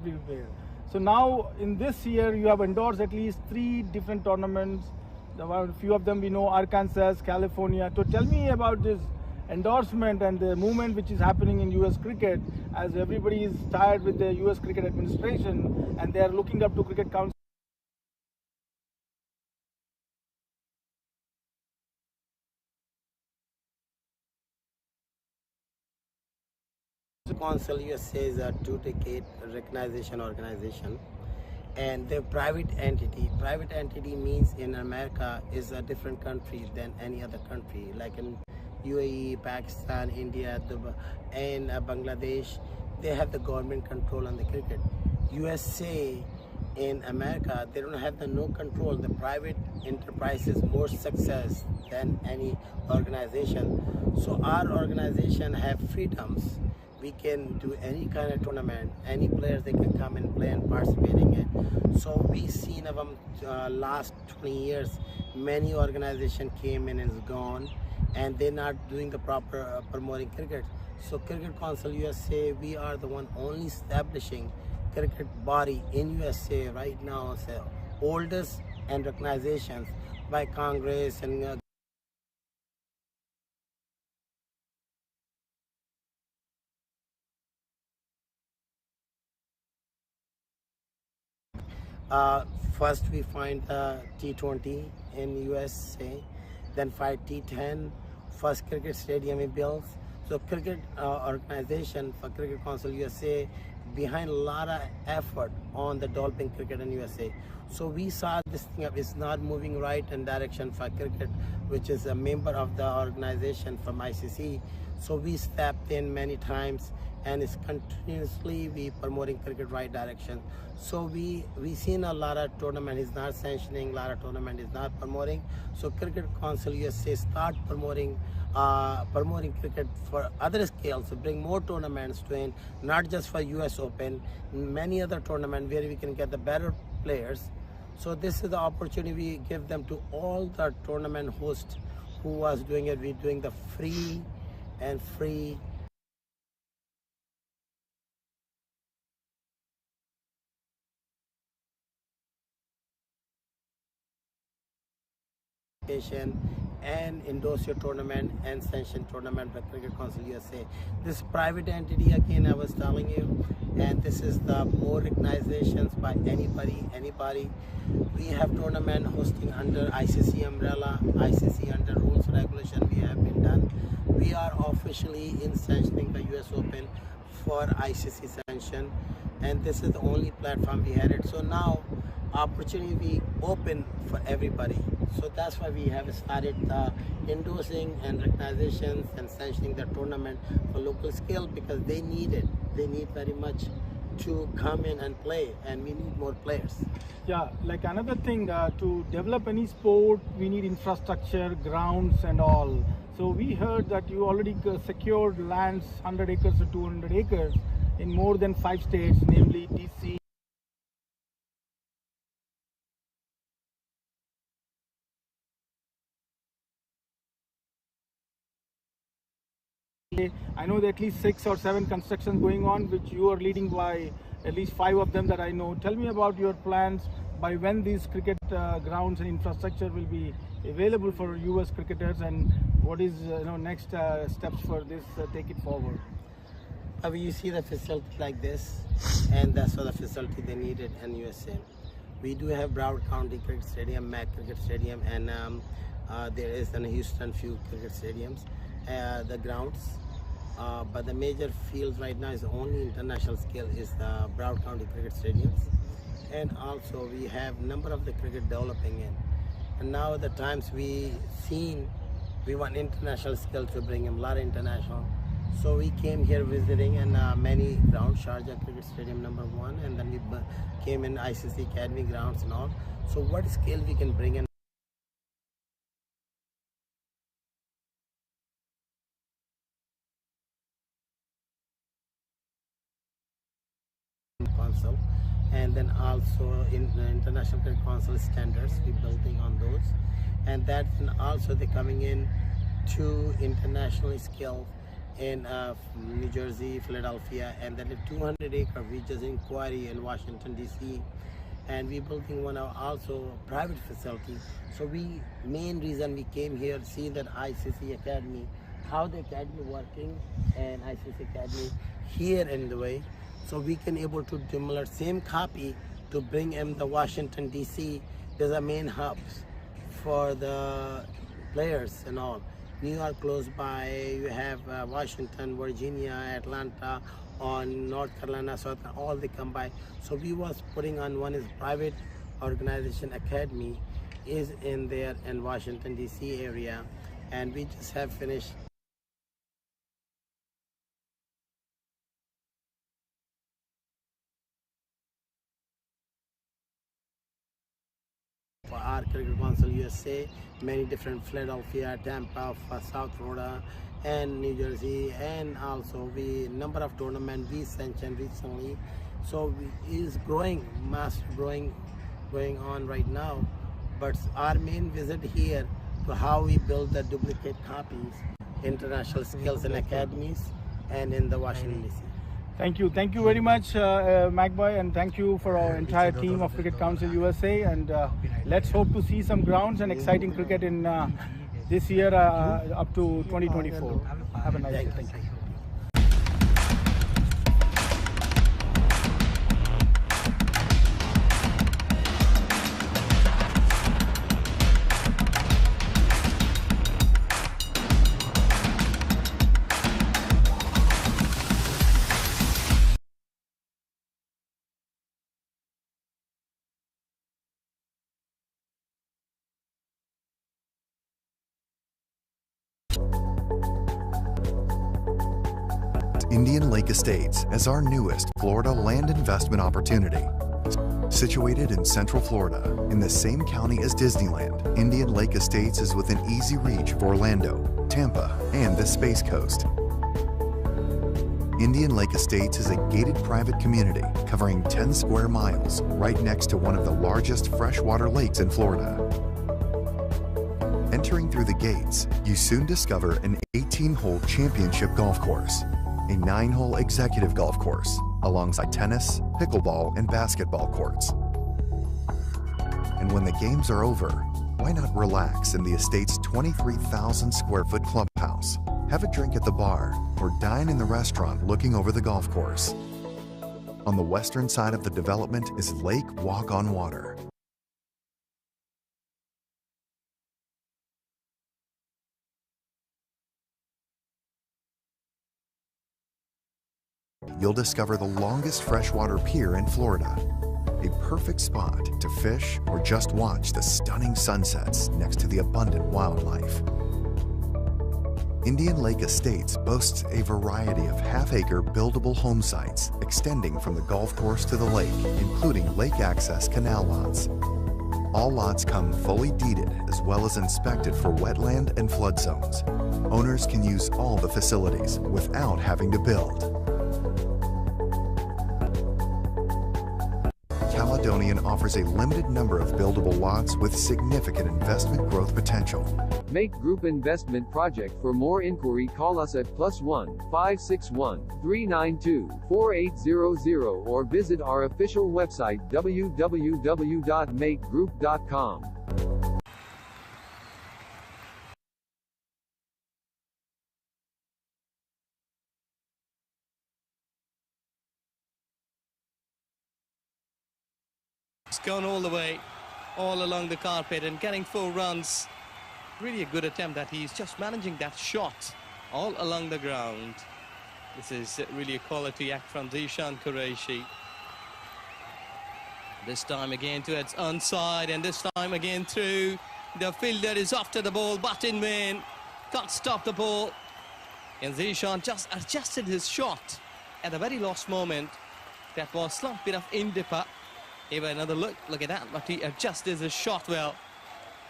everywhere. So now in this year you have endorsed at least 3 different tournaments. A few of them we know, Arkansas, California. So tell me about this endorsement and the movement which is happening in US cricket, as everybody is tired with the US cricket administration and they are looking up to Cricket Council. Council USA is a 2-decade recognition organization, and they're private entity. Private entity means in America is a different country than any other country, like in UAE, Pakistan, India, Dubai, and Bangladesh. They have the government control on the cricket. USA in America, they don't have no control. The private enterprises more success than any organization. So our organization have freedoms. We can do any kind of tournament, any players they can come and play and participate in it. So we seen of them last 20 years, many organizations came in and is gone, and they're not doing the proper promoting cricket. So Cricket Council USA, we are the one only establishing cricket body in USA right now, so oldest and recognitions by Congress and first we find the T20 in USA, then find T10, first cricket stadium we built. So cricket organization for Cricket Council USA behind Lara effort on the developing cricket in USA. So we saw this thing up is not moving right in direction for cricket, which is a member of the organization from ICC. So we stepped in many times and it's continuously we promoting cricket right direction. So we seen a lot of tournament is not sanctioning, Lara tournament is not promoting. So Cricket Council USA start promoting cricket for other scales, so bring more tournaments to in, not just for US Open, many other tournaments where we can get the better players. So this is the opportunity we give them to all the tournament hosts who was doing it. We're doing the free and endorse your tournament and sanction tournament by Cricket Council USA. This private entity again I was telling you, and this is the more recognitions by anybody. We have tournament hosting under ICC umbrella, ICC under rules regulation we have been done. We are officially in sanctioning the US Open for ICC sanction, and this is the only platform we had it. So now opportunity be open for everybody. So that's why we have started endorsing and recognitions and sanctioning the tournament for local scale, because they need it. They need very much to come in and play, and we need more players. Yeah, like another thing, to develop any sport, we need infrastructure, grounds and all. So we heard that you already secured lands 100 acres to 200 acres in more than 5 states, namely DC, I know there are at least 6 or 7 constructions going on, which you are leading by at least 5 of them that I know. Tell me about your plans, by when these cricket grounds and infrastructure will be available for US cricketers, and what is next steps for this, take it forward. You see the facility like this, and that's what the facility they needed in USA. We do have Broward County Cricket Stadium, MAQ Cricket Stadium, and there is in Houston few cricket stadiums. The grounds, but the major fields right now is only international scale is the Broward County Cricket Stadiums, and also we have number of the cricket developing in. And now the times we want international scale to bring in Lara International. So we came here visiting and many grounds, Sharjah Cricket Stadium #1, and then we came in ICC Academy grounds and all. So what scale we can bring in Council, and then also in the International Cricket Council standards we building on those, and that, and also they're coming in to international scale in New Jersey, Philadelphia, and then a 200-acre which is in Qureshi in Washington DC, and we're building one also private facility. So main reason we came here to see that ICC Academy, how the academy working, and ICC Academy here in the way, so we can able to similar same copy to bring in the Washington DC. There's a main hubs for the players and all. New York close by, you have Washington, Virginia, Atlanta, on North Carolina, South, all they come by. So we was putting on one is private organization academy is in there in Washington DC area, and we just have finished for our Cricket Council USA, many different Philadelphia, Tampa, South Florida, and New Jersey, and also we number of tournaments we sanctioned recently. So is growing, mass growing, going on right now. But our main visit here to how we build the duplicate copies, international skills and academies, and in the Washington DC. Thank you very much, MacBoy, and thank you for our entire team of Cricket Council USA. And let's hope to see some grounds and exciting cricket in this year up to 2024. Have a nice day. Thank you. Indian Lake Estates as our newest Florida land investment opportunity. Situated in Central Florida, in the same county as Disneyland, Indian Lake Estates is within easy reach of Orlando, Tampa, and the Space Coast. Indian Lake Estates is a gated private community covering 10 square miles right next to one of the largest freshwater lakes in Florida. Entering through the gates, you soon discover an 18-hole championship golf course, a 9-hole executive golf course, alongside tennis, pickleball, and basketball courts. And when the games are over, why not relax in the estate's 23,000 square foot clubhouse, have a drink at the bar, or dine in the restaurant looking over the golf course. On the western side of the development is Lake Walk on Water. You'll discover the longest freshwater pier in Florida, a perfect spot to fish or just watch the stunning sunsets next to the abundant wildlife. Indian Lake Estates boasts a variety of half-acre buildable home sites extending from the golf course to the lake, including lake access canal lots. All lots come fully deeded as well as inspected for wetland and flood zones. Owners can use all the facilities without having to build. Caledonian offers a limited number of buildable lots with significant investment growth potential. Make Group Investment Project. For more inquiry, call us at +1 561 392 4800 or visit our official website www.makegroup.com. It's gone all the way, all along the carpet and getting 4 runs. Really a good attempt that he's just managing that shot all along the ground. This is really a quality act from Zishan Qureshi. This time again to its onside, and this time again through. The fielder is after the ball, but in vain. Can't stop the ball. And Zishan just adjusted his shot at the very last moment. That was slump bit of indipper. Give another look at that, but he adjusted his shot well.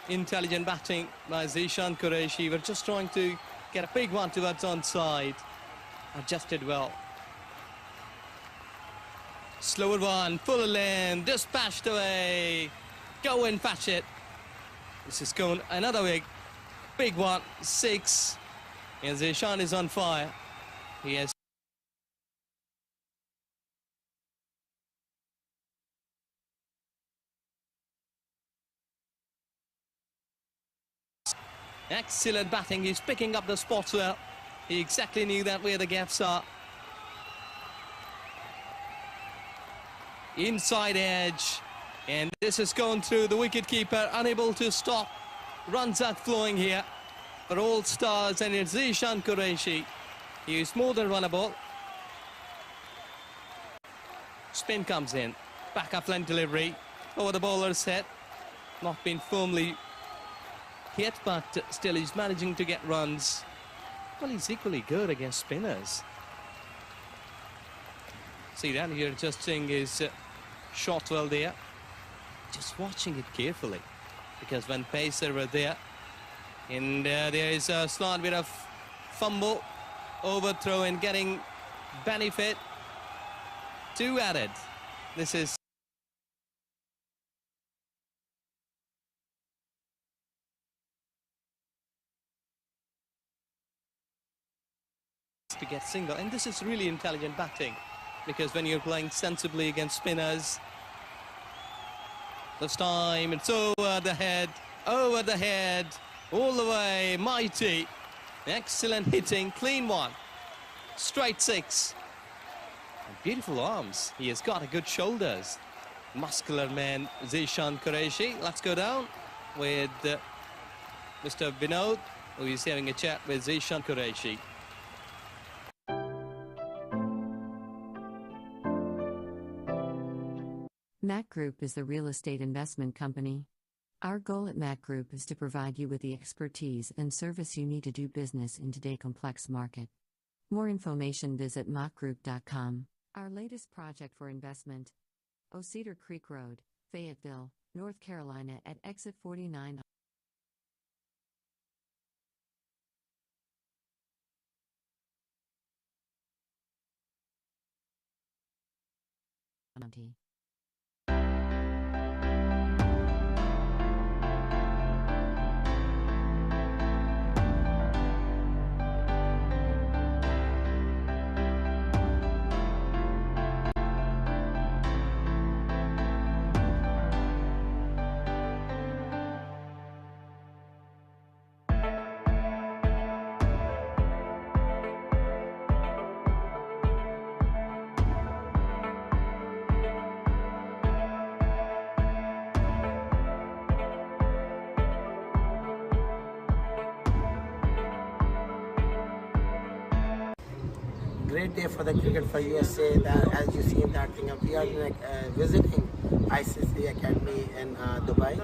Intelligent batting by Zishan Qureshi. We're just trying to get a big one towards onside. Adjusted well. Slower one, full length, dispatched away. Go and patch it. This is going another big one, 6. And Zishan is on fire. He has excellent batting. He's picking up the spots well. He exactly knew that where the gaps are. Inside edge, and this has gone through the wicketkeeper, unable to stop. Runs are flowing here for all stars, and it's Zishan Qureshi. He is more than runnable. Spin comes in, back up length delivery over the bowler's head. Not been firmly hit, but still he's managing to get runs. Well, he's equally good against spinners. See that here, adjusting his shot well there. Just watching it carefully, because when pacer were there, and there is a slight bit of fumble, overthrow and getting benefit. 2 added. This is to get single, and this is really intelligent batting, because when you're playing sensibly against spinners, this time it's over the head, all the way, mighty. Excellent hitting, clean one, straight 6. And beautiful arms. He has got a good shoulders. Muscular man, Zishan Qureshi. Let's go down with Mr. Vinod, who is having a chat with Zishan Qureshi. MAQ Group is the real estate investment company. Our goal at MAQ Group is to provide you with the expertise and service you need to do business in today's complex market. More information visit maqtv.com. Our latest project for investment: Cedar Creek Road, Fayetteville, North Carolina at exit 49. County. Great day for the cricket for USA. That, as you see in that thing, we are visiting ICC Academy in Dubai,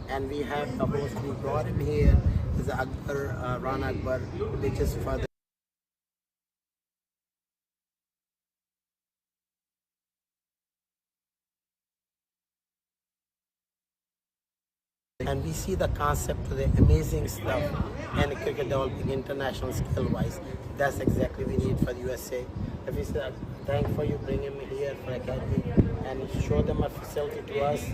and we have the host. We brought him here is Akbar, Ran Akbar, which is for the and we see the concept of the amazing stuff and cricket developing international skill-wise. That's exactly we need for the USA. If we say, thank for you bringing me here for academy and show them a facility to us,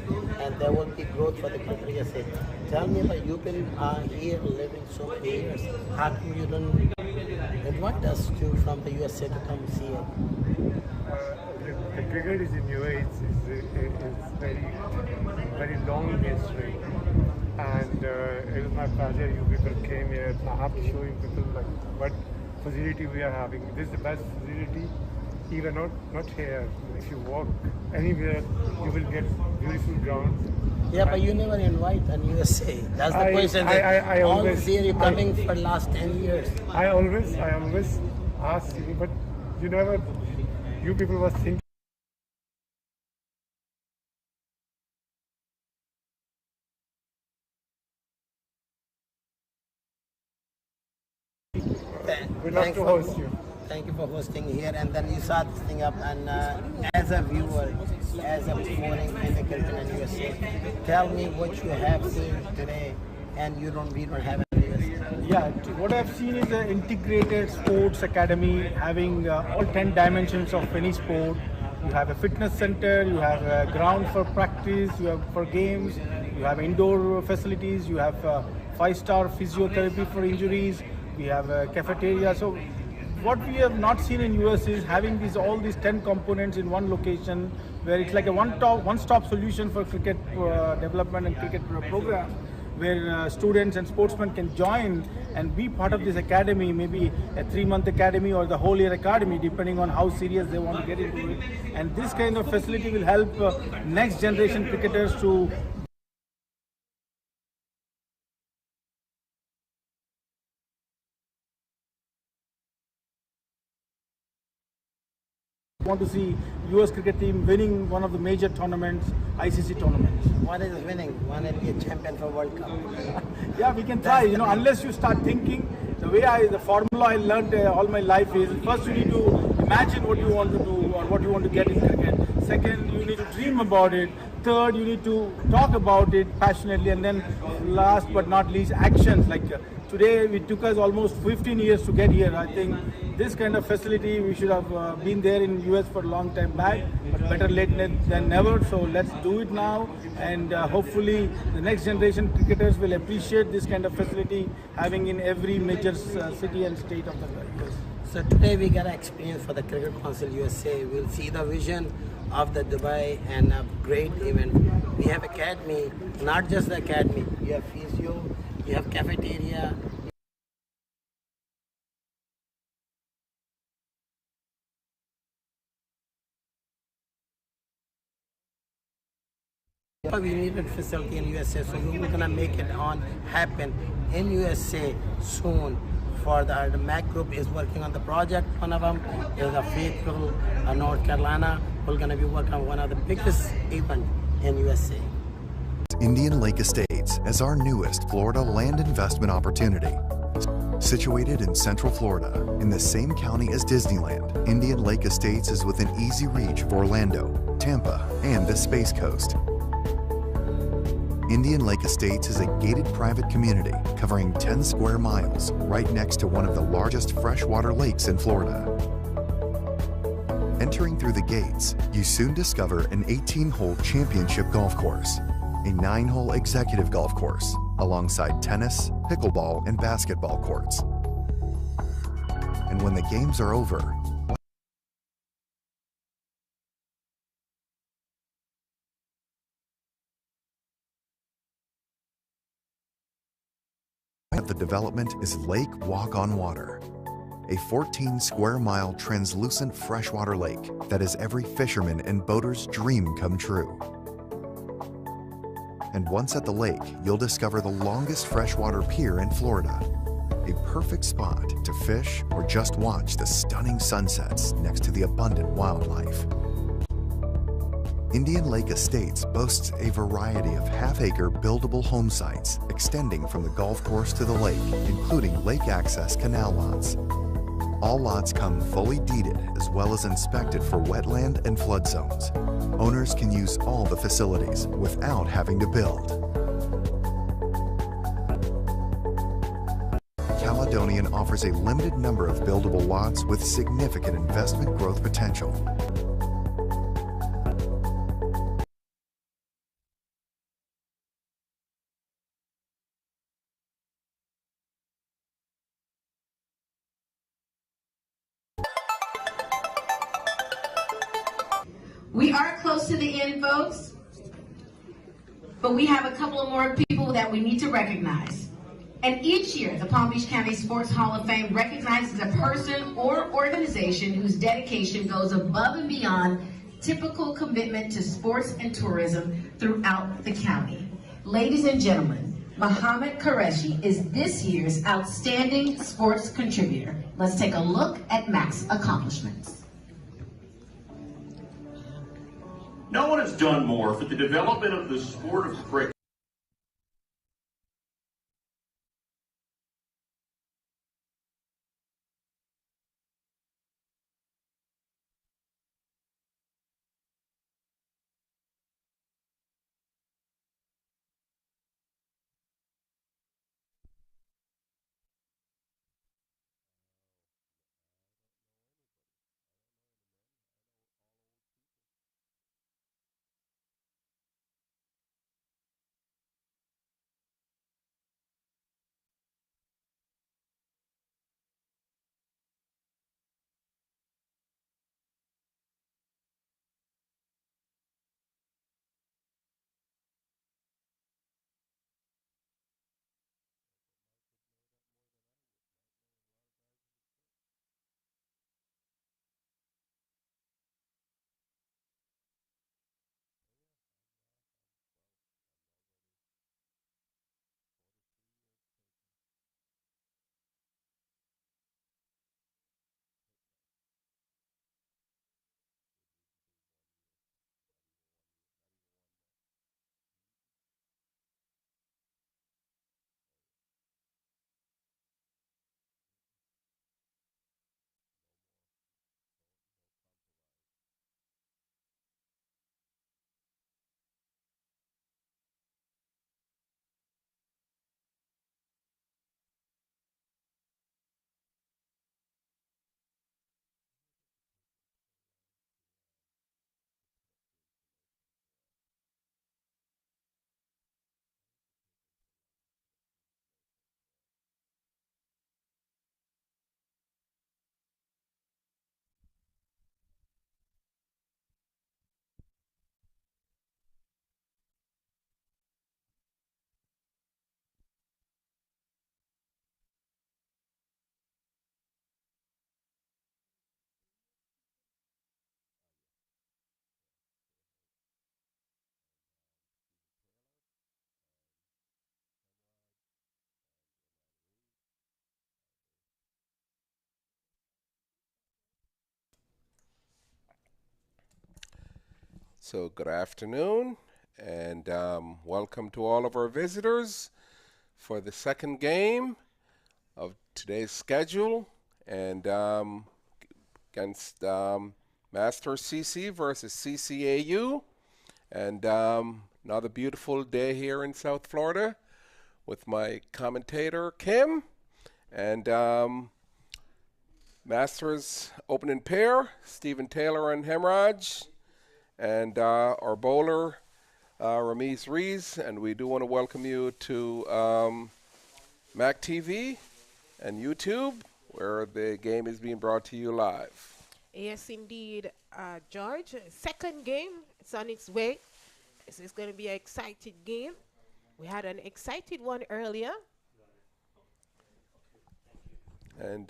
and there will be growth for the country USA. Tell me about you've been here living so many years. How come you don't invite us to from the USA to come see it? The cricket is in UAE. It's very long history, and it was my pleasure. You people came here. I have to show you people like what facility we are having. This is the best facility, even not here. If you walk anywhere, you will get beautiful grounds. Yeah, but you never invite an USA. That's the question. I all always this year you're coming for last 10 years. I always ask you, but you never. You people was thinking. We'd love to host you. Thank you for hosting here, and then you saw this thing up, and as a viewer, as a promoting in the cricket in USA, tell me what you have seen today, and we don't have any USA. Yeah, what I've seen is an integrated sports academy having all 10 dimensions of any sport. You have a fitness center, you have a ground for practice, you have for games, you have indoor facilities, you have 5-star physiotherapy for injuries, we have a cafeteria. So what we have not seen in US is having all these 10 components in one location, where it's like a one-stop solution for cricket development and cricket program, where students and sportsmen can join and be part of this academy, maybe a 3-month academy or the whole year academy, depending on how serious they want to get into it. And this kind of facility will help next generation cricketers to want to see US cricket team winning one of the major tournaments, ICC tournaments. One is winning, one will be a champion for World Cup. Yeah, we can try, unless you start thinking. The formula I learned all my life is, first you need to imagine what you want to do or what you want to get in cricket. Second, you need to dream about it. Third, you need to talk about it passionately. And then last but not least, actions. Like today, it took us almost 15 years to get here. I think this kind of facility, we should have been there in US for a long time back, but better late than never. So let's do it now, and hopefully the next generation cricketers will appreciate this kind of facility having in every major city and state of the US. So today we got an experience for the Cricket Council USA. We'll see the vision of the Dubai and a great event. We have academy, not just the academy. You have physio, you have cafeteria. We need a facility in USA, so we're gonna make it happen in USA soon. For the MAQ group is working on the project. One of them is a Faithful, North Carolina. We're gonna be working on one of the biggest events in USA. Indian Lake Estates as our newest Florida land investment opportunity. Situated in Central Florida, in the same county as Disneyland, Indian Lake Estates is within easy reach of Orlando, Tampa, and the Space Coast. Indian Lake Estates is a gated private community covering 10 square miles right next to one of the largest freshwater lakes in Florida. Entering through the gates, you soon discover an 18-hole championship golf course, a 9-hole executive golf course, alongside tennis, pickleball, and basketball courts. And when the games are over, of the development is Lake Walk on Water, a 14 square mile translucent freshwater lake that is every fisherman and boater's dream come true. And once at the lake, you'll discover the longest freshwater pier in Florida, a perfect spot to fish or just watch the stunning sunsets next to the abundant wildlife. Indian Lake Estates boasts a variety of half-acre buildable home sites extending from the golf course to the lake, including lake access canal lots. All lots come fully deeded as well as inspected for wetland and flood zones. Owners can use all the facilities without having to build. Caledonian offers a limited number of buildable lots with significant investment growth potential. We are close to the end, folks, but we have a couple of more people that we need to recognize. And each year, the Palm Beach County Sports Hall of Fame recognizes a person or organization whose dedication goes above and beyond typical commitment to sports and tourism throughout the county. Ladies and gentlemen, Mohammed Qureshi is this year's Outstanding Sports Contributor. Let's take a look at MAQ's accomplishments. No one has done more for the development of the sport of cricket So good afternoon, and welcome to all of our visitors for the second game of today's schedule, and against Master CC versus CCAU, and another beautiful day here in South Florida with my commentator Kim, and Masters opening pair Stephen Taylor and Hemraj, and our bowler Ramiz Rees, and we do want to welcome you to MAQ TV and YouTube, where the game is being brought to you live. Yes, indeed, George. Second game, it's on its way. It's going to be an exciting game. We had an excited one earlier. And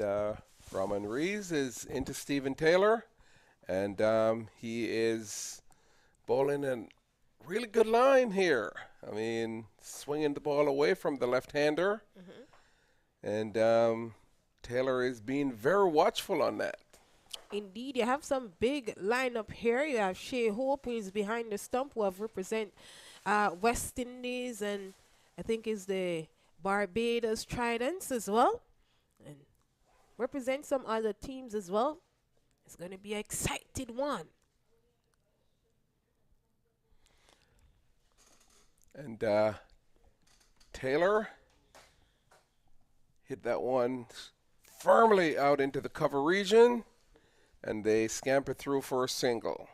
Raman Rees is into Stephen Taylor, and he is bowling a really good line here. I mean, swinging the ball away from the left-hander, and Taylor is being very watchful on that. Indeed, you have some big lineup here. You have Shea Hope, who is behind the stump, who have represent West Indies, and I think is the Barbados Tridents as well, and represent some other teams as well. It's going to be an exciting one. And Taylor hit that one firmly out into the cover region, and they scamper through for a single.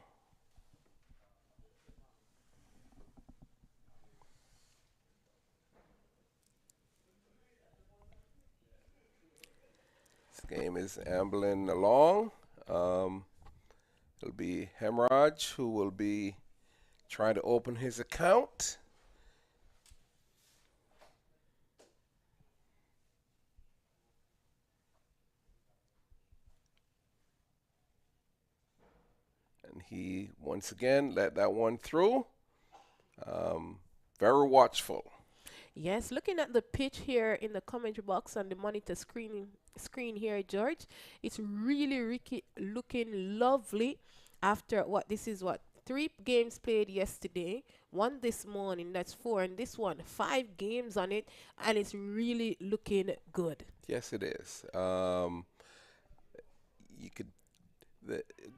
This game is ambling along. It'll be Hemraj who will be trying to open his account. And he, once again, let that one through. Very watchful. Yes, looking at the pitch here in the commentary box on the monitor screen here, George, it's really looking lovely after this is 3 games played yesterday, 1 this morning, that's 4, and this one 5 games on it, and it's really looking good. Yes, it is.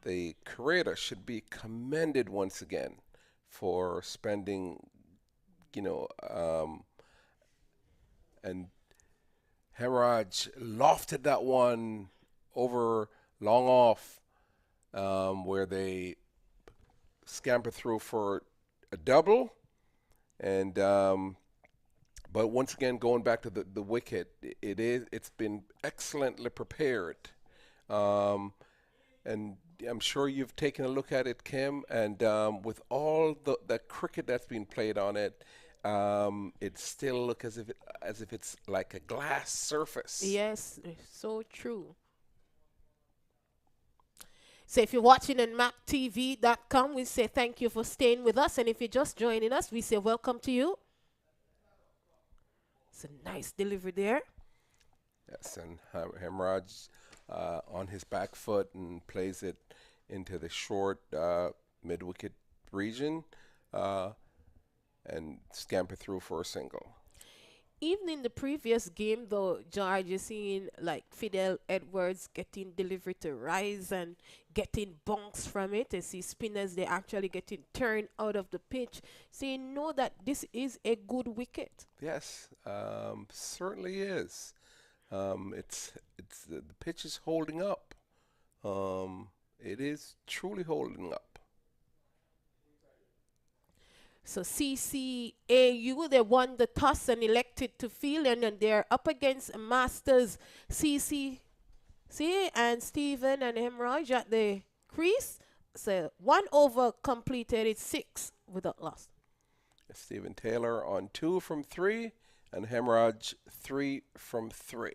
The creator should be commended once again for spending, and Hemraj lofted that one over long off, where they scamper through for a double, and but once again, going back to the wicket, it's been excellently prepared, and I'm sure you've taken a look at it, Kim, and with all the cricket that's been played on it, it still looks as if it's like a glass surface. Yes, so true. So if you're watching on maqtv.com, we say thank you for staying with us. And if you're just joining us, we say welcome to you. It's a nice delivery there. Yes, and Hemraj on his back foot and plays it into the short mid-wicket region and scamper through for a single. Even in the previous game, though, George, you're seeing like Fidel Edwards getting delivery to Rise and getting bunks from it. And see spinners, they're actually getting turned out of the pitch. So you know that this is a good wicket. Yes, certainly is. It's the pitch is holding up. It is truly holding up. So CCAU, they won the toss and elected to field, and then they're up against Masters CC and Stephen and Hemraj at the crease. So 1 over completed, it's 6 without loss. Stephen Taylor on 2 from 3, and Hemraj 3 from 3.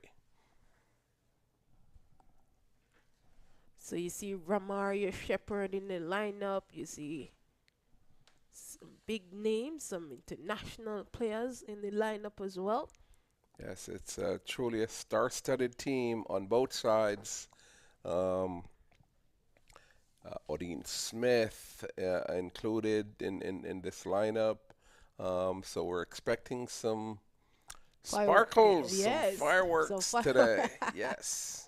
So you see Ramaria Shepherd in the lineup. You see some big names, some international players in the lineup as well. Yes, it's truly a star-studded team on both sides. Odin Smith included in this lineup. So we're expecting some sparkles, yes, some fireworks today. Yes.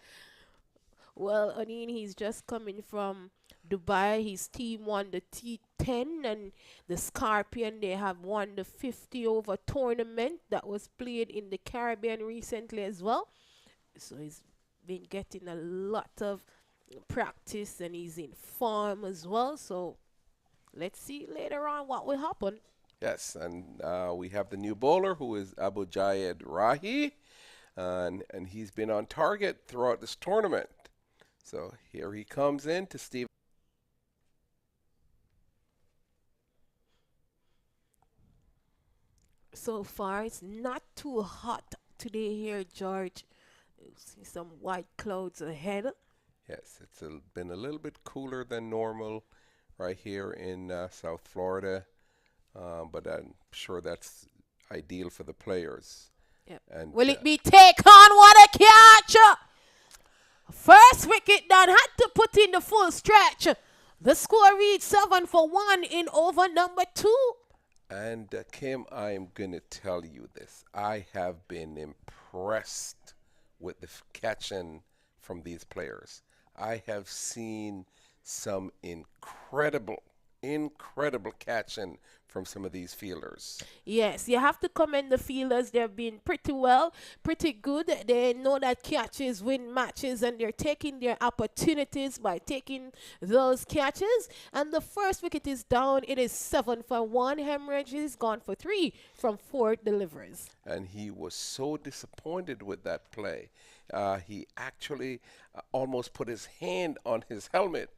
Well, Odin, he's just coming from Dubai. His team won the T10, and the Scorpion, they have won the 50 over tournament that was played in the Caribbean recently as well. So he's been getting a lot of practice and he's in form as well. So let's see later on what will happen. Yes, and we have the new bowler who is Abu Jayed Rahi, and he's been on target throughout this tournament. So here he comes in to Steve. So far, it's not too hot today here, George. You see some white clouds ahead. Yes, it's been a little bit cooler than normal right here in South Florida, but I'm sure that's ideal for the players. Yep. And will it be take on what a catch? First wicket done, had to put in the full stretch. The score reads 7 for 1 in over number 2. And Kim, I'm going to tell you this. I have been impressed with the catching from these players. I have seen some incredible catching from some of these fielders. Yes, you have to commend the fielders. They've been pretty good. They know that catches win matches, and they're taking their opportunities by taking those catches. And the first wicket is down. It is 7 for 1. Hemorrhage is gone for 3 from 4 deliveries. And he was so disappointed with that play. He actually almost put his hand on his helmet.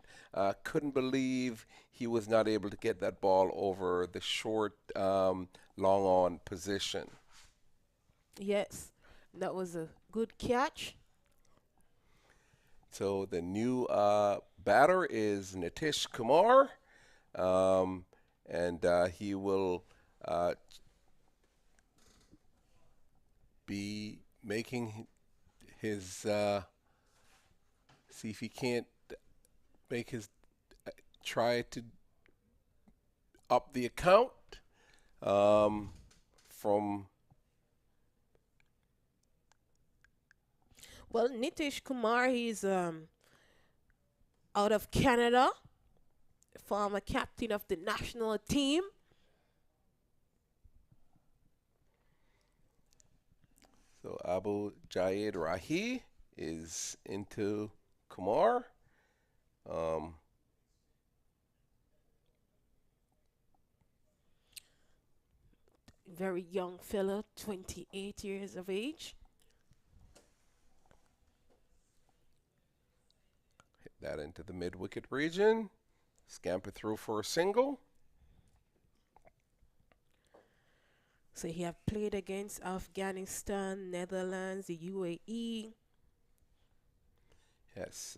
Couldn't believe he was not able to get that ball over the short, long on position. Yes, that was a good catch. So the new batter is Nitish Kumar, and he will be making his, see if he can't make his, try to up the account from. Well, Nitish Kumar, he's out of Canada, former captain of the national team. So Abu Jayed Rahi is into Kumar. Very young fella, 28 years of age. Hit that into the mid-wicket region. Scamper through for a single. So he have played against Afghanistan, Netherlands, the UAE. Yes,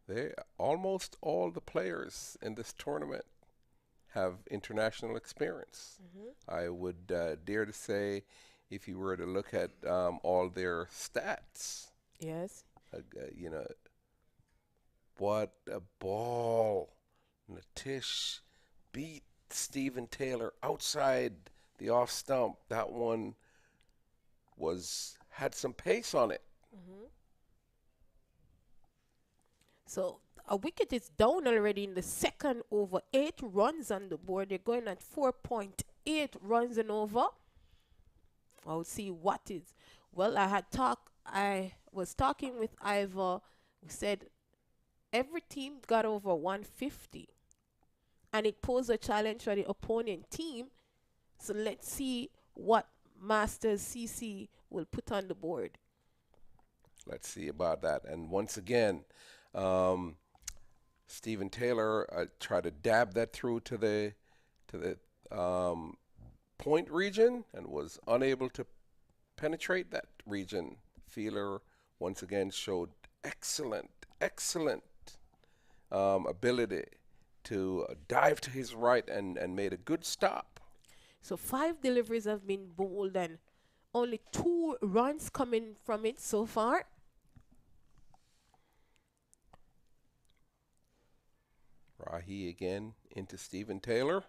they almost all the players in this tournament have international experience. I would dare to say, if you were to look at all their stats, yes, you know, what a ball! Nitish beat Stephen Taylor outside the off stump. That one had some pace on it. So a wicket is down already in the second over. 8 runs on the board. They're going at 4.8 runs and over. I'll see what is. Well, I was talking with Ivor, who said every team got over 150. And it posed a challenge for the opponent team. So let's see what Masters CC will put on the board. Let's see about that. And once again, Stephen Taylor tried to dab that through to the point region and was unable to penetrate that region. Fielder once again showed excellent ability to dive to his right and made a good stop. So 5 deliveries have been bowled and only 2 runs coming from it so far. Rahi again into Stephen Taylor.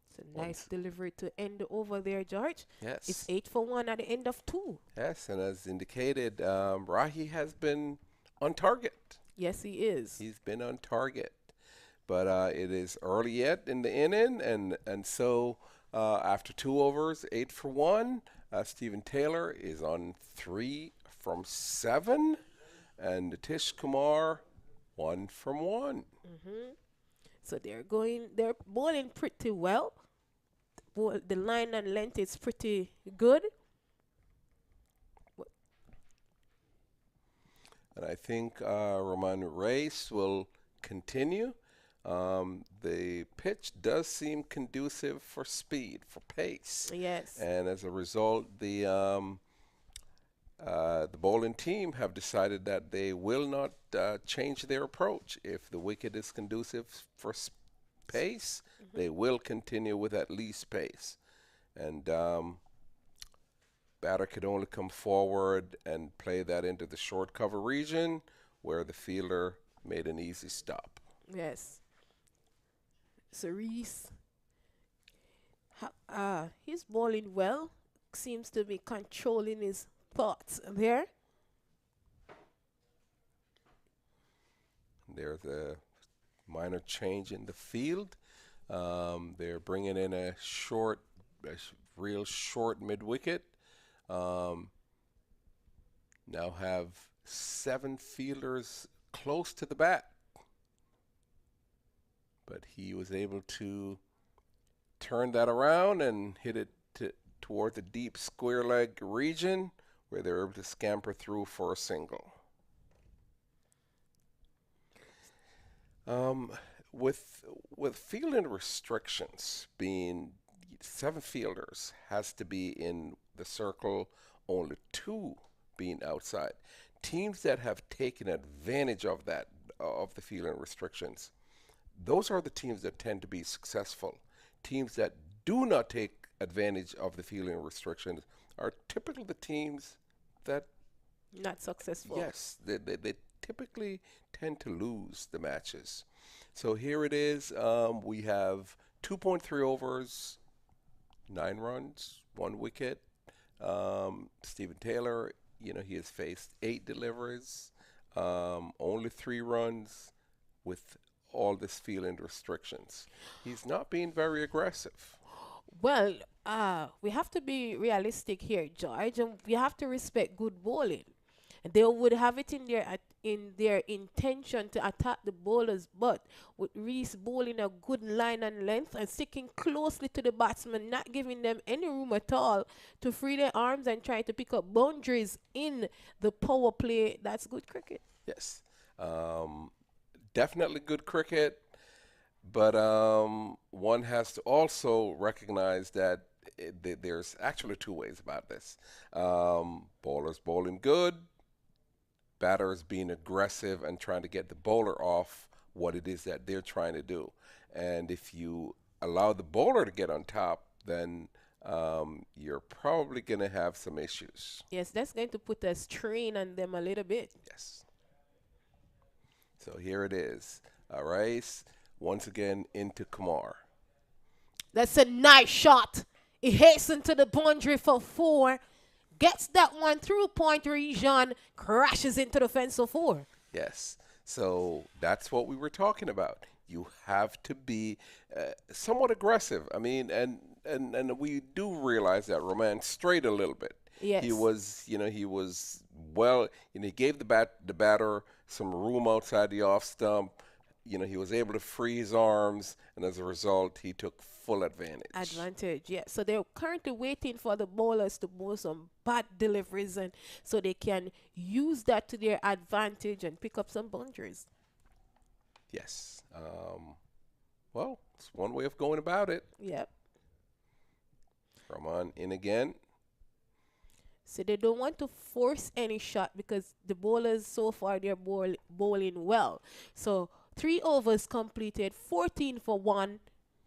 It's a nice delivery to end over there, George. Yes. It's 8 for 1 at the end of 2. Yes, and as indicated, Rahi has been on target. Yes, he is. He's been on target. But it is early yet in the inning, and so after 2 overs, 8 for 1, Stephen Taylor is on 3 from 7, and Nitish Kumar 1 from 1. So they're bowling pretty well. The line and length is pretty good. And I think Roman race will continue. The pitch does seem conducive for speed, for pace. Yes. And as a result, the bowling team have decided that they will not change their approach. If the wicket is conducive for pace, they will continue with at least pace. And batter could only come forward and play that into the short cover region where the fielder made an easy stop. Yes. So Reese, he's bowling well. Seems to be controlling his thoughts there. There's a minor change in the field. They're bringing in a real short mid-wicket. Now have 7 fielders close to the bat. But he was able to turn that around and hit it toward the deep square leg region where they were able to scamper through for a single. With fielding restrictions being 7 fielders has to be in the circle, only 2 being outside. Teams that have taken advantage of that, of the fielding restrictions, those are the teams that tend to be successful. Teams that do not take advantage of the fielding restrictions are typically the teams that not successful. Yes, they typically tend to lose the matches. So here it is. We have 2.3 overs, 9 runs, 1 wicket. Stephen Taylor, he has faced 8 deliveries, only 3 runs with all this fielding restrictions. He's not being very aggressive. Well, we have to be realistic here, George, and we have to respect good bowling. And they would have it in their intention to attack the bowlers, but with Reese bowling a good line and length and sticking closely to the batsman, not giving them any room at all to free their arms and try to pick up boundaries in the power play, that's good cricket. Yes. Definitely good cricket, but one has to also recognize that there's actually 2 ways about this. Bowlers bowling good, batters being aggressive and trying to get the bowler off what it is that they're trying to do. And if you allow the bowler to get on top, then you're probably going to have some issues. Yes, that's going to put a strain on them a little bit. Yes. So here it is. Rice once again into Kumar. That's a nice shot. He hastened to the boundary for 4. Gets that one through point region. Crashes into the fence for 4. Yes. So that's what we were talking about. You have to be somewhat aggressive. I mean, and we do realize that Roman strayed a little bit. Yes. He was well, he gave the batter some room outside the off stump. He was able to free his arms, and as a result, he took full advantage. Yeah. So they're currently waiting for the bowlers to bowl some bad deliveries, and so they can use that to their advantage and pick up some boundaries. Yes. Well, it's one way of going about it. Yep. Rahman in again. So they don't want to force any shot because the bowlers so far they're bowling well. So 3 overs completed, 14 for 1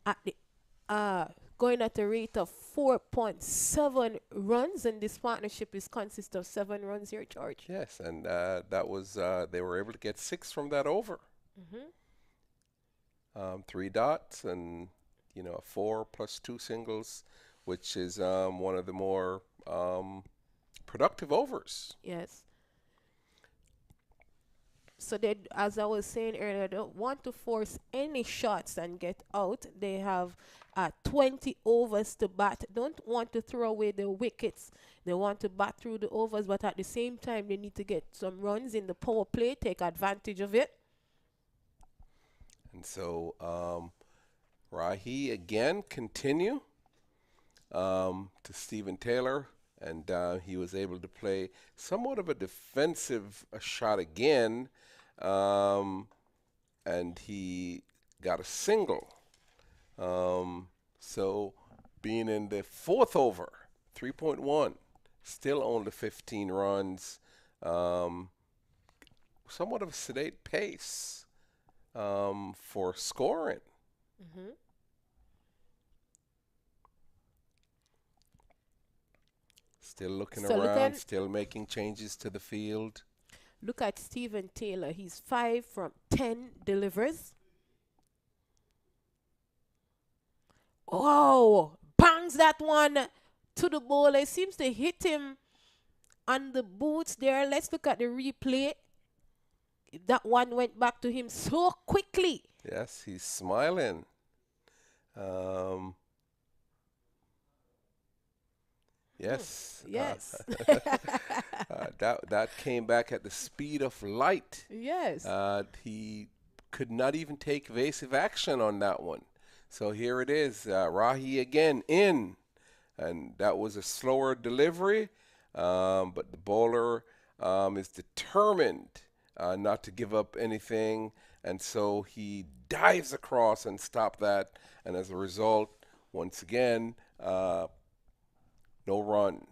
at the going at a rate of 4.7 runs, and this partnership is consists of 7 runs here, George. Yes, and that was they were able to get 6 from that over. 3 dots and a 4 plus 2 singles, which is one of the more productive overs. Yes. So they, as I was saying earlier, don't want to force any shots and get out. They have 20 overs to bat. Don't want to throw away the wickets. They want to bat through the overs, but at the same time, they need to get some runs in the power play, take advantage of it. And so Rahi again continue to Stephen Taylor, and he was able to play somewhat of a defensive shot again, and he got a single. So being in the 4th over, 3.1, still only 15 runs, somewhat of a sedate pace for scoring. Still looking around, still making changes to the field. Look at Stephen Taylor. He's 5 from 10 delivers. Oh, bangs that one to the bowler. It seems to hit him on the boots there. Let's look at the replay. That one went back to him so quickly. Yes, he's smiling. Yes. Yes. That came back at the speed of light. Yes. He could not even take evasive action on that one. So here it is, Rahi again in, and that was a slower delivery, but the bowler is determined not to give up anything, and so he dives across and stopped that, and as a result, once again, no run.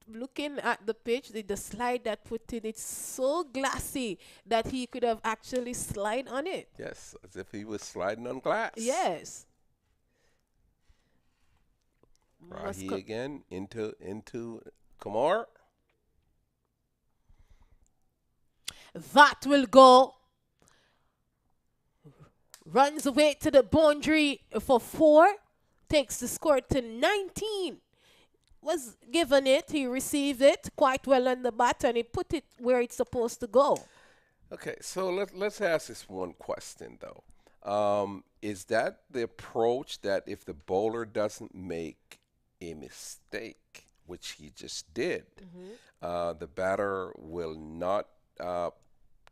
Looking at the pitch, the slide that put in, it's so glassy that he could have actually slide on it. Yes, as if he was sliding on glass. Yes. Rahi again into Kumar. That will go. Runs away to the boundary for 4. Takes the score to 19. Was given it, he received it quite well on the bat, and he put it where it's supposed to go. Okay, so let's ask this one question though. Is that the approach that if the bowler doesn't make a mistake, which he just did, the batter will not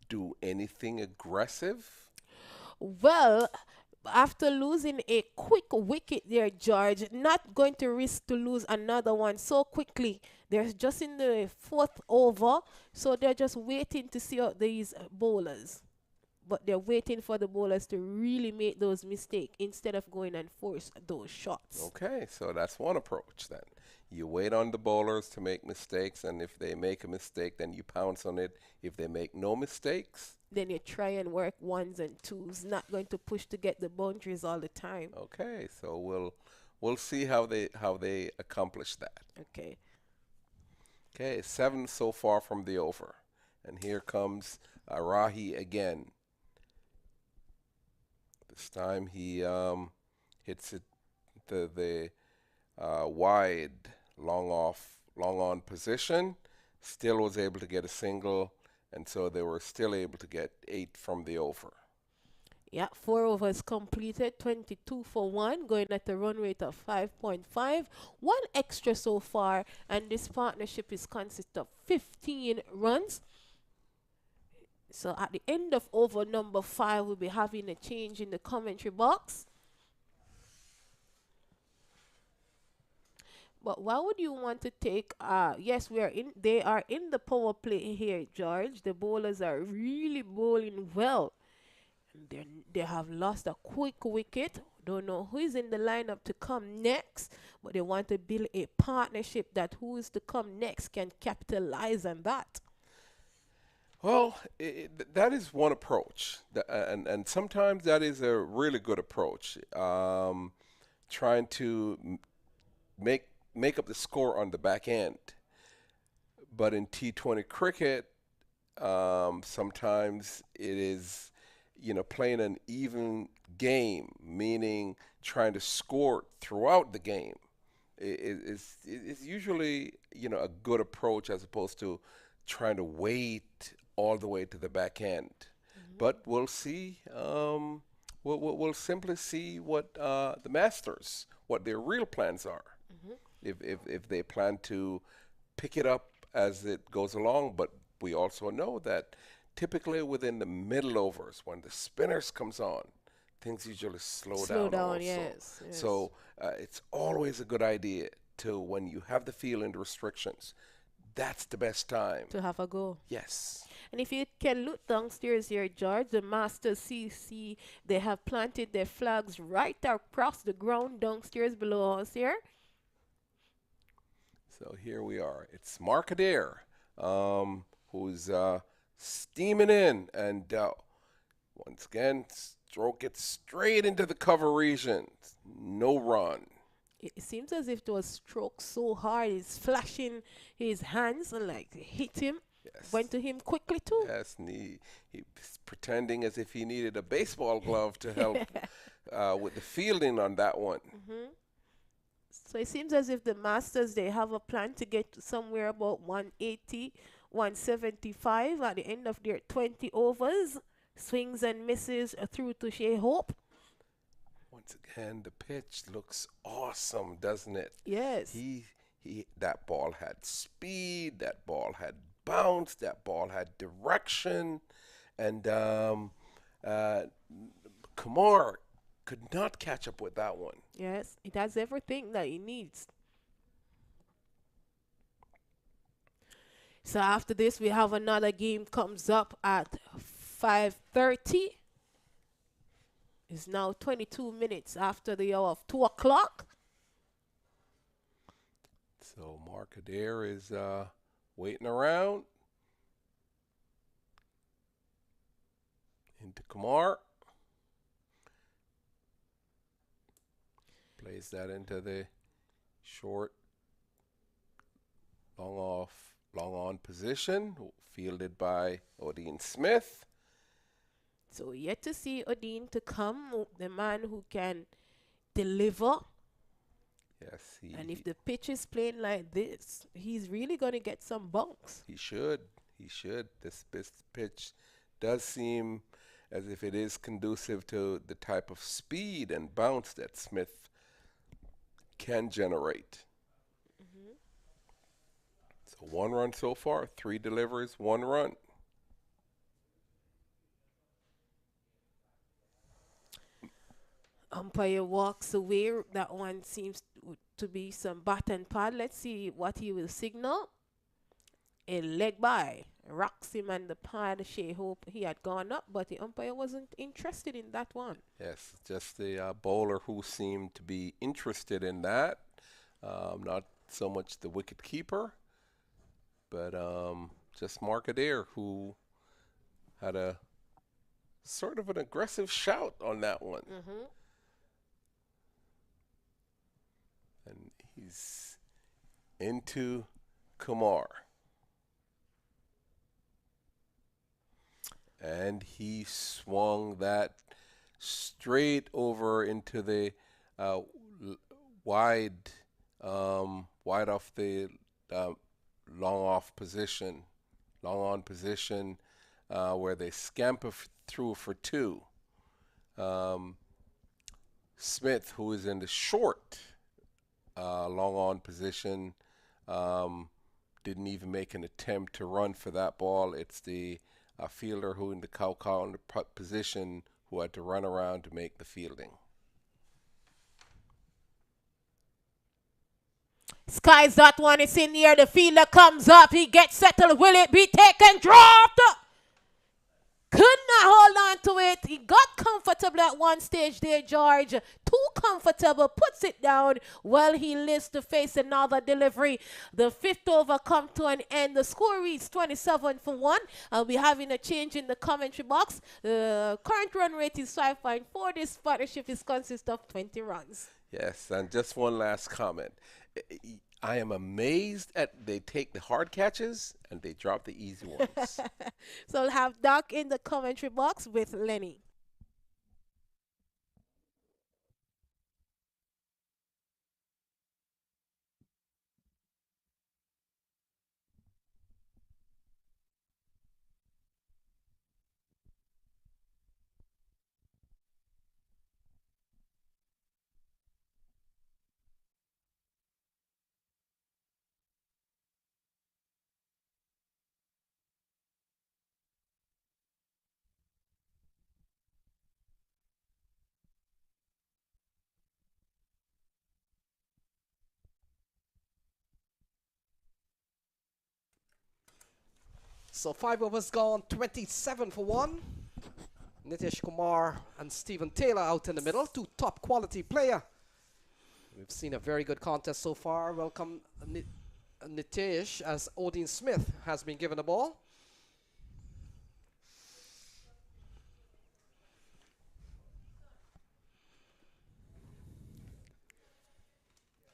do anything aggressive? Well, after losing a quick wicket there, George, not going to risk to lose another one so quickly. They're just in the 4th over, so they're just waiting to see out these bowlers. But they're waiting for the bowlers to really make those mistakes instead of going and force those shots. Okay, so that's one approach then. You wait on the bowlers to make mistakes, and if they make a mistake, then you pounce on it. If they make no mistakes, then you try and work 1s and 2s, not going to push to get the boundaries all the time. Okay, so we'll see how they accomplish that. Okay. Okay, 7 so far from the over, and here comes Rahi again. This time he hits it the wide, long on position. Still was able to get a single. And so they were still able to get 8 from the over. Yeah, 4 overs completed, 22 for 1, going at a run rate of 5.5. 1 extra so far, and this partnership is consist of 15 runs. So at the end of over number 5, we'll be having a change in the commentary box. But why would you want to take, yes, they are in the power play here, George. The bowlers are really bowling well. They have lost a quick wicket. Don't know who is in the lineup to come next, but they want to build a partnership that who is to come next can capitalize on that. Well, that is one approach, and sometimes that is a really good approach. trying to make up the score on the back end. But in T20 cricket, sometimes it is, playing an even game, meaning trying to score throughout the game. It's usually, a good approach as opposed to trying to wait all the way to the back end. But we'll see. We'll simply see what the Masters, what their real plans are. If they plan to pick it up as it goes along. But we also know that typically within the middle overs, when the spinners comes on, things usually slow down also. Yes. So it's always a good idea to, when you have the field and restrictions, that's the best time to have a go. Yes. And if you can look downstairs here, George, the Masters CC, they have planted their flags right across the ground downstairs below us here. So here we are. It's Mark Adair, who's steaming in, and once again, stroke it straight into the cover region. No run. It seems as if it was stroked so hard, he's flashing his hands and like hit him. Yes. Went to him quickly too. Yes, and he's pretending as if he needed a baseball glove to help with the fielding on that one. So it seems as if the Masters, they have a plan to get to somewhere about 180, 175 at the end of their 20 overs. Swings and misses through to Shea Hope. Once again, the pitch looks awesome, doesn't it? Yes. That ball had speed, that ball had bounce, that ball had direction, and Kumar could not catch up with that one. Yes, it has everything that it needs. So after this, we have another game comes up at 5:30. It's now 22 minutes after the hour of 2 o'clock. So Mark Adair is waiting around. Into Kumar. Plays that into the short, long on position, fielded by Odin Smith. So yet to see Odin to come, the man who can deliver. Yes, and if the pitch is playing like this, he's really going to get some bunks. He should. This pitch does seem as if it is conducive to the type of speed and bounce that Smith can generate. So 1 run so far, 3 deliveries, 1 run. Umpire walks away. That one seems to be some bat and pad. Let's see what he will signal. A leg by rocks him and the pad. Shea Hope he had gone up, but the umpire wasn't interested in that one. Yes, just the bowler who seemed to be interested in that. Not so much the wicket keeper, but just Mark Adair, who had a sort of an aggressive shout on that one. And he's into Kumar. And he swung that straight over into the wide off the long on position, where they scamper through for 2. Smith, who is in the short long on position, didn't even make an attempt to run for that ball. It's the fielder who in the cow in the position who had to run around to make the fielding. Skies that one, it's in the air. The fielder comes up. He gets settled. Will it be taken? Dropped. Could not hold on to it. He got comfortable at one stage there, George. Too comfortable. Puts it down. Well, he lives to face another delivery. The fifth over come to an end. The score reads 27 for 1. I'll be having a change in the commentary box. The current run rate is 5.4. This partnership is consist of 20 runs. Yes, and just one last comment. I am amazed at they take the hard catches and they drop the easy ones. So I'll have Doc in the commentary box with Lenny. So 5 overs gone, 27 for 1. Nitish Kumar and Stephen Taylor out in the middle, 2 top quality player. We've seen a very good contest so far. Welcome Nitish as Odin Smith has been given the ball.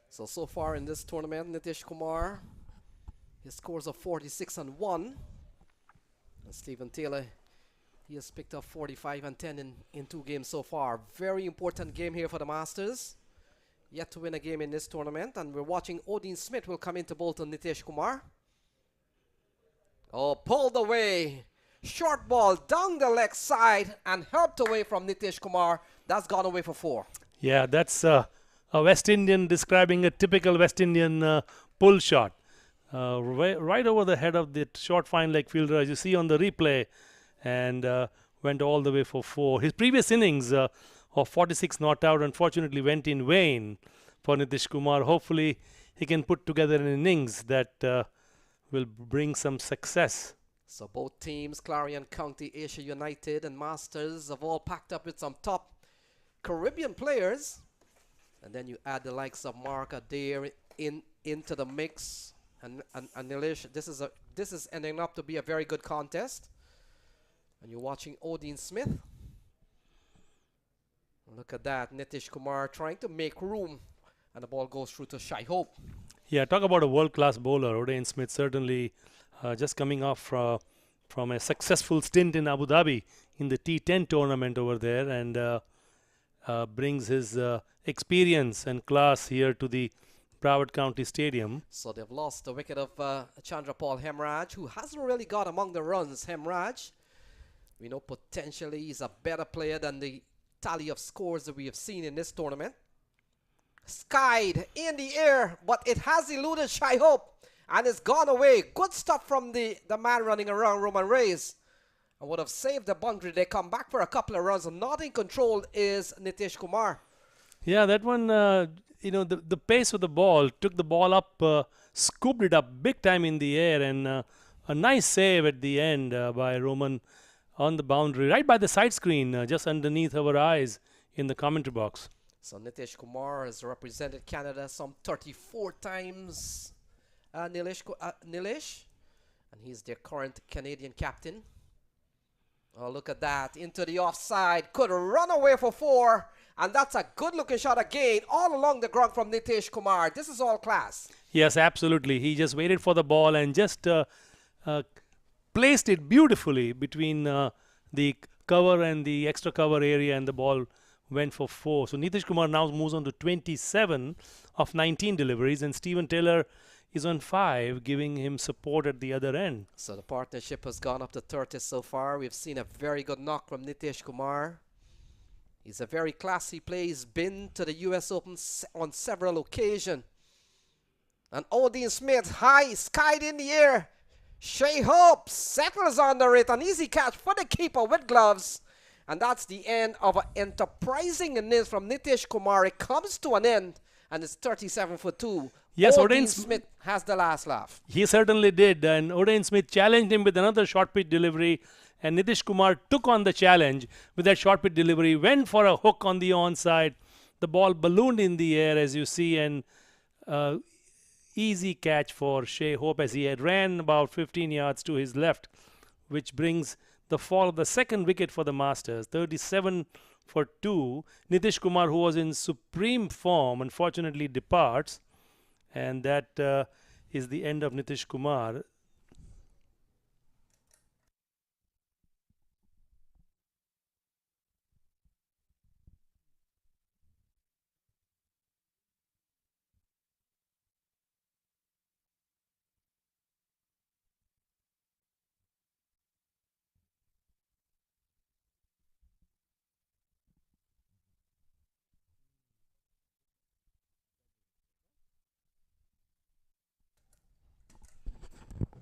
So far in this tournament, Nitish Kumar, his scores are 46 and 1. And Stephen Taylor, he has picked up 45 and 10 in 2 games so far. Very important game here for the Masters. Yet to win a game in this tournament. And we're watching Odin Smith will come into bowl to Nitish Kumar. Oh, pulled away. Short ball down the leg side and helped away from Nitish Kumar. That's gone away for 4. Yeah, that's a West Indian describing a typical West Indian pull shot. Right over the head of the short fine leg fielder, as you see on the replay, and went all the way for 4. His previous innings of 46 not out unfortunately went in vain for Nitish Kumar. Hopefully he can put together an innings that will bring some success. So both teams, Clarion County, Asia United and Masters, have all packed up with some top Caribbean players. And then you add the likes of Mark Adair into the mix. And Nilesh, this is ending up to be a very good contest. And you're watching Odin Smith. Look at that, Nitish Kumar trying to make room, and the ball goes through to Shai Hope. Yeah, talk about a world-class bowler. Odin Smith certainly just coming off from a successful stint in Abu Dhabi in the T10 tournament over there, and brings his experience and class here to the Broward County Stadium. So they've lost the wicket of Chandrapal Hemraj, who hasn't really got among the runs. Hemraj, we know potentially he's a better player than the tally of scores that we have seen in this tournament. Skied in the air, but it has eluded Shai Hope and it's gone away. Good stuff from the man running around, Roman Reyes. And would have saved the boundary. They come back for a couple of runs. Not in control is Nitish Kumar. Yeah, that one, the pace of the ball, took the ball up, scooped it up big time in the air, and a nice save at the end by Roman on the boundary, right by the side screen, just underneath our eyes in the commentary box. So Nitish Kumar has represented Canada some 34 times, Nilesh, and he's their current Canadian captain. Oh, look at that, into the offside, could run away for 4. And that's a good-looking shot again, all along the ground from Nitish Kumar. This is all class. Yes, absolutely. He just waited for the ball and just placed it beautifully between the cover and the extra cover area, and the ball went for 4. So Nitish Kumar now moves on to 27 of 19 deliveries, and Stephen Taylor is on 5, giving him support at the other end. So the partnership has gone up to 30 so far. We've seen a very good knock from Nitish Kumar. He's a very classy player. He's been to the US Open on several occasions. And Odin Smith, high, skied in the air. Shai Hope settles under it. An easy catch for the keeper with gloves. And that's the end of an enterprising innings from Nitish Kumar. It comes to an end, and it's 37 for 2. Yes, Odin Smith has the last laugh. He certainly did. And Odin Smith challenged him with another short pitch delivery, And Nitish Kumar took on the challenge with that short pitch delivery, went for a hook on the onside. The ball ballooned in the air, as you see, and easy catch for Shea Hope as he had ran about 15 yards to his left, which brings the fall of the second wicket for the Masters, 37 for 2. Nitish Kumar, who was in supreme form, unfortunately departs, and that is the end of Nitish Kumar.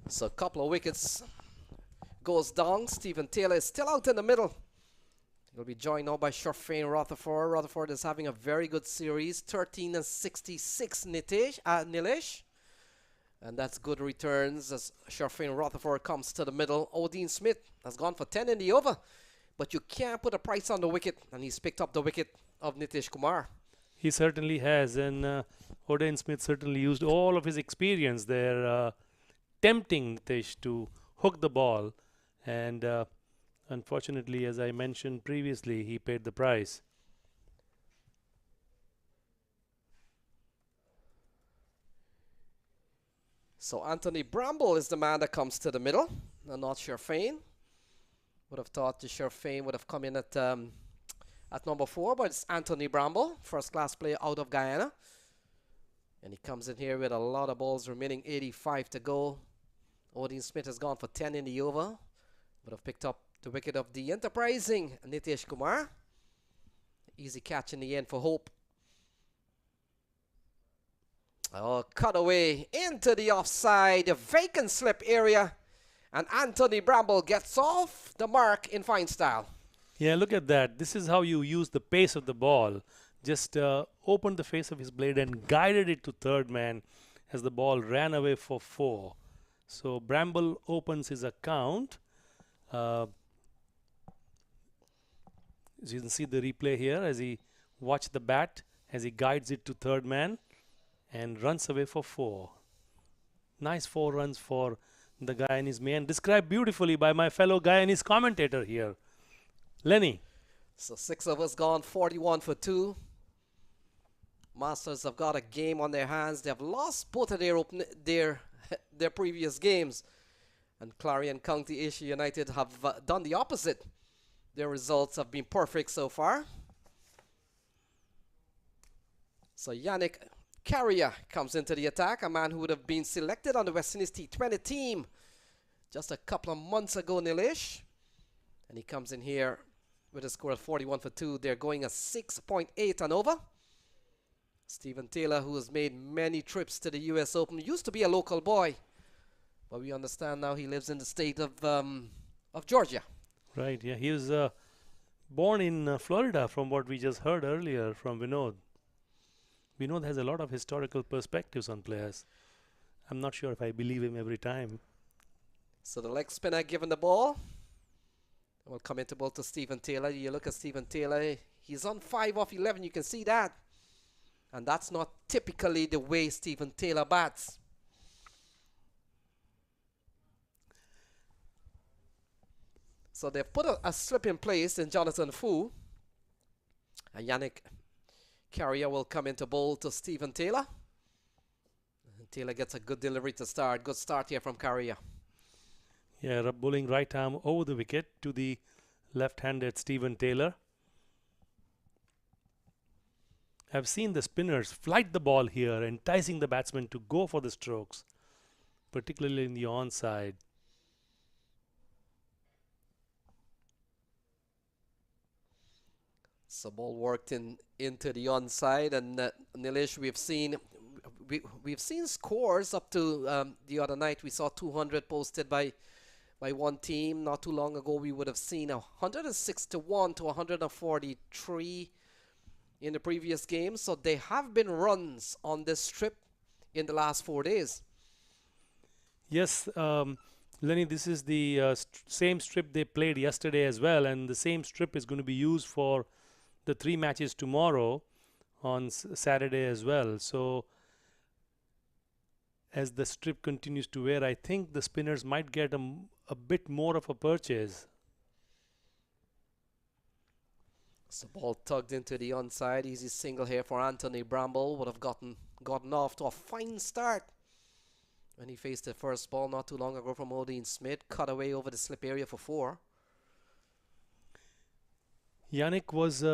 So a couple of wickets goes down. Stephen Taylor is still out in the middle. He'll be joined now by Sharfane Rutherford. Rutherford is having a very good series, 13 and 66 Nilesh. And that's good returns as Sharfane Rutherford comes to the middle. Odin Smith has gone for 10 in the over, but you can't put a price on the wicket, and he's picked up the wicket of Nitish Kumar. He certainly has, and Odin Smith certainly used all of his experience there, tempting Nitish to hook the ball, and unfortunately, as I mentioned previously, he paid the price. So Anthony Bramble is the man that comes to the middle, and not Sharfane. Would have thought the Sharfane would have come in at number 4, but it's Anthony Bramble, first class player out of Guyana. And he comes in here with a lot of balls remaining, 85 to go. Odin Smith has gone for 10 in the over. Would have picked up the wicket of the enterprising Nitish Kumar. Easy catch in the end for Hope. Oh, cut away into the offside, the vacant slip area. And Anthony Bramble gets off the mark in fine style. Yeah, look at that. This is how you use the pace of the ball. Just opened the face of his blade and guided it to third man as the ball ran away for 4. So Bramble opens his account. As you can see the replay here as he watched the bat, as he guides it to third man and runs away for 4. Nice 4 runs for the Guyanese man, described beautifully by my fellow Guyanese commentator here, Lenny. So 6 overs gone, 41 for 2. Masters have got a game on their hands. They have lost both of their previous games. And Clarion County Asia United have done the opposite. Their results have been perfect so far. So Yannick Carrier comes into the attack, a man who would have been selected on the West Indies T20 team just a couple of months ago, Nilesh. And he comes in here with a score of 41 for 2. They're going a 6.8 and over. Stephen Taylor, who has made many trips to the US Open, used to be a local boy, but we understand now he lives in the state of Georgia. Right, yeah. He was born in Florida, from what we just heard earlier from Vinod. Vinod has a lot of historical perspectives on players. I'm not sure if I believe him every time. So the leg spinner given the ball. We'll come into ball to Stephen Taylor. You look at Stephen Taylor, he's on 5 off 11, you can see that. And that's not typically the way Stephen Taylor bats. So they've put a slip in place in Jonathan Fu. And Yannick Carrier will come into bowl to Stephen Taylor. And Taylor gets a good delivery to start. Good start here from Carrier. Yeah, bowling right arm over the wicket to the left-handed Stephen Taylor. I've seen the spinners flight the ball here, enticing the batsman to go for the strokes, particularly in the onside. So ball worked into the onside, and Nilesh, we've seen scores up to the other night. We saw 200 posted by one team. Not too long ago, we would have seen 106-1 to 143 in the previous game. So there have been runs on this trip in the last 4 days. Yes, Lenny, this is the same strip they played yesterday as well, and the same strip is going to be used for the 3 matches tomorrow on Saturday as well. So as the strip continues to wear, I think the spinners might get a bit more of a purchase. So ball tugged into the onside. Easy single here for Anthony Bramble. Would have gotten off to a fine start when he faced the first ball not too long ago from Odean Smith. Cut away over the slip area for 4. Yannick was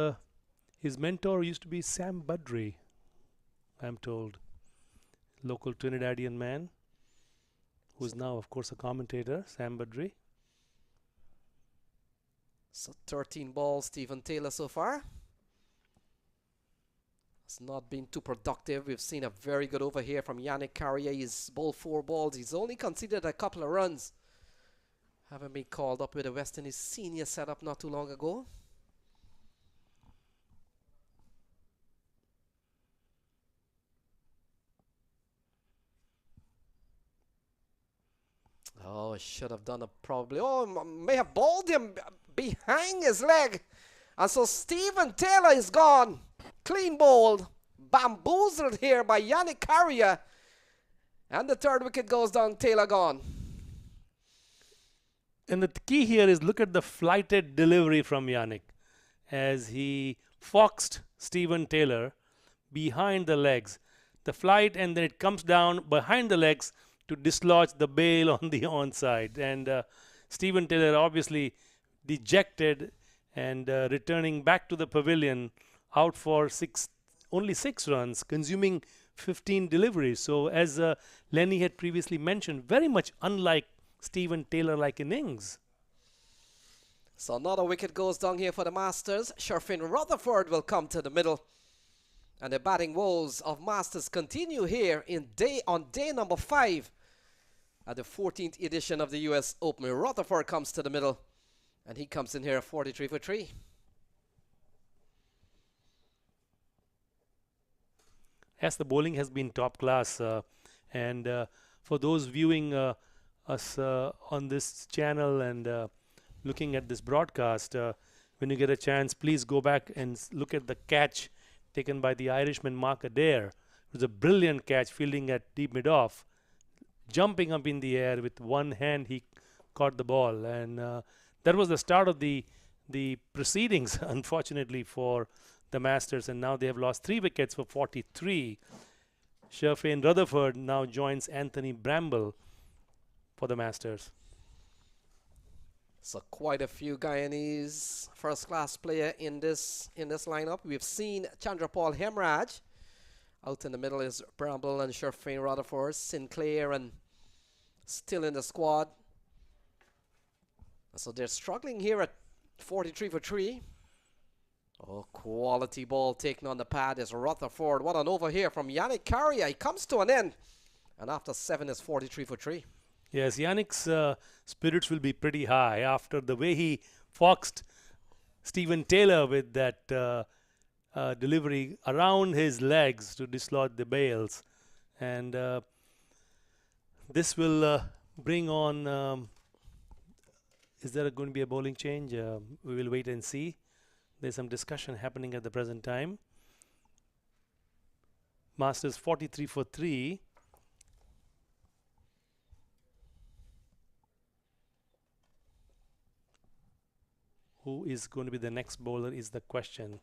his mentor used to be Sam Budry, I'm told. Local Trinidadian man, who's now, of course, a commentator, Sam Budry. So 13 balls, Stephen Taylor so far. It's not been too productive. We've seen a very good over here from Yannick Carrier. He's bowled 4 balls. He's only conceded a couple of runs. Having been called up with a West Indies senior setup not too long ago. Oh, should have done it probably. Oh, may have bowled him behind his leg. And so Stephen Taylor is gone. Clean bowled. Bamboozled here by Yannick Carrier. And the 3rd wicket goes down. Taylor gone. And the key here is look at the flighted delivery from Yannick as he foxed Stephen Taylor behind the legs. The flight, and then it comes down behind the legs to dislodge the bail on the onside. And Stephen Taylor obviously dejected and returning back to the pavilion out for only 6 runs, consuming 15 deliveries. So as Lenny had previously mentioned, very much unlike Stephen Taylor-like innings. So another wicket goes down here for the Masters. Sherfin Rutherford will come to the middle. And the batting woes of Masters continue here on day number 5 at the 14th edition of the US Open. Rutherford comes to the middle, and he comes in here 43 for 3. Yes, the bowling has been top class, and for those viewing us on this channel and looking at this broadcast, when you get a chance, please go back and look at the catch taken by the Irishman Mark Adair. It was a brilliant catch, fielding at deep mid-off. Jumping up in the air with one hand, he caught the ball, and that was the start of the proceedings, unfortunately, for the Masters, and now they have lost 3 wickets for 43. Sherfin Rutherford now joins Anthony Bramble for the Masters. So quite a few Guyanese first-class player in this lineup. We've seen Chandrapal Hemraj. Out in the middle is Bramble and Sherfin Rutherford. Sinclair and still in the squad. So they're struggling here at 43 for 3. Oh, quality ball taken on the pad is Rutherford. What an over here from Yannick Carrier. He comes to an end. And after 7 is 43 for 3. Yes, Yannick's spirits will be pretty high after the way he foxed Stephen Taylor with that delivery around his legs to dislodge the bails. And this will bring on... is there going to be a bowling change? We will wait and see. There's some discussion happening at the present time. Masters 43 for 3. Who is going to be the next bowler is the question.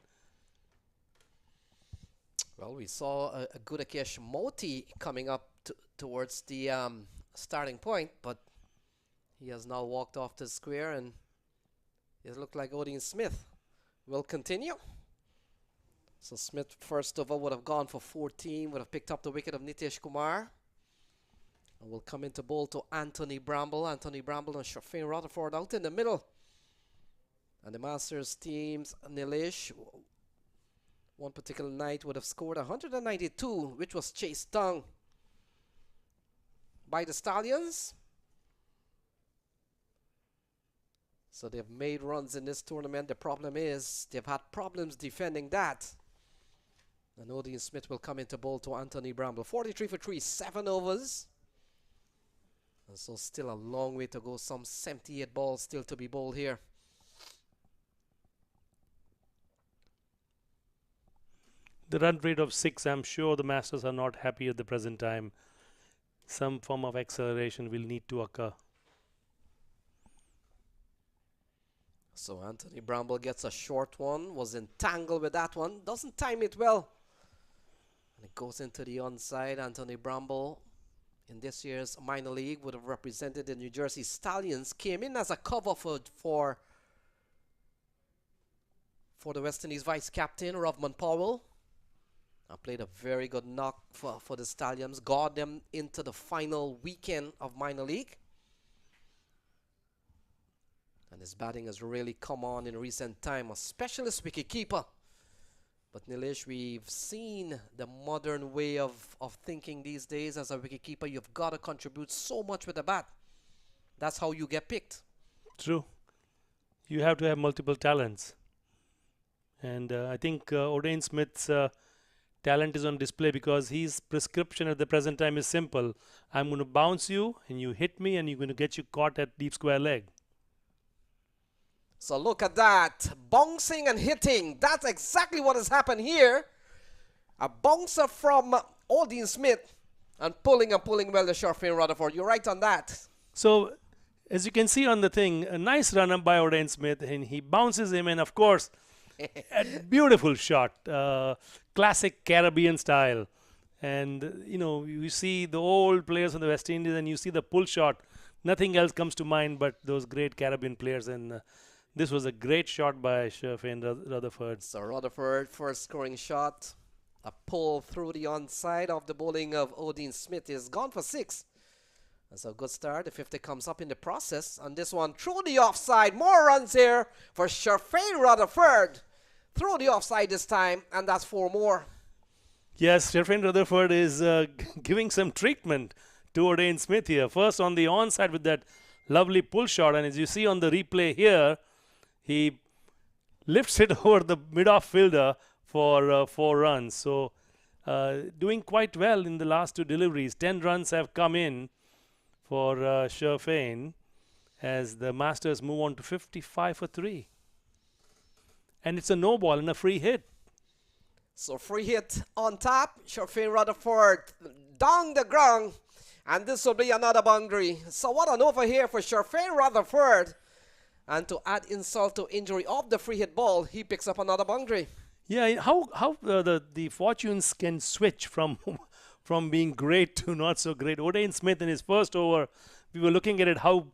Well, we saw a Gudakesh Moti coming up towards the starting point, but he has now walked off the square, and it looked like Odean Smith will continue. So Smith first over would have gone for 14, would have picked up the wicket of Nitish Kumar. And will come into bowl to Anthony Bramble. Anthony Bramble and Sherfin Rutherford out in the middle. And the Masters teams, Nilesh, one particular night would have scored 192, which was chased down by the Stallions. So they've made runs in this tournament. The problem is they've had problems defending that. And Odean Smith will come into bowl to Anthony Bramble. 43 for 3, 7 overs. And so still a long way to go. Some 78 balls still to be bowled here. The run rate of 6, I'm sure the Masters are not happy at the present time. Some form of acceleration will need to occur. So Anthony Bramble gets a short one, was entangled with that one, doesn't time it well. And it goes into the onside. Anthony Bramble, in this year's minor league, would have represented the New Jersey Stallions, came in as a cover for the West Indies vice captain, Rovman Powell. And played a very good knock for the Stallions, got them into the final weekend of minor league. And his batting has really come on in recent time, a specialist wicketkeeper. But Nilesh, we've seen the modern way of thinking these days. As a wicketkeeper, you've got to contribute so much with the bat. That's how you get picked. True. You have to have multiple talents. And I think Odain Smith's talent is on display because his prescription at the present time is simple. I'm going to bounce you and you hit me and you're going to get you caught at deep square leg. So look at that, bouncing and hitting. That's exactly what has happened here. A bouncer from Odain Smith and pulling well the Sharfin Rutherford. You're right on that. So as you can see on the thing, a nice run up by Odain Smith, and he bounces him, and of course, a beautiful shot, classic Caribbean style. And you know, you see the old players in the West Indies and you see the pull shot. Nothing else comes to mind but those great Caribbean players, and this was a great shot by Sharfin Rutherford. So Rutherford, first scoring shot. A pull through the onside of the bowling of Odain Smith is gone for 6. That's a good start. The 50 comes up in the process. And this one through the offside. More runs here for Sharfin Rutherford. Through the offside this time, and that's 4 more. Yes, Sharfin Rutherford is giving some treatment to Odain Smith here. First on the onside with that lovely pull shot, and as you see on the replay here, he lifts it over the mid-off fielder for 4 runs. So doing quite well in the last 2 deliveries. 10 runs have come in for Sharfin as the Masters move on to 55 for 3. And it's a no ball and a free hit. So free hit on top. Sharfin Rutherford down the ground. And this will be another boundary. So what an over here for Sharfin Rutherford. And to add insult to injury of the free hit ball, he picks up another boundary. Yeah, how the fortunes can switch from being great to not so great. Odain Smith in his first over, we were looking at it how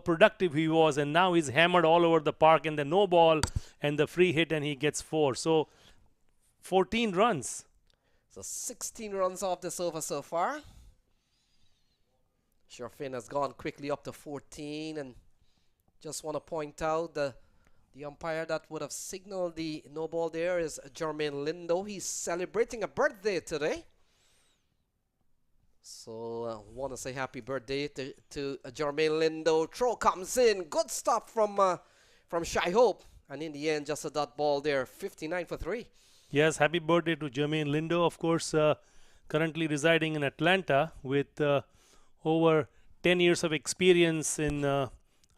productive he was, and now he's hammered all over the park in the no ball and the free hit, and he gets 4. So 14 runs. So 16 runs off this over so far. Sharfin has gone quickly up to 14, and just want to point out the umpire that would have signaled the no ball there is Jermaine Lindo. He's celebrating a birthday today. So want to say happy birthday to Jermaine Lindo. Throw comes in. Good stuff from Shy Hope. And in the end, just a dot ball there. 59 for 3. Yes, happy birthday to Jermaine Lindo. Of course, currently residing in Atlanta with over 10 years of experience in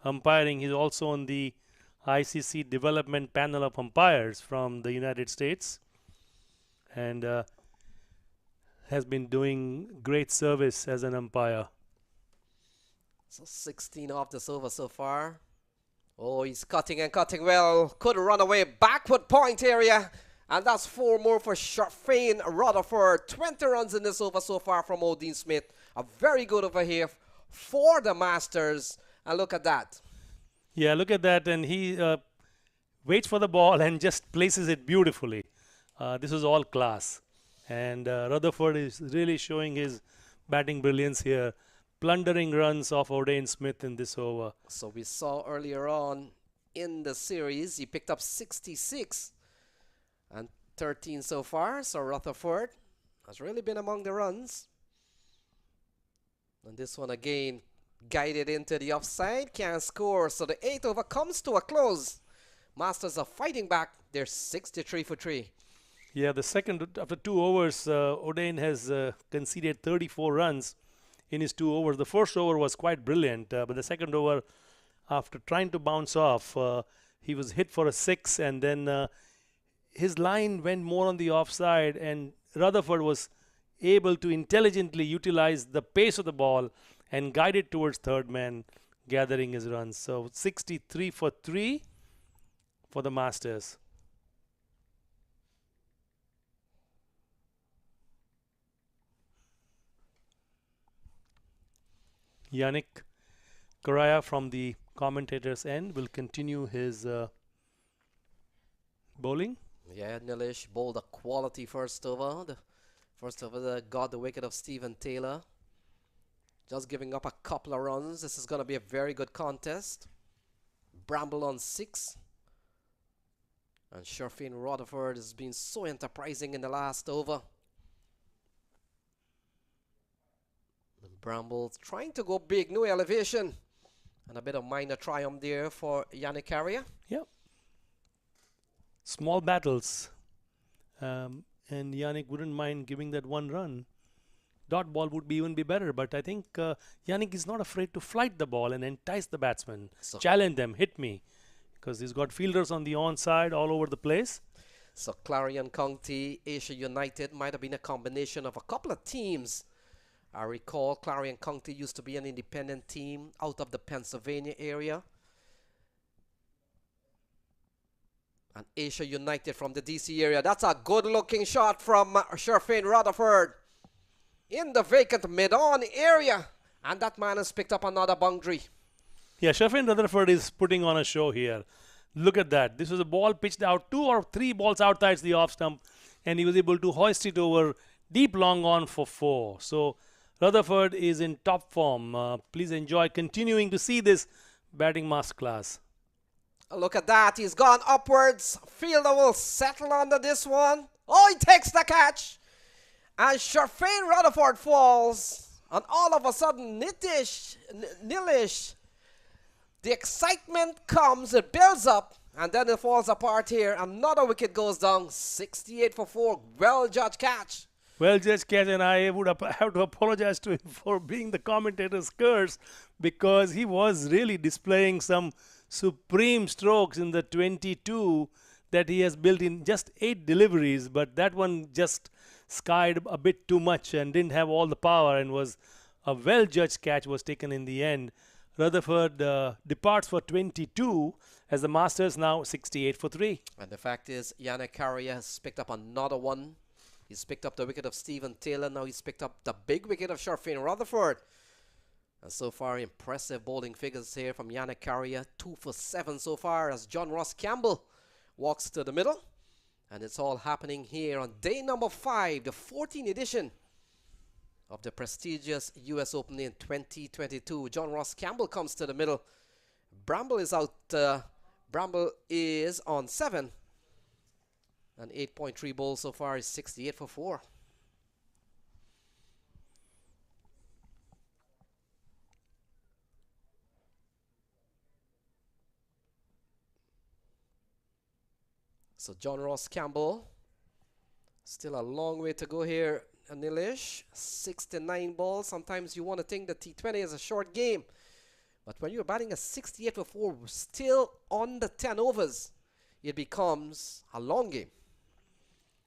umpiring. He's also on the ICC development panel of umpires from the United States, and has been doing great service as an umpire. So 16 off this over so far. Oh, he's cutting and cutting well. Could run away backward point area. And that's 4 more for Sharfin Rutherford. 20 runs in this over so far from Odain Smith. A very good over here for the Masters. And look at that. Yeah, look at that. And he waits for the ball and just places it beautifully. This is all class. And Rutherford is really showing his batting brilliance here. Plundering runs off Odain Smith in this over. So we saw earlier on in the series, he picked up 66 and 13 so far. So Rutherford has really been among the runs. And this one again, guided into the offside, can't score. So the 8th over comes to a close. Masters are fighting back. They're 63 for 3. Yeah, the second, after 2 overs, Odain has conceded 34 runs in his 2 overs. The first over was quite brilliant, but the second over, after trying to bounce off, he was hit for a 6, and then his line went more on the offside, and Rutherford was able to intelligently utilize the pace of the ball and guide it towards third man, gathering his runs. So 63 for 3 for the Masters. Yannick Correa from the commentator's end will continue his bowling. Yeah, Nilesh bowled a quality first over. The first over that got the wicket of Stephen Taylor. Just giving up a couple of runs. This is going to be a very good contest. Bramble on 6. And Sherfane Rutherford has been so enterprising in the last over. And Bramble trying to go big, no elevation. And a bit of minor triumph there for Yannick Correa. Yep. Small battles. And Yannick wouldn't mind giving that 1 run. Dot ball would even be better, but I think Yannick is not afraid to flight the ball and entice the batsman. So challenge them, hit me. Because he's got fielders on the onside all over the place. So Clarion County, Asia United might have been a combination of a couple of teams. I recall Clarion County used to be an independent team out of the Pennsylvania area. And Asia United from the DC area. That's a good looking shot from Sherfane Rutherford in the vacant mid-on area. And that man has picked up another boundary. Yeah, Sherfane Rutherford is putting on a show here. Look at that. This was a ball pitched out 2 or 3 balls outside the off stump, and he was able to hoist it over deep long on for 4. So Rutherford is in top form. Please enjoy continuing to see this batting masterclass. Look at that. He's gone upwards. Fielder will settle under this one. Oh, he takes the catch. And Sherfane Rutherford falls. And all of a sudden, Nilesh, the excitement comes, it builds up, and then it falls apart here. Another wicket goes down. 68 for 4. Well judged catch. Well judged catch, and I would have to apologize to him for being the commentator's curse, because he was really displaying some supreme strokes in the 22 that he has built in just 8 deliveries, but that one just skied a bit too much and didn't have all the power, and was a well judged catch was taken in the end. Rutherford departs for 22 as the Masters now 68 for 3. And the fact is, Yannick Correa has picked up another one. He's picked up the wicket of Stephen Taylor. Now he's picked up the big wicket of Sherfane Rutherford. And so far, impressive bowling figures here from Yannick Correa. 2 for 7 so far as John Ross Campbell walks to the middle. And it's all happening here on day number 5, the 14th edition of the prestigious US Open in 2022. John Ross Campbell comes to the middle. Bramble is out. Bramble is on 7. And 8.3 bowls so far is 68 for 4. So John Ross Campbell, still a long way to go here, Nilesh. 69 balls. Sometimes you want to think the T20 is a short game. But when you're batting a 68 for 4, still on the 10 overs, it becomes a long game.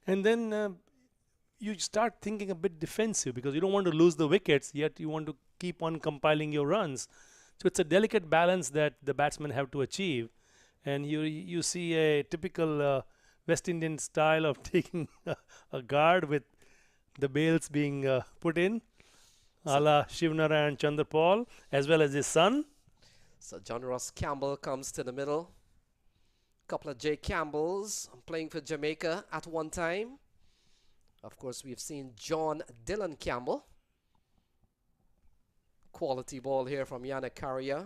And then you start thinking a bit defensive, because you don't want to lose the wickets, yet you want to keep on compiling your runs. So it's a delicate balance that the batsmen have to achieve. And you see a typical West Indian style of taking a guard with the bails being put in, a la Shivnarayan Chandrapal, as well as his son. So John Ross Campbell comes to the middle. Couple of Jay Campbells playing for Jamaica at one time. Of course, we've seen John Dylan Campbell. Quality ball here from Yannick Correa.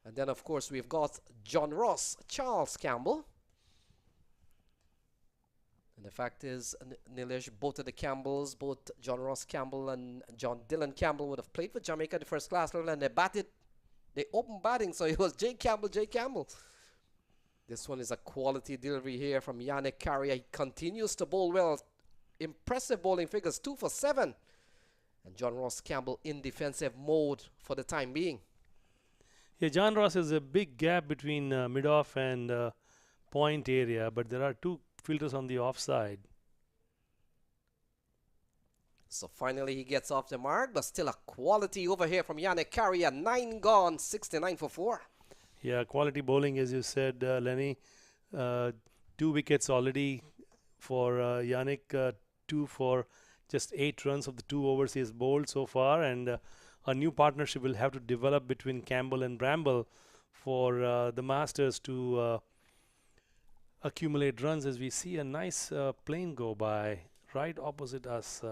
And then, of course, we've got John Ross Charles Campbell. And the fact is, Nilesh, both of the Campbells, both John Ross Campbell and John Dylan Campbell would have played for Jamaica at the first class level, and they opened batting, so it was Jay Campbell. This one is a quality delivery here from Yannick Correa. He continues to bowl well. Impressive bowling figures, 2 for 7. And John Ross Campbell in defensive mode for the time being. Yeah, John Ross is a big gap between mid-off and point area, but there are two fielders on the offside. So finally he gets off the mark, but still a quality over here from Yannick Carrier. 9 gone, 69 for 4. Yeah, quality bowling, as you said, Lenny. 2 wickets already for Yannick, 2 for just 8 runs of the 2 overs he has bowled so far, and a new partnership will have to develop between Campbell and Bramble for the Masters to accumulate runs. As we see a nice plane go by right opposite us,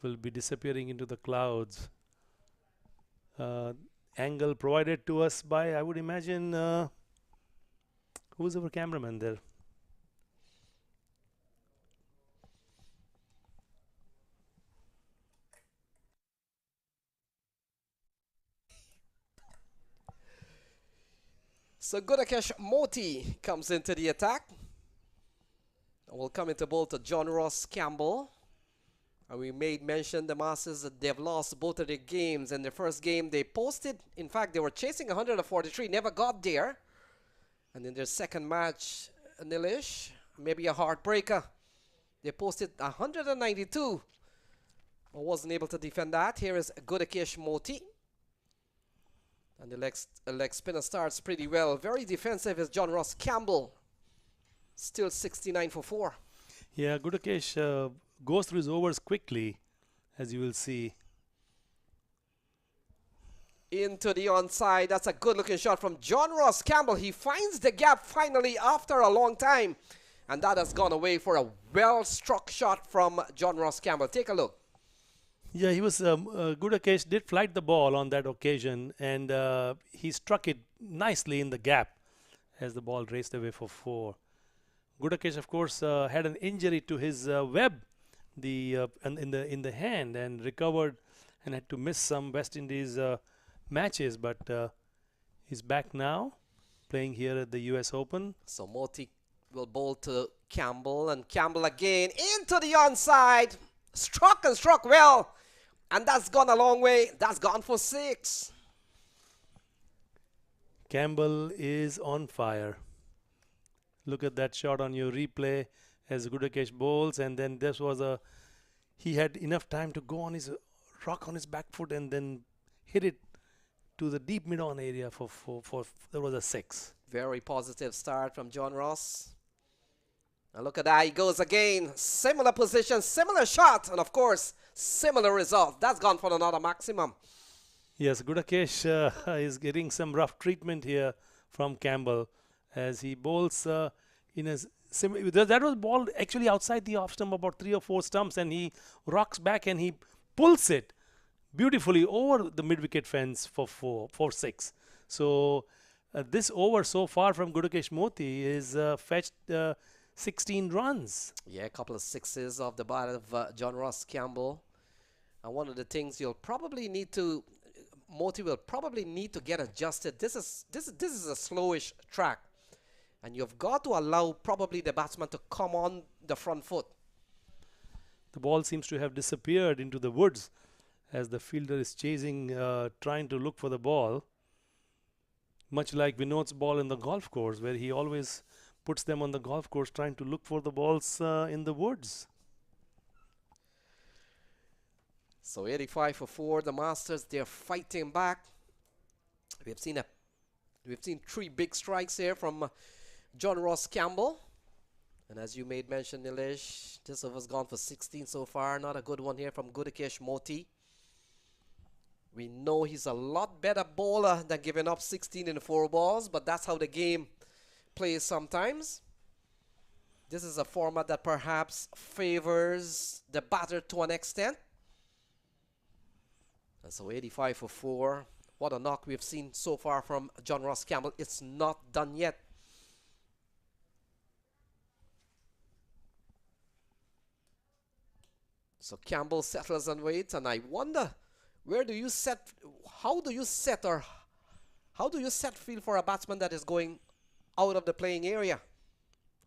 will be disappearing into the clouds. Angle provided to us by, I would imagine, who's our cameraman there? So Gudakesh Moti comes into the attack. And will come into bowl to John Ross Campbell. And we made mention the Masters that they've lost both of their games. In the first game they posted, in fact they were chasing 143, never got there. And in their second match, nilish, maybe a heartbreaker. They posted 192. But wasn't able to defend that. Here is Gudakesh Moti. And the leg spinner starts pretty well. Very defensive is John Ross Campbell. Still 69 for 4. Yeah, Gudakesh goes through his overs quickly, as you will see. Into the onside. That's a good looking shot from John Ross Campbell. He finds the gap finally after a long time. And that has gone away for a well struck shot from John Ross Campbell. Take a look. Yeah, he was Gudakesh did flight the ball on that occasion, and he struck it nicely in the gap as the ball raced away for 4. Gudakesh, of course, had an injury to his web, in the hand, and recovered and had to miss some West Indies matches, but he's back now, playing here at the US Open. So Moti will bowl to Campbell, and Campbell again into the onside. Struck and struck well. And that's gone a long way. That's gone for 6. Campbell is on fire. Look at that shot on your replay as Gudakesh bowls, and then this was he had enough time to go on his rock on his back foot and then hit it to the deep mid-on area for there was a 6. Very positive start from John Ross. And look at that, he goes again. Similar position, similar shot, and of course, similar result. That's gone for another maximum. Yes, Gudakesh is getting some rough treatment here from Campbell as he bowls in a that was ball actually outside the off stump, about 3 or 4 stumps, and he rocks back and he pulls it beautifully over the mid-wicket fence for 6. So this over so far from Gudakesh Moti is fetched 16 runs. Yeah, a couple of 6s off the bat of John Ross Campbell. And one of the things you'll probably need to, Moti will probably need to get adjusted. This is a slowish track, and you've got to allow probably the batsman to come on the front foot. The ball seems to have disappeared into the woods as the fielder is chasing, trying to look for the ball. Much like Vinod's ball in the golf course, where he always puts them on the golf course trying to look for the balls in the woods. So 85 for 4, the Masters, they're fighting back. We've seen 3 big strikes here from John Ross Campbell. And as you made mention, Nilesh, this over's gone for 16 so far. Not a good one here from Gudakesh Moti. We know he's a lot better bowler than giving up 16 in 4 balls, but that's how the game plays sometimes. This is a format that perhaps favors the batter to an extent. And so 85 for 4. What a knock we've seen so far from John Ross Campbell. It's not done yet. So Campbell settles and waits, and I wonder, how do you set field for a batsman that is going out of the playing area?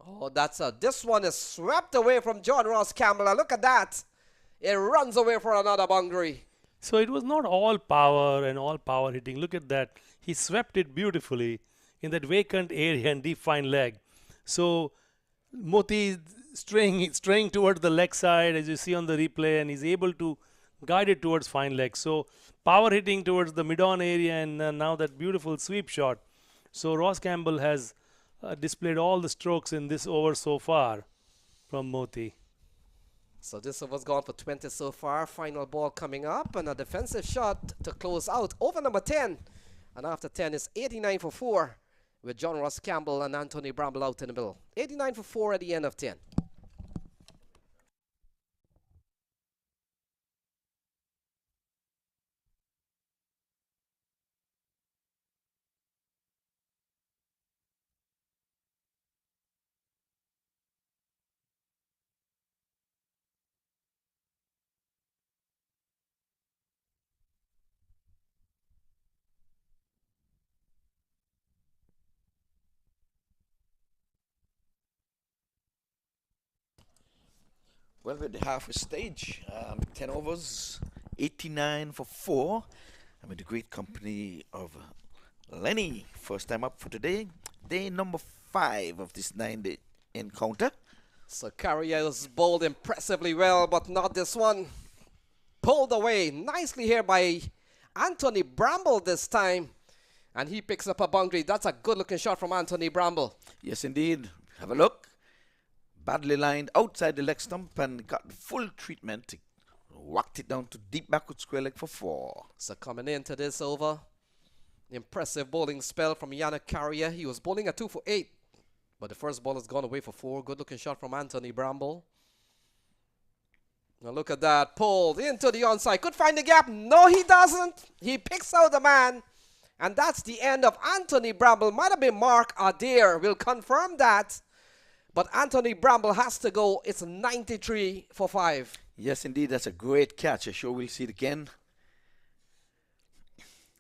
Oh, this one is swept away from John Ross Campbell. Look at that. It runs away for another boundary. So it was not all power and all power hitting. Look at that. He swept it beautifully in that vacant area and deep fine leg. So Moti straying towards the leg side, as you see on the replay, and he's able to guide it towards fine leg. So power hitting towards the mid-on area, and now that beautiful sweep shot. So Ross Campbell has displayed all the strokes in this over so far from Moti. So this over's gone for 20 so far. Final ball coming up, and a defensive shot to close out over number 10. And after 10 is 89 for 4 with John Ross Campbell and Anthony Bramble out in the middle. 89 for 4 at the end of 10. Well, we're at the halfway stage. 10 overs, 89 for 4. I'm in the great company of Lenny. First time up for today. Day number 5 of this 9-day encounter. So Clarion bowled impressively well, but not this one. Pulled away nicely here by Anthony Bramble this time. And he picks up a boundary. That's a good looking shot from Anthony Bramble. Yes, indeed. Have a look. Badly lined outside the leg stump and got full treatment. Whacked it down to deep backward square leg for 4. So coming into this over, impressive bowling spell from Yannick Carrier. He was bowling at 2 for 8, but the first ball has gone away for 4. Good looking shot from Anthony Bramble. Now look at that, pulled into the onside. Could find the gap. No, he doesn't. He picks out the man, and that's the end of Anthony Bramble. Might have been Mark Adair. We'll confirm that. But Anthony Bramble has to go. It's 93 for 5. Yes, indeed. That's a great catch. I'm sure we'll see it again.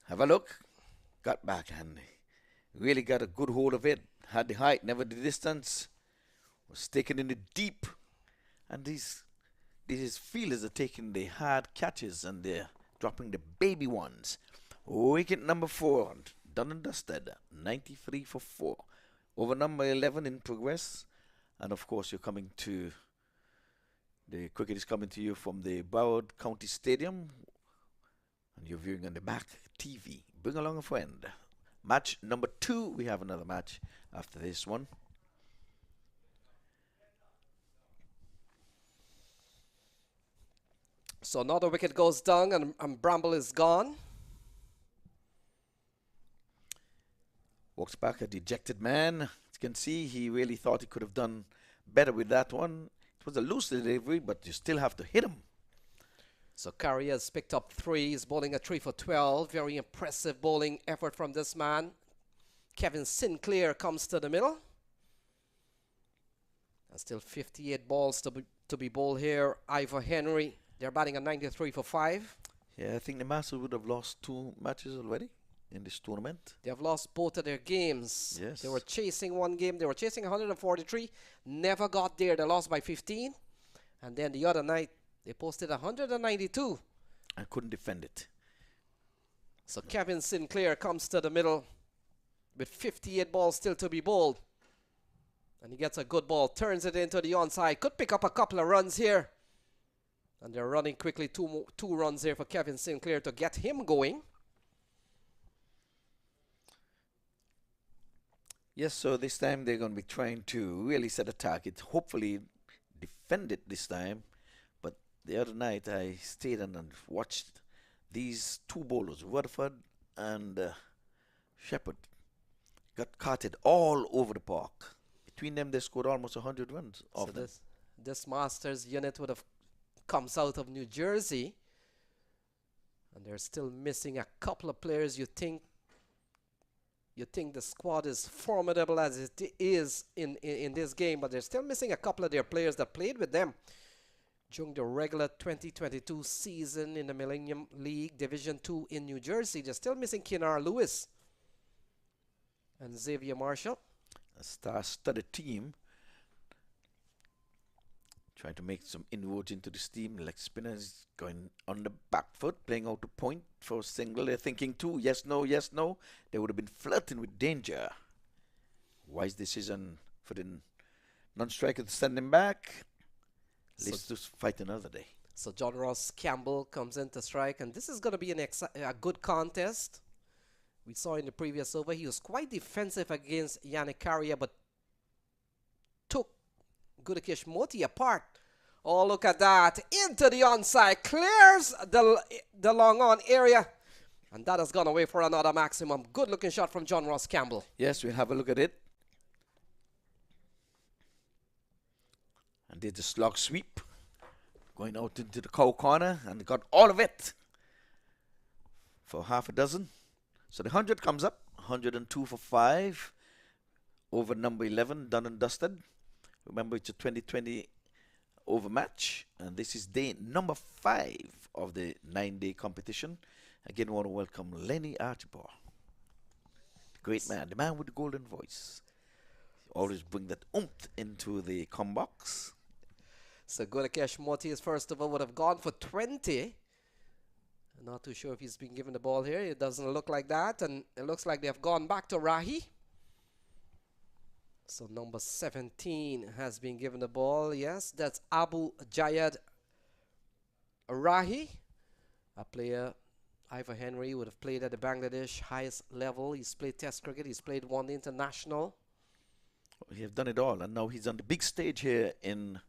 Have a look. Got back and really got a good hold of it. Had the height, never the distance. Was taken in the deep. And these fielders are taking the hard catches and they're dropping the baby ones. Wicket number 4. Done and dusted. 93 for 4. Over number 11 in progress. And of course, you're coming to, the cricket is coming to you from the Broward County Stadium. And you're viewing on the MAQ TV. Bring along a friend. Match number 2. We have another match after this one. So another wicket goes down and Bramble is gone. Walks back a dejected man. As you can see, he really thought he could have done better with that one. It was a loose delivery, but you still have to hit him. So Carrier has picked up 3. He's bowling at 3 for 12. Very impressive bowling effort from this man. Kevin Sinclair comes to the middle. And still 58 balls to be bowled here. Ivor Henry, they're batting at 93 for 5. Yeah, I think the Masters would have lost 2 matches already in this tournament. They have lost both of their games. Yes. They were chasing one game. They were chasing 143. Never got there. They lost by 15. And then the other night, they posted 192. And couldn't defend it. So Kevin Sinclair comes to the middle with 58 balls still to be bowled. And he gets a good ball. Turns it into the onside. Could pick up a couple of runs here. And they're running quickly. Two runs here for Kevin Sinclair to get him going. Yes, so this time they're going to be trying to really set a target. Hopefully defend it this time. But the other night I stayed and watched these 2 bowlers, Rutherford and Shepherd, got carted all over the park. Between them, they scored almost 100 runs off them. This Masters unit would have comes out of New Jersey. And they're still missing a couple of players. You think the squad is formidable as it is in this game, but they're still missing a couple of their players that played with them during the regular 2022 season in the Millennium League Division 2 in New Jersey. They're still missing Kinar Lewis and Xavier Marshall. A star-studded team trying to make some inroads into the steam. Leg spinner is going on the back foot, playing out to point for a single. They're thinking two, yes, no, yes, no. They would have been flirting with danger. Wise decision for the non-striker to send him back. Let's just fight another day. So John Ross Campbell comes in to strike, and this is going to be a good contest. We saw in the previous over, he was quite defensive against Yannick Carrier, but took Gudakesh Moti apart. Oh, look at that. Into the onside. Clears the long on area. And that has gone away for another maximum. Good looking shot from John Ross Campbell. Yes, we'll have a look at it. And did the slog sweep. Going out into the cow corner and got all of it for half a dozen. So the 100 comes up. 102 for 5. Over number 11, done and dusted. Remember, it's a 2020 overmatch, and this is day number 5 of the 9-day competition. Again, I want to welcome Lenny Archibald. Great man, the man with the golden voice. Always bring that oomph into the combox. So Gudakesh Moti first of all would have gone for 20. I'm not too sure if he's been given the ball here. It doesn't look like that, and it looks like they have gone back to Rahi. So number 17 has been given the ball. Yes, that's Abu Jayad Rahi, a player Ivor Henry would have played at the Bangladesh highest level. He's played Test cricket. He's played one international. He have done it all, and now he's on the big stage here in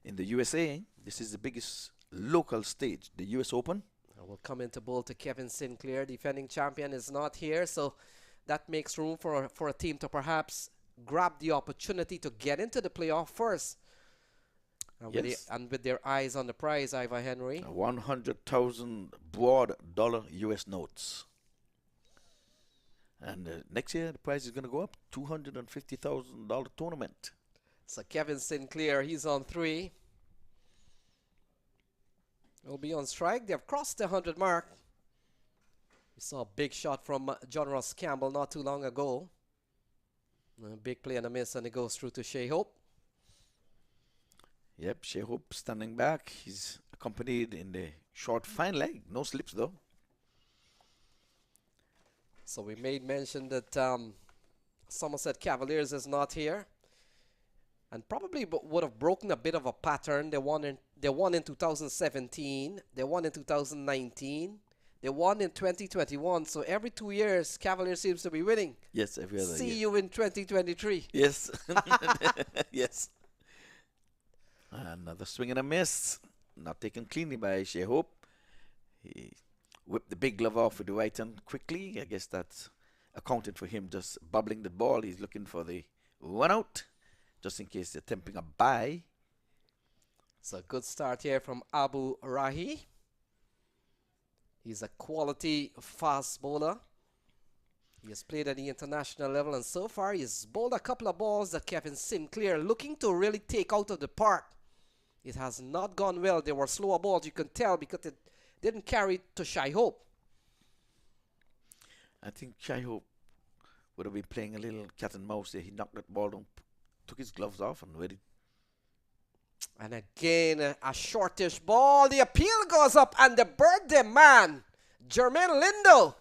the USA. This is the biggest local stage, the US Open. We'll come into bowl to Kevin Sinclair. Defending champion is not here, so that makes room for a team to perhaps grab the opportunity to get into the playoff first. And, yes. with their eyes on the prize, Ivor Henry. 100,000 broad dollar US notes. And next year, the price is going to go up. $250,000 tournament. So Kevin Sinclair, he's on 3. Will be on strike. They've crossed the 100 mark. We saw a big shot from John Ross Campbell not too long ago. A big play and a miss, and it goes through to Shea Hope. Yep, Shea Hope standing back. He's accompanied in the short fine leg. No slips, though. So we made mention that Somerset Cavaliers is not here. And probably would have broken a bit of a pattern. They won in 2017. They won in 2019. They won in 2021. So every 2 years, Cavaliers seems to be winning. Yes, every other year. See you in 2023. Yes. Yes. Another swing and a miss. Not taken cleanly by Shea Hope. He whipped the big glove off with the right hand quickly. I guess that's accounted for him just bubbling the ball. He's looking for the run out, just in case they're attempting a bye. So good start here from Abu Rahi. He's a quality fast bowler. He has played at the international level, and so far he's bowled a couple of balls that Kevin Sinclair looking to really take out of the park. It has not gone well. They were slower balls, you can tell, because it didn't carry to Shea Hope. I think Shea Hope would have been playing a little cat and mouse there. He knocked that ball down, took his gloves off, and ready. And again, a shortish ball. The appeal goes up, and the birthday man, Jermaine Lindo,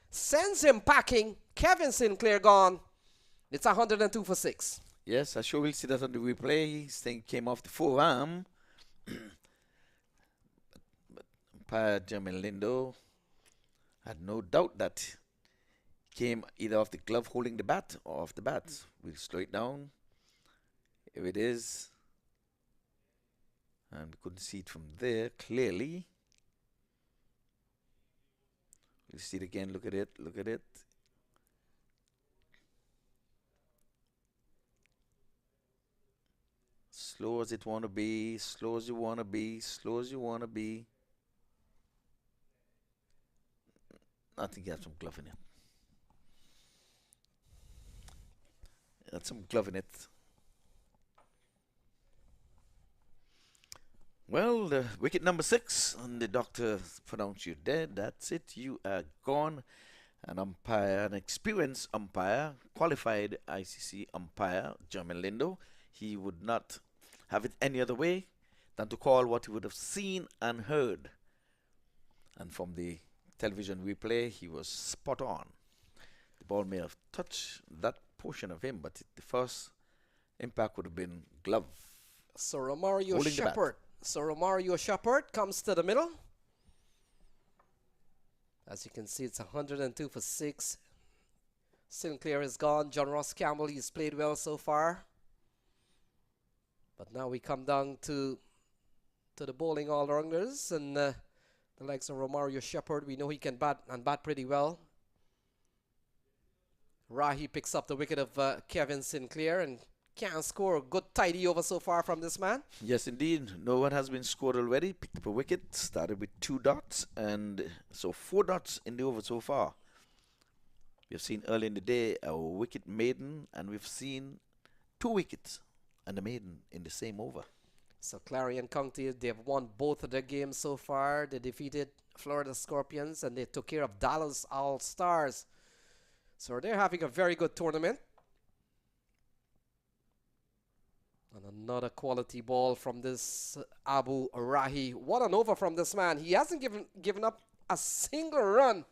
sends him packing. Kevin Sinclair gone. It's 102 for 6. Yes, I'm sure we'll see that on the replay. His thing came off the forearm. But umpire Jermaine Lindo had no doubt that came either off the glove holding the bat or off the bat. We'll slow it down. Here it is. And we couldn't see it from there clearly. We'll see it again. Look at it. Look at it. Slow as it want to be. Slow as you want to be. Slow as you want to be. I think you have some glove in it. That's some glove in it. Well, the wicket number 6, and the doctor pronounced you dead. That's it. You are gone. An umpire, an experienced umpire, qualified ICC umpire, Jermaine Lindo. He would not have it any other way. than to call what he would have seen and heard. And from the television replay, he was spot on. The ball may have touched that portion of him, but the first impact would have been glove. So Romario Shepherd comes to the middle. As you can see, it's 102 for 6. Sinclair is gone. John Ross Campbell, he's played well so far. But now we come down to the bowling all-rounders, and the likes of Romario Shepherd. We know he can bat and bat pretty well. Rahi picks up the wicket of Kevin Sinclair and can score a good tidy over so far from this man. Yes, indeed. No one has been scored already. Picked up a wicket, started with 2 dots, and so 4 dots in the over so far. We have seen early in the day a wicket maiden, and we've seen 2 wickets and a maiden in the same over. So Clarion County, they've won both of their games so far. They defeated Florida Scorpions and they took care of Dallas All-Stars. So they're having a very good tournament. And another quality ball from this Abu Rahi. What an over from this man. He hasn't given up a single run.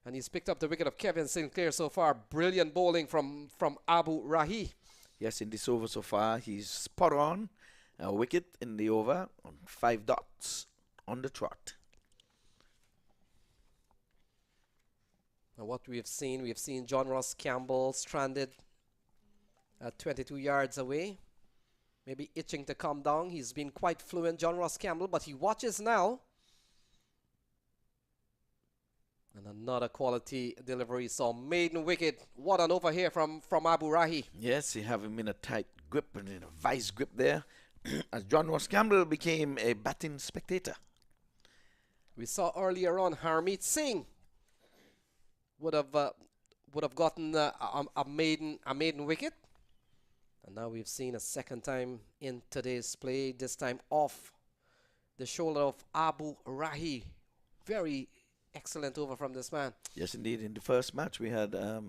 And he's picked up the wicket of Kevin Sinclair so far. Brilliant bowling from Abu Rahi. Yes, in this over so far, he's spot on. A wicket in the over on 5 dots on the trot. And what we've seen John Ross Campbell stranded at 22 yards away. Maybe itching to come down. He's been quite fluent, John Ross Campbell, but he watches now. And another quality delivery. So maiden wicket. What an over here from Abu Rahi. Yes, he have him in a tight grip and in a vice grip there. As John Ross Campbell became a batting spectator. We saw earlier on Harmeet Singh would have gotten a maiden wicket, and now we've seen a second time in today's play. This time off the shoulder of Abu Rahi. Very excellent over from this man. Yes, indeed. In the first match, we had a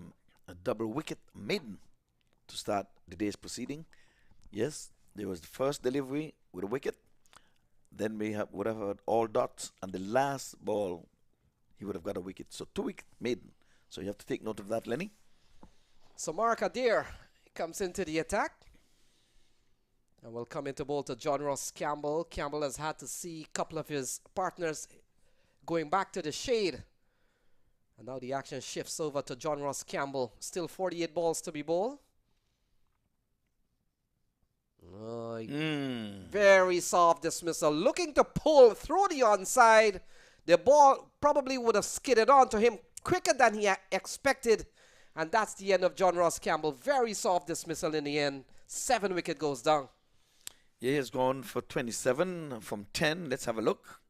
double wicket maiden to start the day's proceeding. Yes. There was the first delivery with a wicket. Then we would have had all dots. And the last ball, he would have got a wicket. So 2 wicket maiden. So you have to take note of that, Lenny. So Mark Adair comes into the attack. And will come into bowl to John Ross Campbell. Campbell has had to see a couple of his partners going back to the shade. And now the action shifts over to John Ross Campbell. Still 48 balls to be bowled. Very soft dismissal. Looking to pull through the onside. The ball probably would have skidded onto him quicker than he expected. And that's the end of John Ross Campbell. Very soft dismissal in the end. 7 wicket goes down. Yeah, he has gone for 27 from 10. Let's have a look.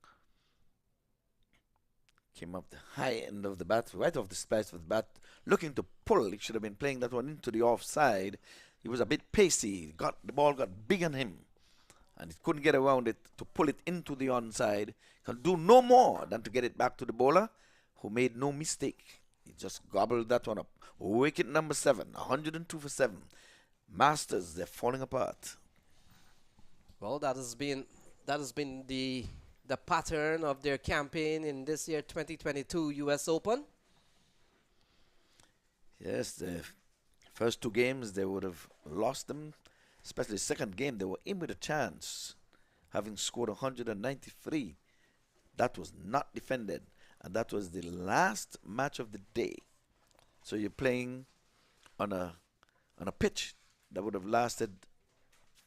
Came up the high end of the bat, right off the slice of the bat. Looking to pull. He should have been playing that one into the offside. He was a bit pacey. The ball got big on him. And he couldn't get around it to pull it into the onside. Can do no more than to get it back to the bowler, who made no mistake. He just gobbled that one up. Wicket number 7, 102 for 7. Masters, they're falling apart. Well, that has been the pattern of their campaign in this year 2022 US Open. Yes, the first 2 games they would have lost them. Especially the second game, they were in with a chance, having scored 193. That was not defended, and that was the last match of the day. So you're playing on a pitch that would have lasted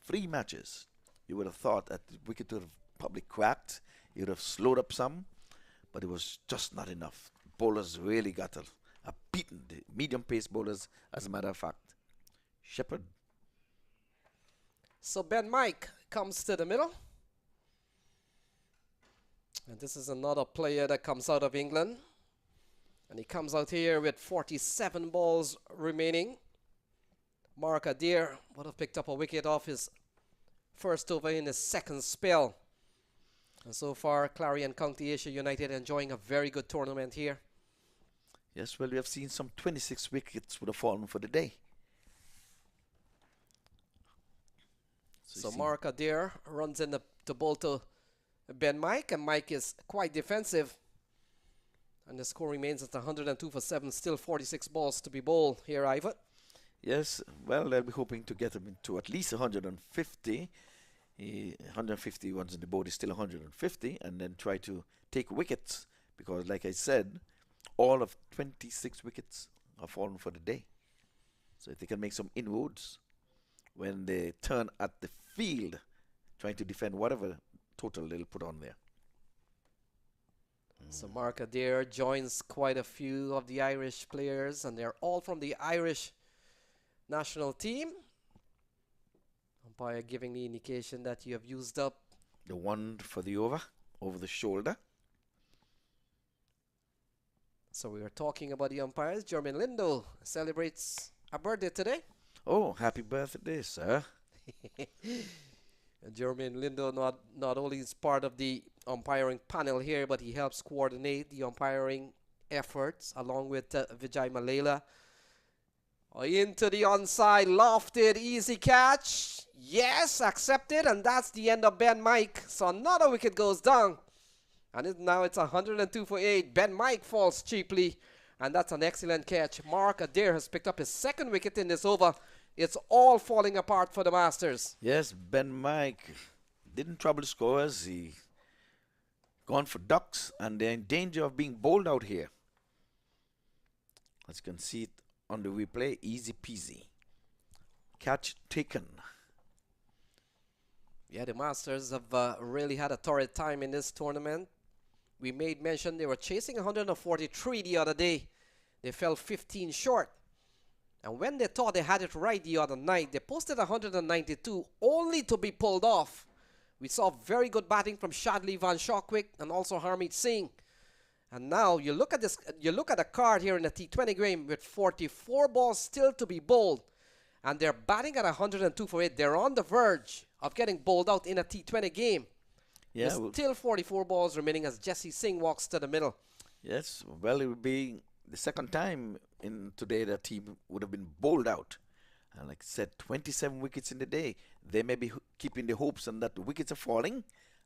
3 matches. You would have thought that the wicket would have probably cracked. It would have slowed up some, but it was just not enough. Bowlers really got a beaten, the medium pace bowlers, as a matter of fact. Shepherd. So Ben Mike comes to the middle. And this is another player that comes out of England. And he comes out here with 47 balls remaining. Mark Adair would have picked up a wicket off his first over in his second spell. And so far, Clarion County Asia United enjoying a very good tournament here. Yes, well, we have seen some 26 wickets would have fallen for the day. So Mark Adair runs in the to bowl to Ben Mike, and Mike is quite defensive. And the score remains at 102 for 7, still 46 balls to be bowled here, Ivor. Yes, well, they'll be hoping to get him into at least 150. 150 once in the board is still 150, and then try to take wickets, because like I said, all of 26 wickets are fallen for the day. So if they can make some inroads when they turn at the field, trying to defend whatever total they'll put on there. So Mark Adair joins quite a few of the Irish players, and they're all from the Irish national team. Umpire giving the indication that you have used up the one for the over the shoulder. So we were talking about the umpires. Jermaine Lindo celebrates a birthday today. Oh, happy birthday, sir. Jermaine Lindo not only is part of the umpiring panel here, but he helps coordinate the umpiring efforts along with Vijay Malela. Into the onside, lofted, easy catch. Yes, accepted, and that's the end of Ben Mike. So another wicket goes down. And now it's 102 for 8. Ben Mike falls cheaply, and that's an excellent catch. Mark Adair has picked up his second wicket in this over. It's all falling apart for the Masters. Yes, Ben Mike didn't trouble scores. He gone for ducks, and they're in danger of being bowled out here. As you can see it on the replay, easy peasy. Catch taken. Yeah, the Masters have really had a torrid time in this tournament. We made mention they were chasing 143 the other day. They fell 15 short. And when they thought they had it right the other night, they posted 192 only to be pulled off. We saw very good batting from Shadley Van Shawquick and also Harmeet Singh. And now you look at this, you look at the card here in the T20 game with 44 balls still to be bowled. And they're batting at 102 for 8. They're on the verge of getting bowled out in a T20 game. Yeah, There's still 44 balls remaining as Jesse Singh walks to the middle. Yes, well, it would be the second time in today that team would have been bowled out. And like I said, 27 wickets in the day. They may be keeping the hopes on that the wickets are falling,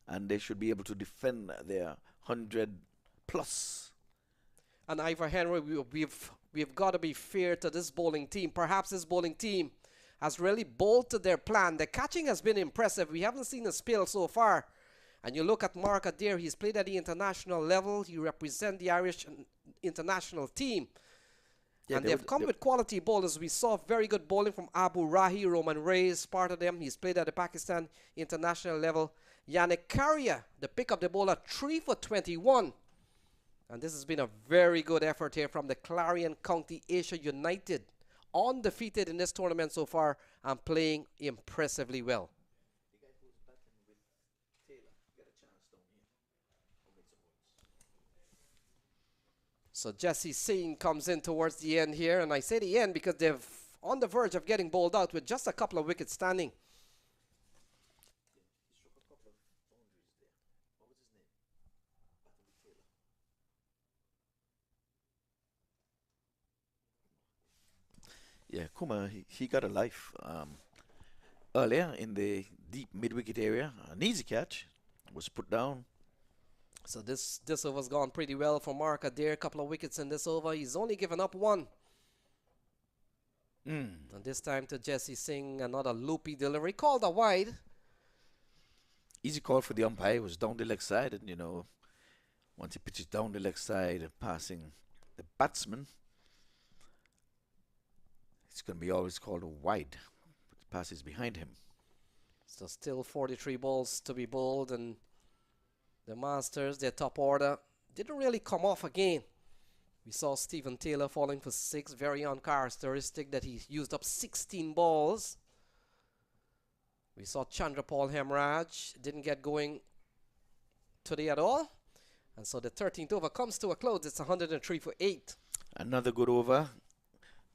and they should be able to defend their 100 plus. And Ivor Henry, we've got to be fair to this bowling team. Perhaps this bowling team has really bowled to their plan. The catching has been impressive. We haven't seen a spill so far. And you look at Mark Adair, he's played at the international level. He represents the Irish international team. Yeah, and they've come with quality bowlers. We saw very good bowling from Abu Rahi, Roman Reyes, part of them. He's played at the Pakistan international level. Yannick Carrier, the pick of the bowler, 3 for 21. And this has been a very good effort here from the Clarion County Asia United. Undefeated in this tournament so far and playing impressively well. So Jesse Singh comes in towards the end here, and I say the end because they're on the verge of getting bowled out with just a couple of wickets standing. Yeah, Kuma, he got a life earlier in the deep mid-wicket area. An easy catch was put down. So this over's gone pretty well for Mark Adair. A couple of wickets in this over. He's only given up one. And this time to Jesse Singh, another loopy delivery. Called a wide. Easy call for the umpire. It was down the leg side. And, you know, once he pitches down the leg side, passing the batsman, it's going to be always called a wide. It passes behind him. So still 43 balls to be bowled, and the Masters, their top order, didn't really come off again. We saw Stephen Taylor falling for 6, very uncharacteristic that he used up 16 balls. We saw Chandrapal Hemraj, didn't get going today at all. And so the 13th over comes to a close. It's 103 for 8. Another good over,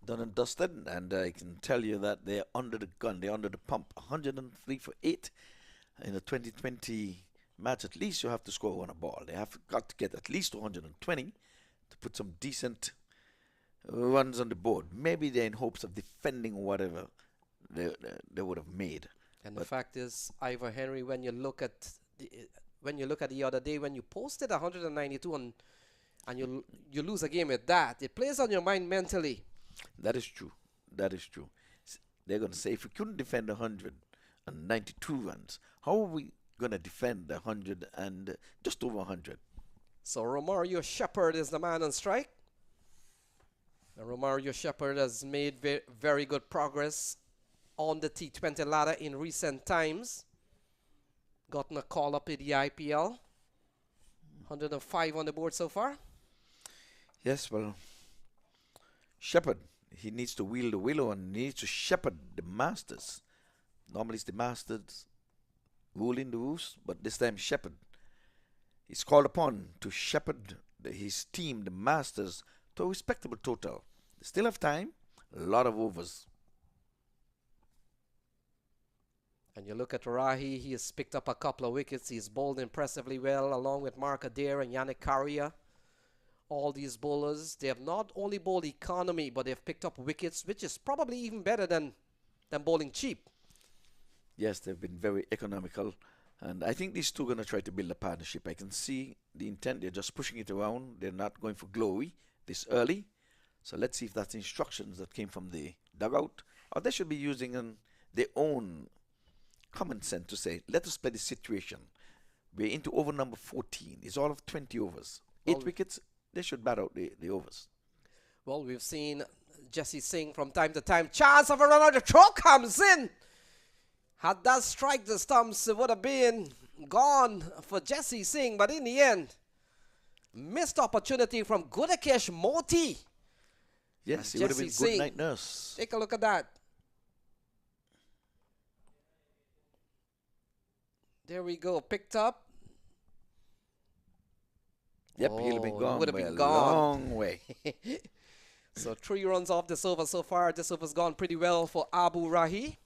done and dusted, and I can tell you that they're under the gun, they're under the pump. 103 for 8 in a 2020 match. At least you have to score on a ball. They have got to get at least 120 to put some decent runs on the board. Maybe they're in hopes of defending whatever they would have made. And the fact is, Ivor Henry, when you look at the other day, when you posted 192 and you lose a game with that, it plays on your mind mentally. That is true. That is true. They're going to say, if we couldn't defend 192 runs, how are we going to defend 100 and just over 100? So Romario Shepherd is the man on strike. And Romario Shepherd has made very good progress on the T20 ladder in recent times. Gotten a call up in the IPL. 105 on the board so far. Yes, well, Shepherd, he needs to wheel the willow and needs to shepherd the Masters. Normally it's the Masters ruling the roost, but this time Shepherd. He's called upon to shepherd his team, the Masters, to a respectable total. They still have time, a lot of overs. And you look at Rahi, he has picked up a couple of wickets. He's bowled impressively well, along with Mark Adair and Yannick Carrier. All these bowlers, they have not only bowled economy, but they've picked up wickets, which is probably even better than bowling cheap. Yes, they've been very economical. And I think these two are going to try to build a partnership. I can see the intent. They're just pushing it around. They're not going for glory this early. So let's see if that's instructions that came from the dugout. Or they should be using their own common sense to say, let us play the situation. We're into over number 14. It's all of 20 overs. 8 wickets, they should bat out the overs. Well, we've seen Jesse Singh from time to time. Chance of a run out. The throw comes in. Had that strike the stumps, it would have been gone for Jesse Singh. But in the end, missed opportunity from Gudakesh Moti. Yes, he would have been good night nurse. Take a look at that. There we go. Picked up. Yep, he'll have been gone. Would have been a gone. long way. So 3 runs off this over so far. This over's gone pretty well for Abu Rahi.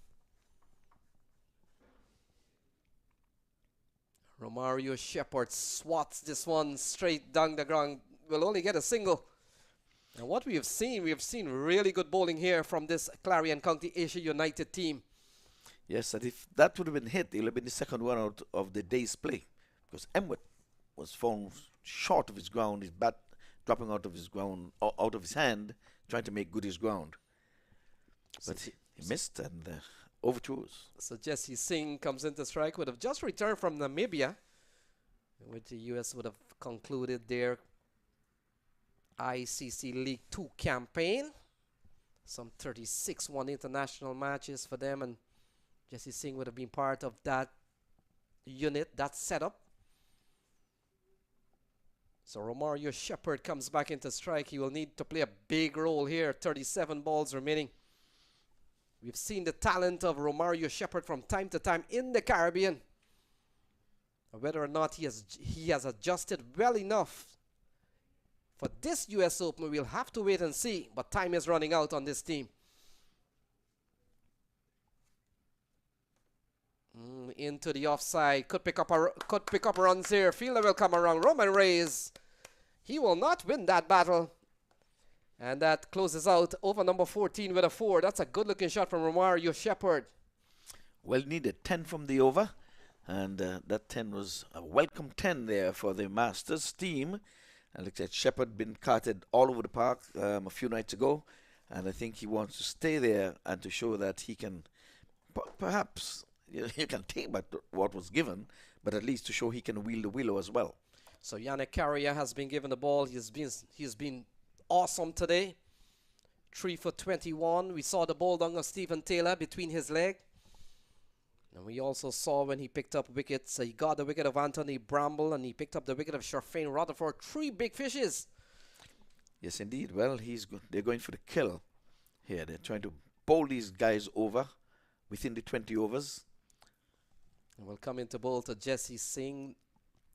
Romario Shepherd swats this one straight down the ground. Will only get a single. And what we have seen really good bowling here from this Clarion County Asia United team. Yes, and if that would have been hit, it would have been the second one out of the day's play. Because Emwet was found short of his ground, his bat dropping out of his ground, out of his hand, trying to make good his ground. But he missed and overthrows. So Jesse Singh comes into strike, would have just returned from Namibia, which the US would have concluded their ICC League 2 campaign. Some 36-1 international matches for them, and Jesse Singh would have been part of that unit, that setup. So Romario Shepherd comes back into strike. He will need to play a big role here. 37 balls remaining. We've seen the talent of Romario Shepherd from time to time in the Caribbean. Whether or not he has adjusted well enough for this US Open, we'll have to wait and see. But time is running out on this team. Into the offside. Could pick up runs here. Fielder will come around. Roman Reyes. He will not win that battle. And that closes out over number 14 with a 4. That's a good looking shot from Romario Shepherd. Well needed 10 from the over. And that 10 was a welcome 10 there for the Masters team. And looks like Shepherd been carted all over the park a few nights ago. And I think he wants to stay there and to show that he can perhaps... You can take back what was given, but at least to show he can wheel the willow as well. So Yannick Carrier has been given the ball. He's been awesome today. 3 for 21. We saw the ball down of Stephen Taylor between his leg. And we also saw when he picked up wickets, he got the wicket of Anthony Bramble and he picked up the wicket of Sharfane Rutherford. 3 big fishes. Yes, indeed. Well, they're going for the kill here. They're trying to bowl these guys over within the 20 overs. And we'll come into bowl to Jesse Singh.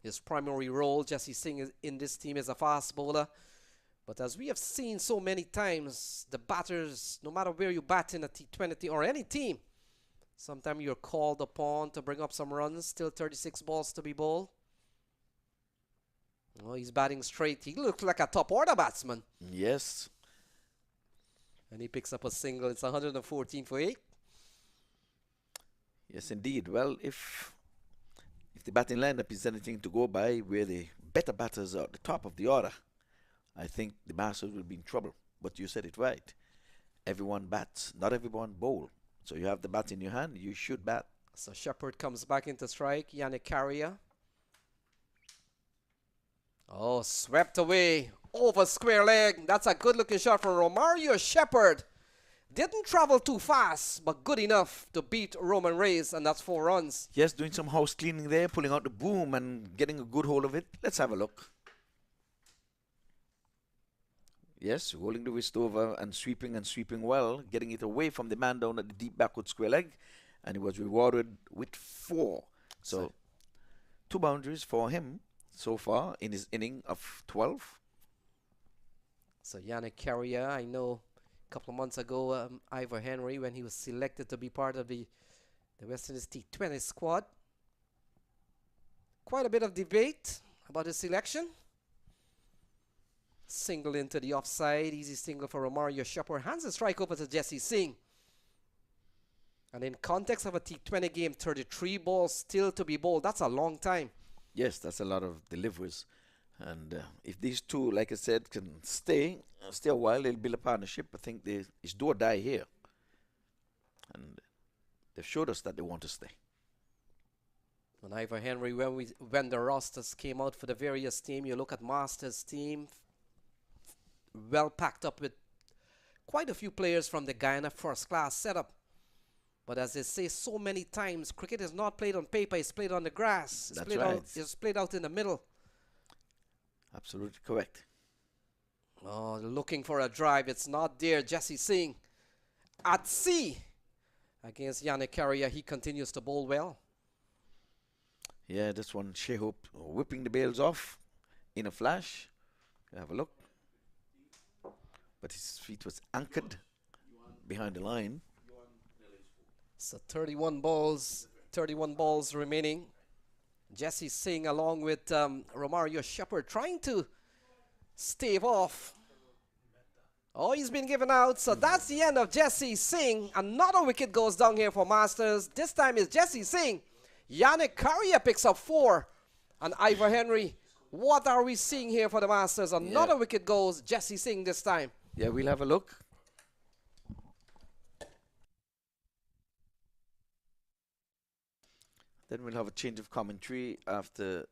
His primary role, Jesse Singh in this team is a fast bowler. But as we have seen so many times, the batters, no matter where you bat in a T20 or any team, sometimes you're called upon to bring up some runs. Still 36 balls to be bowled. Oh, he's batting straight. He looks like a top order batsman. Yes. And he picks up a single. It's 114 for 8. Yes, indeed. Well, if the batting lineup is anything to go by, where the better batters are at the top of the order, I think the Masters will be in trouble. But you said it right. Everyone bats, not everyone bowl. So you have the bat in your hand, you should bat. So Shepherd comes back into strike. Yannick Carrier. Oh, swept away over square leg. That's a good looking shot from Romario Shepherd. Didn't travel too fast, but good enough to beat Roman Reis, and that's 4 runs. Yes, doing some house cleaning there, pulling out the boom and getting a good hold of it. Let's have a look. Yes, rolling the wrist over and sweeping well, getting it away from the man down at the deep backward square leg, and he was rewarded with 4. So 2 boundaries for him so far in his inning of 12. So Yannick Carrier, I know a couple of months ago, Ivor Henry, when he was selected to be part of the West Indies T20 squad, quite a bit of debate about his selection. Single into the offside, easy single for Romario Shepherd. Hands the strike over to Jesse Singh. And in context of a T20 game, 33 balls still to be bowled. That's a long time. Yes, that's a lot of deliveries. And if these two, like I said, can stay a while, they'll build a partnership. I think it's do or die here. And they've showed us that they want to stay. And Ivor Henry, when the rosters came out for the various teams, you look at Masters team, well packed up with quite a few players from the Guyana first class setup. But as they say so many times, cricket is not played on paper, it's played on the grass. It's That's played right. It's played out in the middle. Absolutely correct. Oh, looking for a drive. It's not there. Jesse Singh at sea against Yannick Carrier. He continues to bowl well. Yeah, this one, Shehope whipping the bails off in a flash. Have a look. But his feet was anchored behind the line. So 31 balls remaining. Jesse Singh along with Romario Shepherd trying to stave off. Oh, he's been given out. So that's the end of Jesse Singh. Another wicket goes down here for Masters. This time is Jesse Singh. Yannick Carrier picks up 4. And Ivor Henry, what are we seeing here for the Masters? Another wicket goes. Jesse Singh this time. Yeah, we'll have a look. Then we'll have a change of commentary after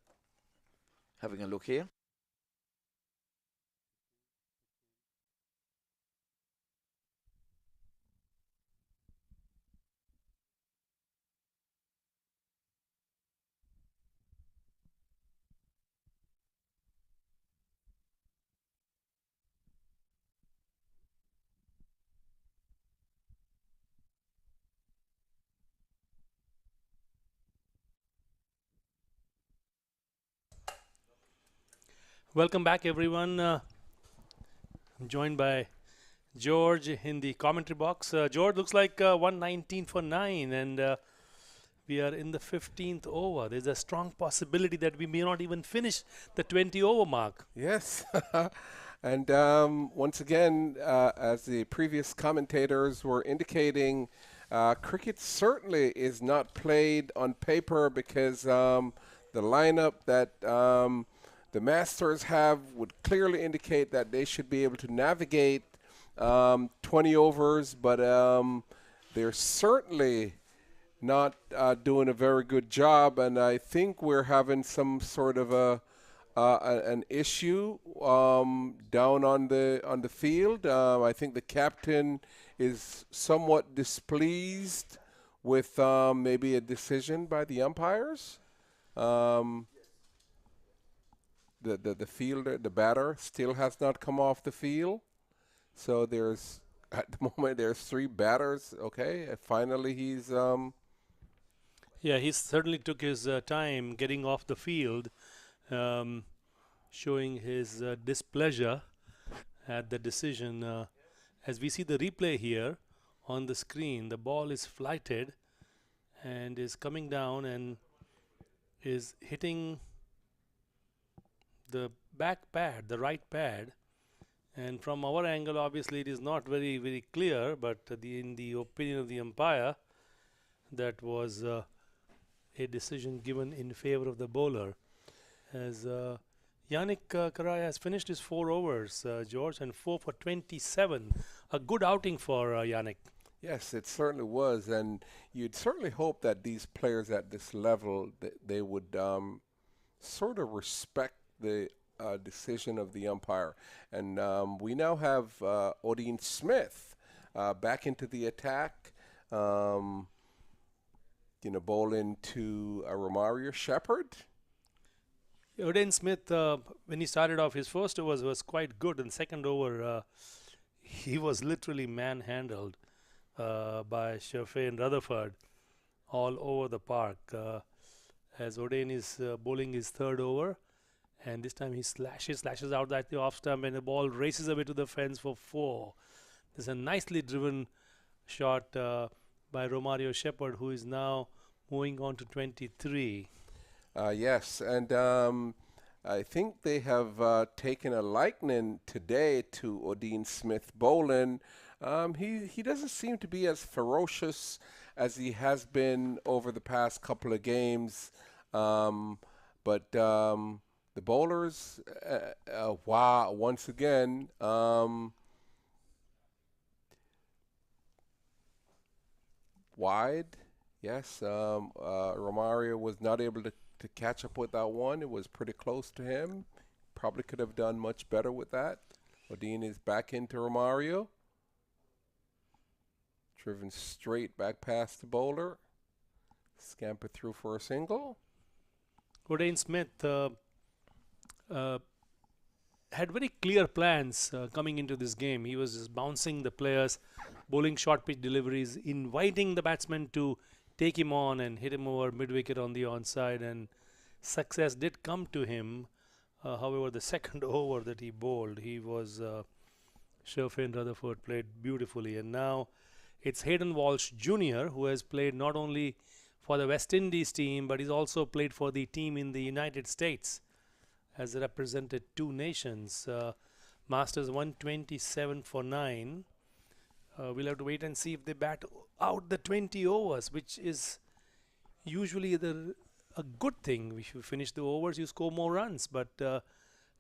having a look here. Welcome back, everyone. I'm joined by George in the commentary box. George, looks like 119 for 9, and we are in the 15th over. There's a strong possibility that we may not even finish the 20 over mark. Yes. And once again, as the previous commentators were indicating, cricket certainly is not played on paper because the lineup that the Masters have would clearly indicate that they should be able to navigate 20 overs, but they're certainly not doing a very good job, and I think we're having some sort of an issue down on the field. I think the captain is somewhat displeased with maybe a decision by the umpires. The fielder, the batter, still has not come off the field. So there's, at the moment, there's 3 batters. Okay, and finally he's. Yeah, he certainly took his time getting off the field, showing his displeasure at the decision. As we see the replay here on the screen, the ball is flighted and is coming down and is hitting the back pad, the right pad, and from our angle obviously it is not very clear, but in the opinion of the umpire, that was a decision given in favor of the bowler, as Yannick Karaya has finished his 4 overs, George, and 4 for 27. A good outing for Yannick. Yes, it certainly was, and you'd certainly hope that these players at this level, they would sort of respect the decision of the umpire. And we now have Odean Smith back into the attack, bowling to Romario Shepherd. Odean Smith, when he started off, his first over was quite good, and second over, he was literally manhandled by Sherfain Rutherford all over the park. As Odean is bowling his third over, and this time he slashes out at the off stump, and the ball races away to the fence for 4. There's a nicely driven shot by Romario Shepherd, who is now moving on to 23. Yes, and I think they have taken a liking today to Odean Smith bowling. He doesn't seem to be as ferocious as he has been over the past couple of games, but the bowlers, wow, once again, wide. Yes, Romario was not able to catch up with that one. It was pretty close to him. Probably could have done much better with that. Odean is back into Romario. Driven straight back past the bowler. Scamper through for a single. Odean Smith had very clear plans coming into this game. He was just bouncing the players, bowling short pitch deliveries, inviting the batsman to take him on and hit him over mid-wicket on the onside, and success did come to him. However, the second over that he bowled, he was Sherfain Rutherford played beautifully, and now it's Hayden Walsh Jr., who has played not only for the West Indies team, but he's also played for the team in the United States, has represented 2 nations. Masters 127 for 9. We'll have to wait and see if they bat out the 20 overs, which is usually a good thing. If you finish the overs, you score more runs. But the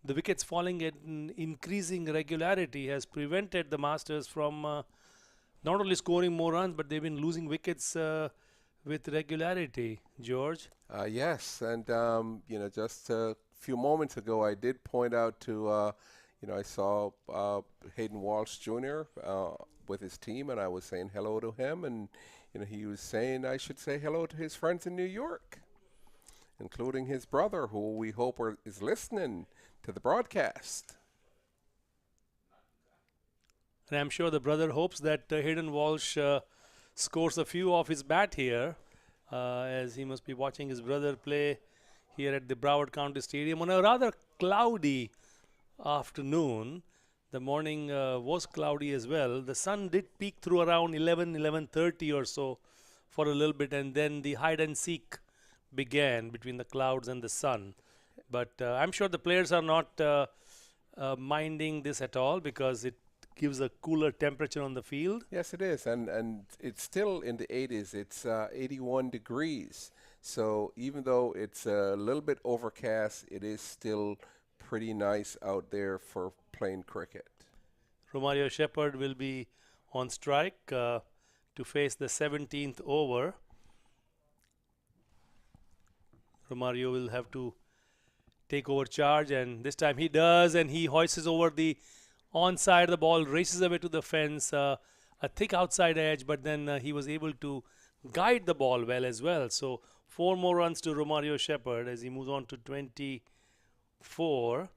wickets falling at an increasing regularity has prevented the Masters from not only scoring more runs, but they've been losing wickets with regularity, George. Yes, and just a few moments ago, I did point out to, I saw Hayden Walsh Jr. With his team, and I was saying hello to him, and he was saying I should say hello to his friends in New York, including his brother, who we hope is listening to the broadcast. And I'm sure the brother hopes that Hayden Walsh scores a few off his bat here, as he must be watching his brother play here at the Broward County Stadium on a rather cloudy afternoon. The morning was cloudy as well. The sun did peek through around 11:30 or so for a little bit, and then the hide and seek began between the clouds and the sun. But I'm sure the players are not minding this at all, because it gives a cooler temperature on the field. Yes, it is, and it's still in the 80s. It's 81 degrees. So even though it's a little bit overcast, it is still pretty nice out there for playing cricket. Romario Shepherd will be on strike to face the 17th over. Romario will have to take over charge, and this time he does, and he hoists over the onside. The ball races away to the fence, a thick outside edge, but then he was able to guide the ball well as well. So 4 more runs to Romario Shepherd as he moves on to 24.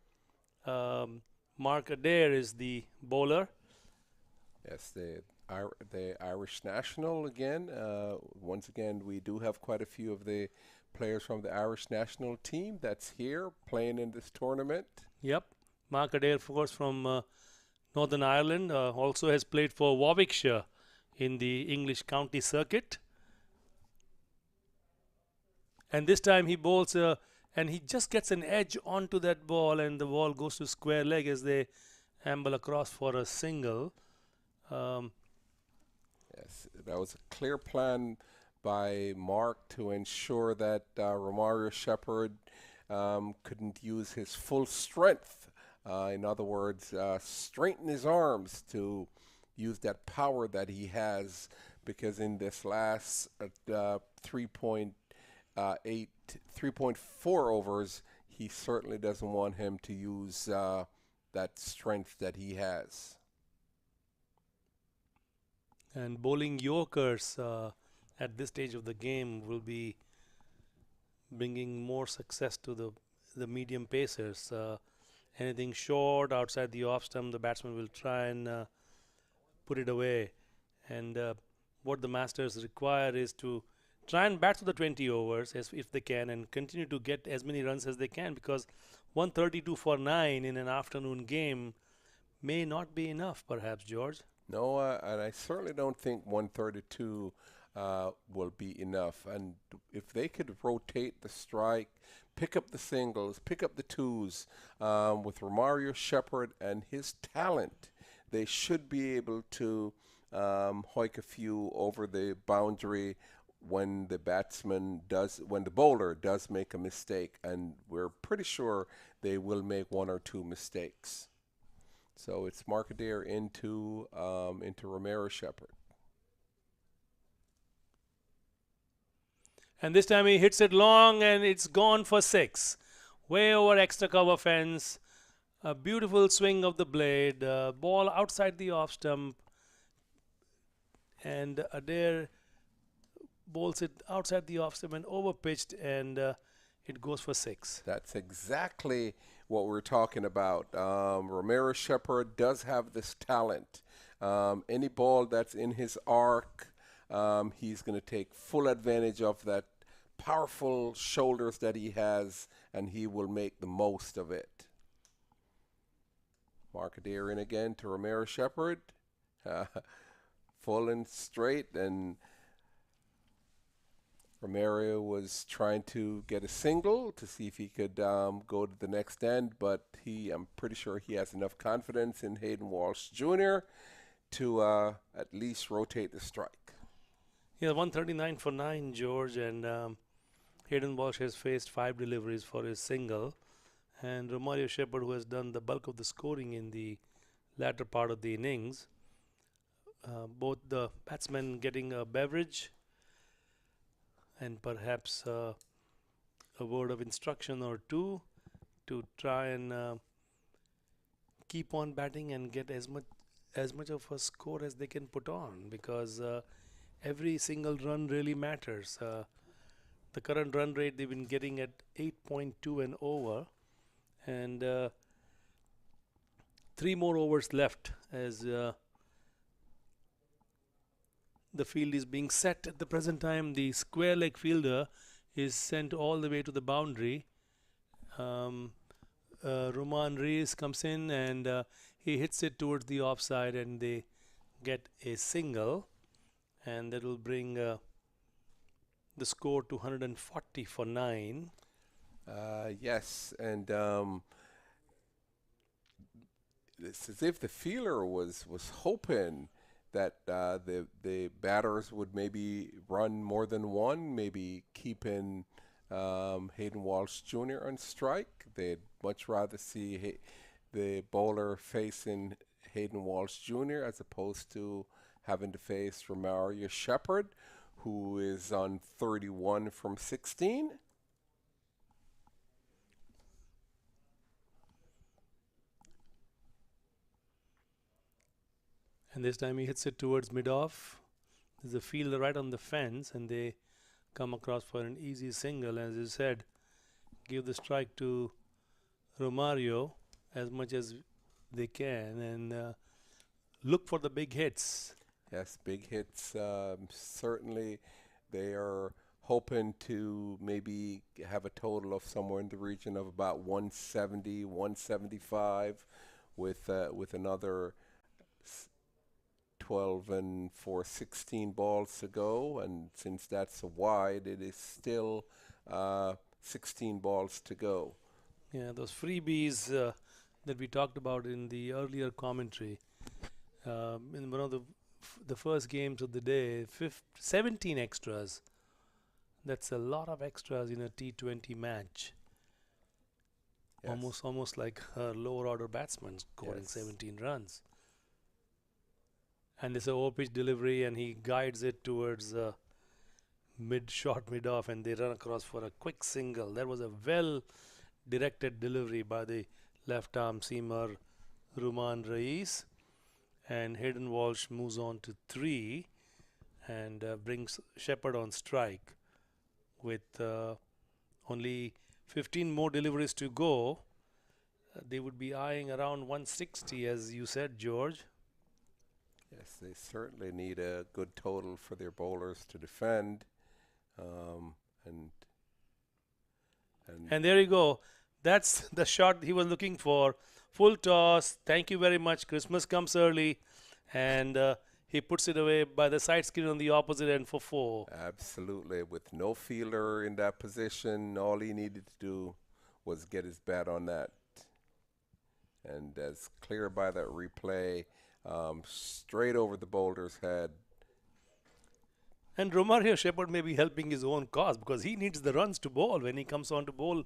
Mark Adair is the bowler. Yes, the Irish national again. Once again, we do have quite a few of the players from the Irish national team that's here playing in this tournament. Yep. Mark Adair, of course, from Northern Ireland, also has played for Warwickshire in the English county circuit. And this time he bowls and he just gets an edge onto that ball, and the ball goes to square leg as they amble across for a single. Yes, that was a clear plan by Mark to ensure that Romario Shepherd couldn't use his full strength. In other words, straighten his arms to use that power that he has, because in this last 3.4 overs, he certainly doesn't want him to use that strength that he has. And bowling Yorkers at this stage of the game will be bringing more success to the medium pacers. Anything short outside the off stump, the batsman will try and put it away. And what the Masters require is to try and bat to the 20 overs if they can, and continue to get as many runs as they can, because 132 for 9 in an afternoon game may not be enough, perhaps, George. No, and I certainly don't think 132 will be enough. And if they could rotate the strike, pick up the singles, pick up the twos, with Romario Shepherd and his talent, they should be able to hoik a few over the boundary when the bowler does make a mistake, and we're pretty sure they will make one or two mistakes. So it's Markadeer into Romario Shepherd. And this time he hits it long, and it's gone for 6. Way over extra cover fence. A beautiful swing of the blade. Ball outside the off stump. And Adair bowls it outside the off stump and over pitched, and it goes for 6. That's exactly what we're talking about. Romario Shepherd does have this talent. Any ball that's in his arc, he's going to take full advantage of that powerful shoulders that he has, and he will make the most of it. Markadeer in again to Romario Shepherd. Full and straight, and Romario was trying to get a single to see if he could go to the next end, but I'm pretty sure he has enough confidence in Hayden Walsh Jr. to at least rotate the strike. Yeah, 139 for 9, George, and Hayden Walsh has faced 5 deliveries for his single, and Romario Shepherd, who has done the bulk of the scoring in the latter part of the innings. Both the batsmen getting a beverage and perhaps a word of instruction or two to try and keep on batting and get as much of a score as they can put on, because every single run really matters. The current run rate they've been getting at 8.2 and over, and 3 more overs left as the field is being set at the present time. The square leg fielder is sent all the way to the boundary. Roman Reis comes in, and he hits it towards the offside, and they get a single, and that will bring the score to 140 for 9. Yes, and it's as if the fielder was hoping that the batters would maybe run more than one, maybe keeping Hayden Walsh Jr. on strike. They'd much rather see the bowler facing Hayden Walsh Jr. as opposed to having to face Romario Shepherd, who is on 31 from 16. And this time he hits it towards mid-off. There's a fielder right on the fence, and they come across for an easy single. As you said, give the strike to Romario as much as they can, and look for the big hits. Yes, big hits. Certainly they are hoping to maybe have a total of somewhere in the region of about 170, 175 with another 12 and 16 balls to go, and since that's a wide, it is still 16 balls to go. Yeah, those freebies that we talked about in the earlier commentary, in one of the first games of the day, 17 extras That's a lot of extras in a T20 match. Yes. Almost like a lower order batsman scoring 17 runs. And it's a over-pitch delivery, and he guides it towards mid-off, and they run across for a quick single. That was a well-directed delivery by the left-arm seamer Ruman Rais. And Hayden Walsh moves on to 3 and brings Shepherd on strike. With only 15 more deliveries to go, they would be eyeing around 160, as you said, George. Yes, they certainly need a good total for their bowlers to defend. And there you go. That's the shot he was looking for. Full toss. Thank you very much. Christmas comes early. And he puts it away by the side screen on the opposite end for 4. Absolutely. With no fielder in that position, all he needed to do was get his bat on that. And as clear by that replay, straight over the bowler's head. And Romario Shepherd may be helping his own cause, because he needs the runs to bowl when he comes on to bowl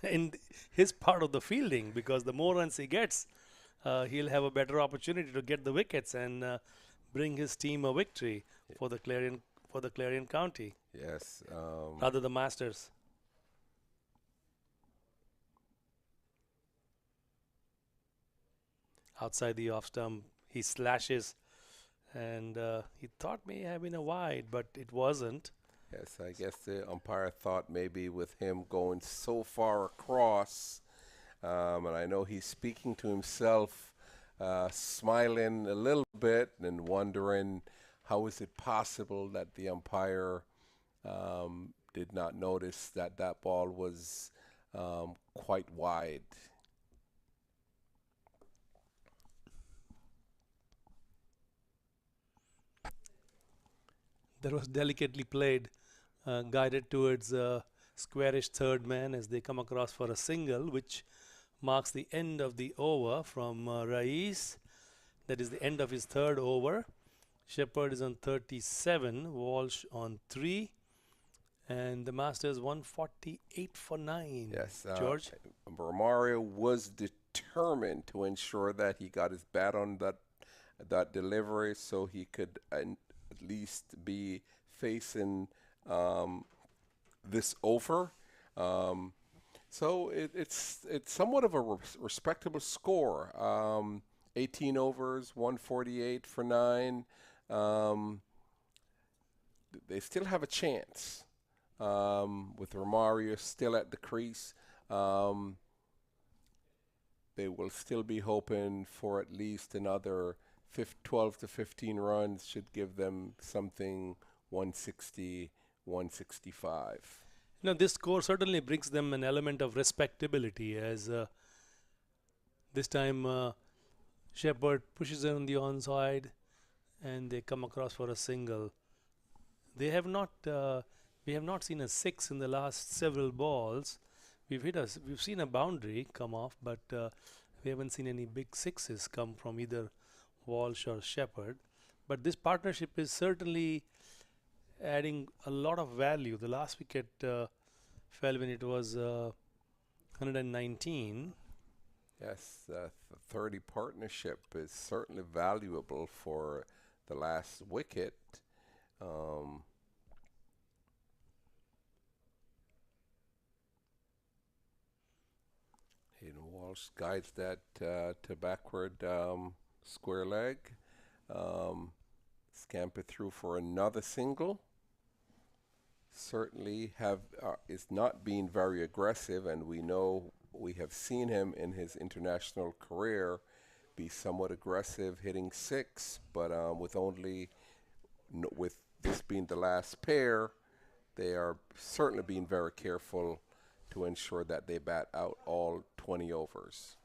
in his part of the fielding, because the more runs he gets, he'll have a better opportunity to get the wickets and bring his team a victory for the Clarion County. Yes. Rather the Masters. Outside the off stump, he slashes, and he thought may have been a wide, but it wasn't. Yes, I guess the umpire thought maybe with him going so far across, and I know he's speaking to himself, smiling a little bit and wondering how is it possible that the umpire did not notice that that ball was quite wide. That was delicately played, guided towards squarish third man as they come across for a single, which marks the end of the over from Rais. That is the end of his third over. Shepherd is on 37, Walsh on 3, and the Masters 148 for 9. Yes, George? Romario was determined to ensure that he got his bat on that delivery so he could at least be facing this over. So it's somewhat of a respectable score. 18 overs, 148 for 9. They still have a chance with Romario still at the crease. They will still be hoping for at least another 12 to 15 runs, should give them something 160, 165. Now, this score certainly brings them an element of respectability, as this time Shepherd pushes in on the onside and they come across for a single. They have not, we have not seen a 6 in the last several balls. We've seen a boundary come off, but we haven't seen any big sixes come from either Walsh or Shepherd. But this partnership is certainly adding a lot of value. The last wicket fell when it was 119. Yes, the 30 partnership is certainly valuable for the last wicket. Hayden Walsh guides that to backward square leg. Scamper through for another single. Certainly is not being very aggressive, and we have seen him in his international career be somewhat aggressive, hitting 6, but with this being the last pair, they are certainly being very careful to ensure that they bat out all 20 overs.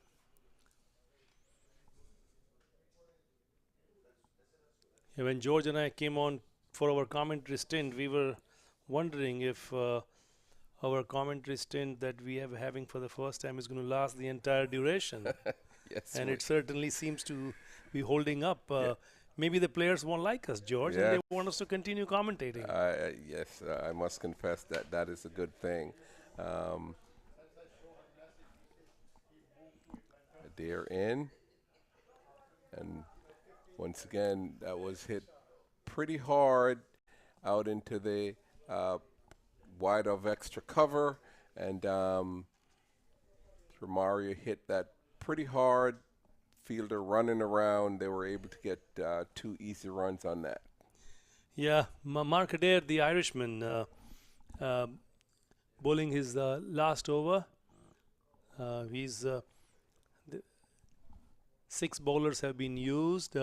Yeah, when George and I came on for our commentary stint, we were wondering if our commentary stint that we are having for the first time is going to last the entire duration. Yes, and it certainly seems to be holding up. Yeah. maybe the players won't like us, George, and they want us to continue commentating. Yes, I must confess that that is a good thing. They're in, and once again, that was hit pretty hard out into the wide of extra cover, and Romario hit that pretty hard. Fielder running around, they were able to get 2 easy runs on that. Yeah, Mark Adair, the Irishman, bowling his last over. He's 6 bowlers have been used.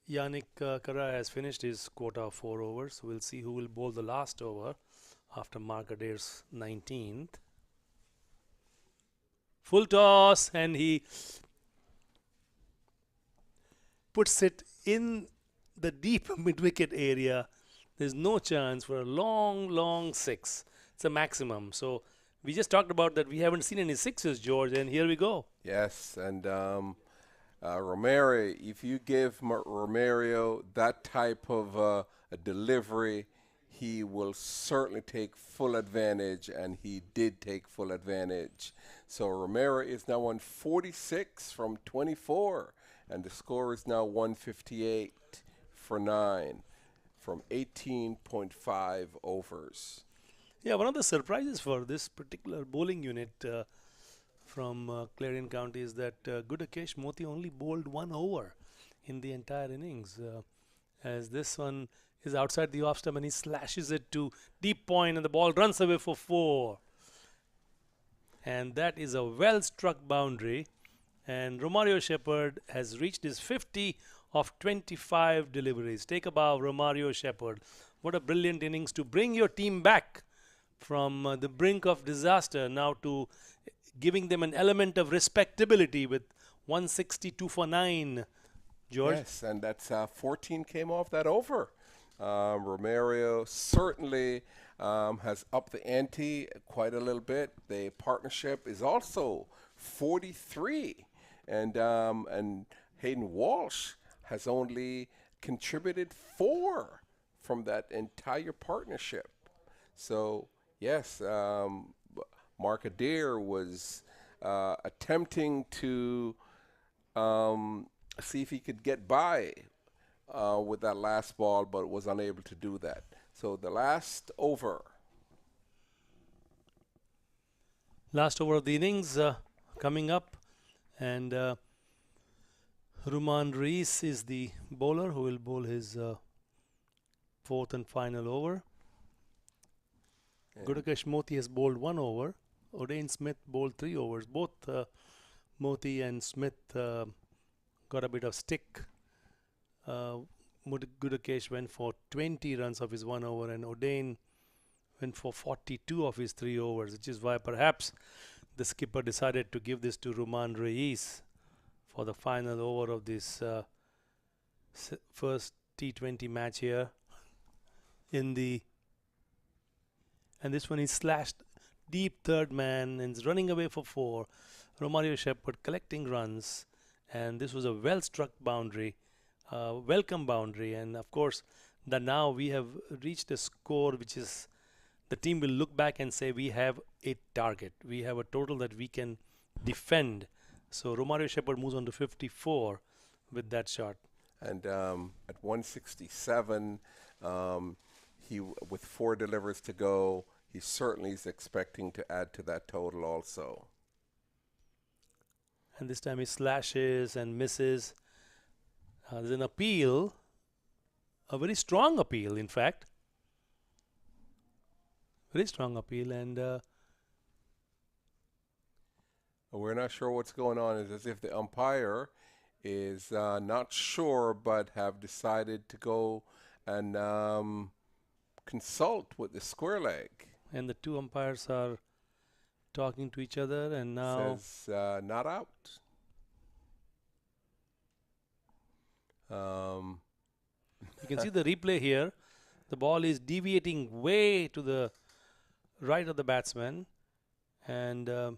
Yannick Kara has finished his quota of 4 overs. We'll see who will bowl the last over after Mark Adair's 19th. Full toss, and he puts it in the deep mid-wicket area. There's no chance for a long, long 6. It's a maximum. So we just talked about that we haven't seen any 6s, George, and here we go. Yes, and Romario, if you give Romario that type of a delivery, he will certainly take full advantage, and he did take full advantage. So Romario is now on 46 from 24, and the score is now 158 for 9 from 18.5 overs. Yeah, one of the surprises for this particular bowling unit from Clarion County is that Gudakesh Moti only bowled 1 over in the entire innings, as this one is outside the off stump and he slashes it to deep point and the ball runs away for 4. And that is a well struck boundary, and Romario Shepherd has reached his 50 of 25 deliveries. Take a bow, Romario Shepherd. What a brilliant innings to bring your team back from the brink of disaster now to giving them an element of respectability with 162 for 9, George. Yes, and that's 14 came off that over. Romario certainly has upped the ante quite a little bit. The partnership is also 43, and Hayden Walsh has only contributed 4 from that entire partnership. So yes, Mark Adair was attempting to see if he could get by with that last ball, but was unable to do that. So the last over. Last over of the innings coming up, and Ruman Reis is the bowler who will bowl his 4th and final over. Gudakesh Moti has bowled 1 over. Odain Smith bowled 3 overs. Both Moti and Smith got a bit of stick. Gudakesh went for 20 runs of his 1 over, and Odain went for 42 of his 3 overs, which is why perhaps the skipper decided to give this to Ruman Reis for the final over of this first T20 match here. And this one is slashed deep third man and is running away for 4. Romario Shepherd collecting runs, and this was a well struck boundary, welcome boundary, and of course that now we have reached a score which is the team will look back and say we have a target, we have a total that we can defend. So Romario Shepherd moves on to 54 with that shot, and at 167 he with 4 deliveries to go, he certainly is expecting to add to that total also. And this time he slashes and misses. There's an appeal, a very strong appeal, in fact. Very strong appeal, and we're not sure what's going on. It's as if the umpire is not sure, but have decided to go and consult with the square leg. And the 2 umpires are talking to each other, and now says not out. You can see the replay here. The ball is deviating way to the right of the batsman, and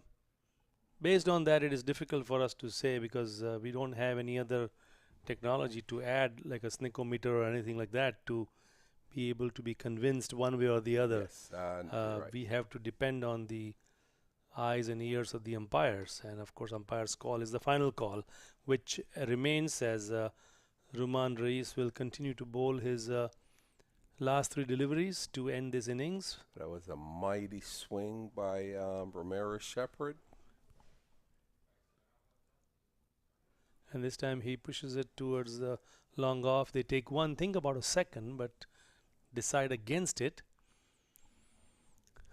based on that it is difficult for us to say because we don't have any other technology to add like a snickometer or anything like that to be able to be convinced one way or the other. Yes, right. We have to depend on the eyes and ears of the umpires, and of course umpire's call is the final call, which remains as Ruman Reis will continue to bowl his last 3 deliveries to end this innings. That was a mighty swing by Romero Shepherd. And this time he pushes it towards the long off. They take one, think about a second, but decide against it.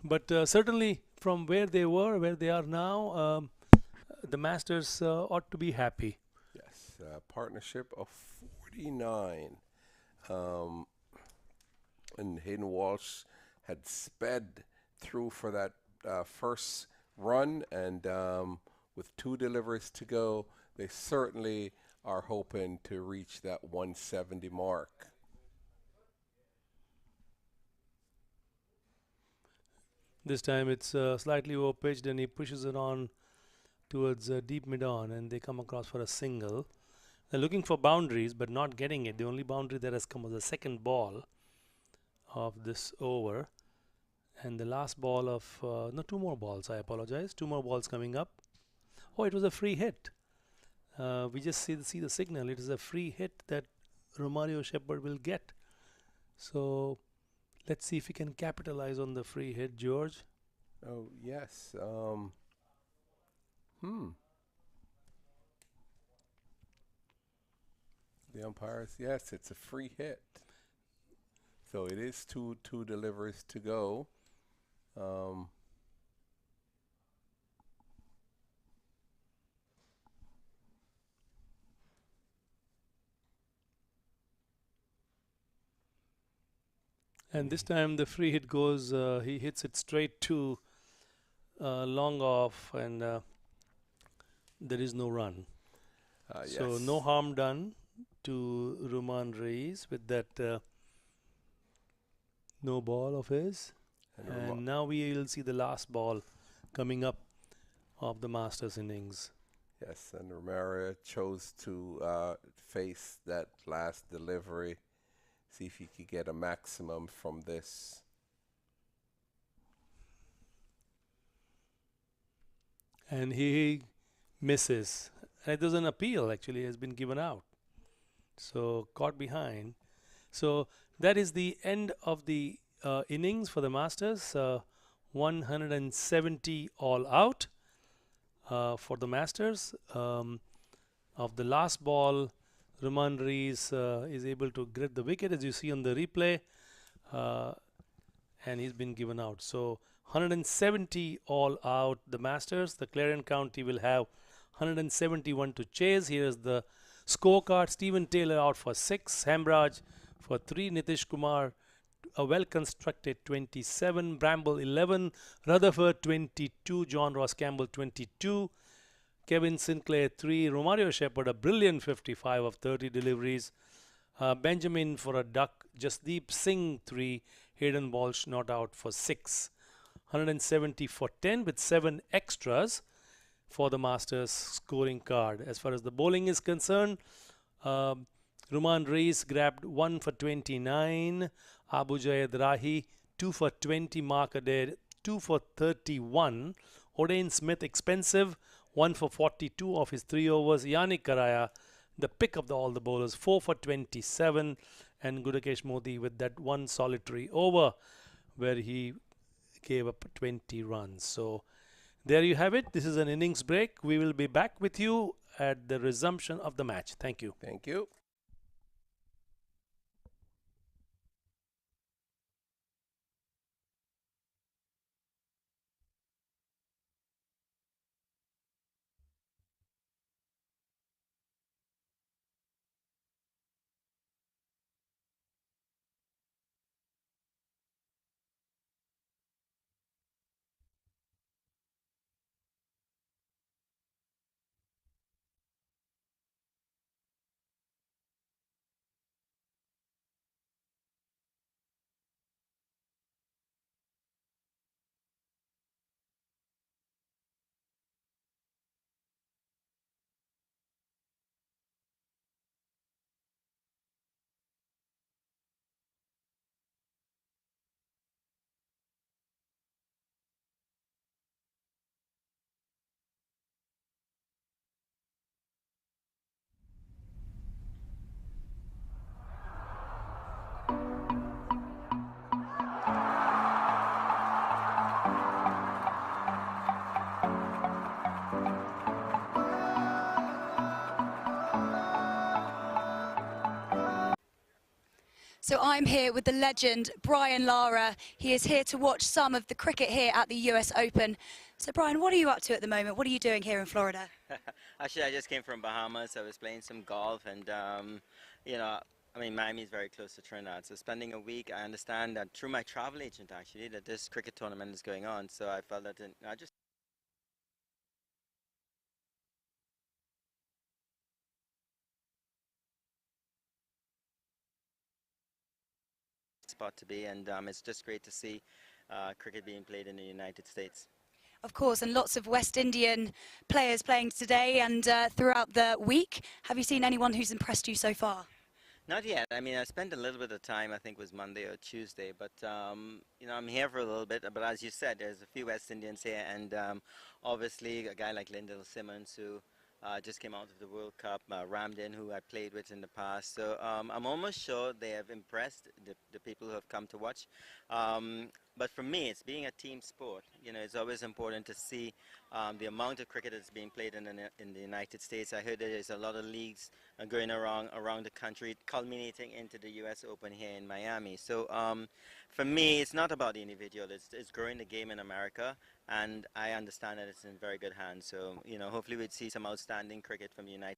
But certainly from where they were, where they are now, the Masters ought to be happy. Yes, partnership of 49. And Hayden Walsh had sped through for that first run, and with 2 deliveries to go, they certainly are hoping to reach that 170 mark. This time it's slightly over-pitched, and he pushes it on towards deep mid-on, and they come across for a single. They're looking for boundaries, but not getting it. The only boundary that has come was the second ball of this over, and the last ball of no, 2 more balls. I apologize. 2 more balls coming up. Oh, it was a free hit. We just see the signal. It is a free hit that Romario Shepherd will get. So let's see if he can capitalize on the free hit, George. Oh yes. The umpires, yes, it's a free hit. So it is two deliveries to go. And this time the free hit goes, he hits it straight to long off, and there is no run. So yes. no harm done to Ruman Reis with that no ball of his. And now we will see the last ball coming up of the Masters innings. Yes, and Romero chose to face that last delivery, see if he could get a maximum from this. And he misses. And it was an appeal, actually, has been given out. So caught behind. So that is the end of the innings for the Masters. 170 all out for the Masters. Of the last ball, Ruman Reis is able to grit the wicket, as you see on the replay, and he's been given out. So 170 all out, the Masters. The Clarion County will have 171 to chase. Here's the scorecard. Stephen Taylor out for 6, Hamraj for 3, Nitish Kumar a well-constructed 27, Bramble 11, Rutherford 22, John Ross Campbell 22, Kevin Sinclair 3, Romario Shepherd a brilliant 55 of 30 deliveries, Benjamin for a duck, Jasdeep Singh 3, Hayden Walsh not out for 6. 170 for 10 with 7 extras for the Masters scoring card. As far as the bowling is concerned, Ruman Reis grabbed 1 for 29, Abu Jayed Rahi 2 for 20, Mark Adair 2 for 31, Odain Smith expensive 1 for 42 of his 3 overs, Yannick Karaya the pick of all the bowlers 4 for 27, and Gudakesh Modi with that one solitary over where he gave up 20 runs. So there you have it. This is an innings break. We will be back with you at the resumption of the match. Thank you. Thank you. So I'm here with the legend, Brian Lara. He is here to watch some of the cricket here at the US Open. So Brian, what are you up to at the moment? What are you doing here in Florida? Actually, I just came from Bahamas. I was playing some golf and, you know, I mean, Miami is very close to Trinidad. So spending a week, I understand that through my travel agent, actually, that this cricket tournament is going on. So I felt that I just spot to be, and it's just great to see cricket being played in the United States. Of course, and lots of West Indian players playing today and throughout the week. Have you seen anyone who's impressed you so far? Not yet. I mean, I spent a little bit of time, I think it was Monday or Tuesday, but, you know, I'm here for a little bit. But as you said, there's a few West Indians here, and obviously a guy like Lyndall Simmons, who just came out of the World Cup, Ramdin, who I played with in the past. So I'm almost sure they have impressed the people who have come to watch. But for me, it's being a team sport. You know, it's always important to see the amount of cricket that's being played in the United States. I heard that there's a lot of leagues going around the country, culminating into the US Open here in Miami. So for me, it's not about the individual. It's growing the game in America, and I understand that it's in very good hands. So, you know, hopefully we'd see some outstanding cricket from the United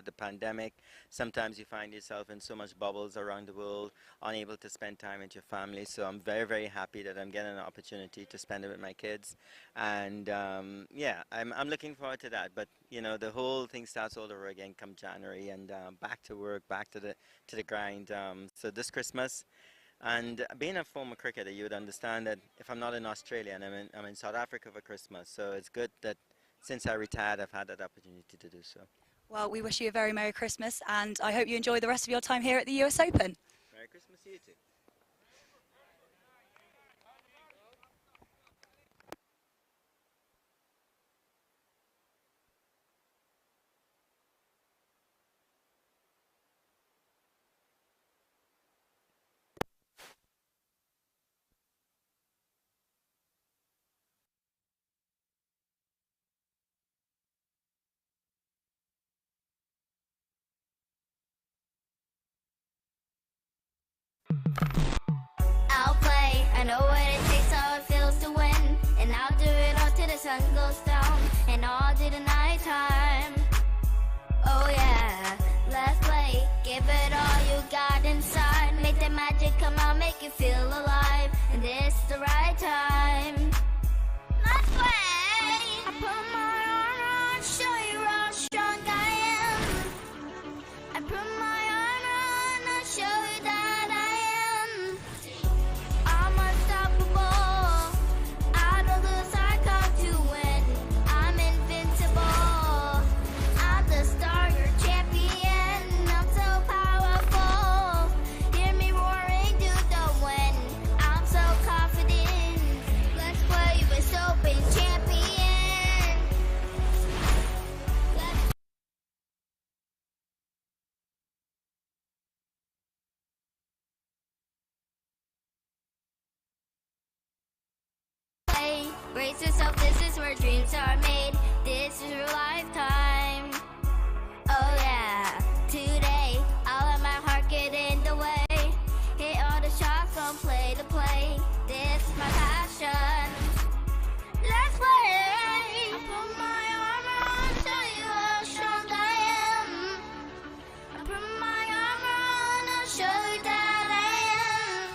the pandemic. Sometimes you find yourself in so much bubbles around the world, unable to spend time with your family. So I'm very, very happy that I'm getting an opportunity to spend it with my kids. And yeah, I'm looking forward to that. But you know, the whole thing starts all over again come January, and back to work, back to the grind. So this Christmas, and being a former cricketer, you would understand that if I'm not in Australia and I'm in South Africa for Christmas, so it's good that since I retired, I've had that opportunity to do so. Well, we wish you a very Merry Christmas, and I hope you enjoy the rest of your time here at the US Open. Merry Christmas to you too. I'll play, I know what it takes, how it feels to win. And I'll do it all till the sun goes down, and all to the night time. Oh yeah, let's play, give it all you got inside. Make the magic come out, make you feel alive, and this is the right time. Let's play! I put my armor on, show you how strong I am. I put my armor on, I'll show you that brace yourself, this is where dreams are made. This is your lifetime. Oh yeah, today I'll let my heart get in the way. Hit all the shots, don't play to play. This is my passion. Let's play. I put my armor on, show you how strong I am. I put my armor on, I'll show you that I am.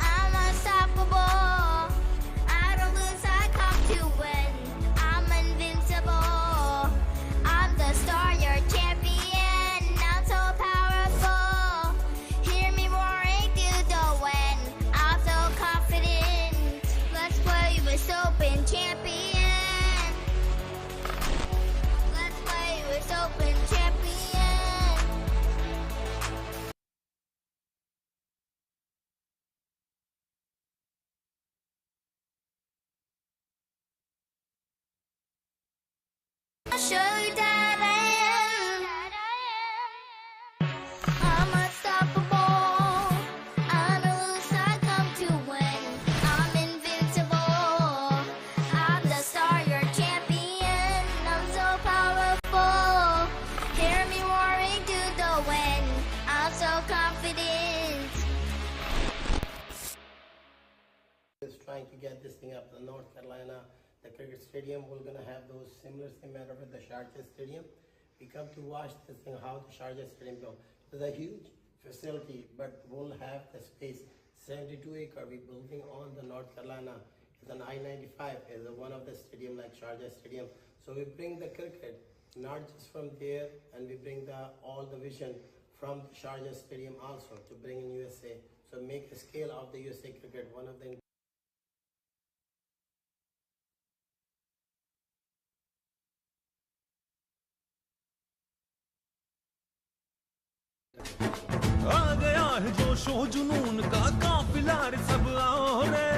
I'm unstoppable. I'll show you that I am. I'm unstoppable. I don't lose, I come to win. I'm invincible. North Carolina, the cricket stadium. We're going to have those similar matter with the Sharjah Stadium. We come to watch this thing, how the Sharjah Stadium goes. It's a huge facility, but we'll have the space. 72 acre we're building on the North Carolina. It's an I-95, is one of the stadium like Sharjah Stadium. So we bring the cricket, not just from there, and we bring all the vision from the Sharjah Stadium also to bring in USA. So make a scale of the USA cricket, one of the आ गया है जोशो जुनून का काफिला रे सब आओ रे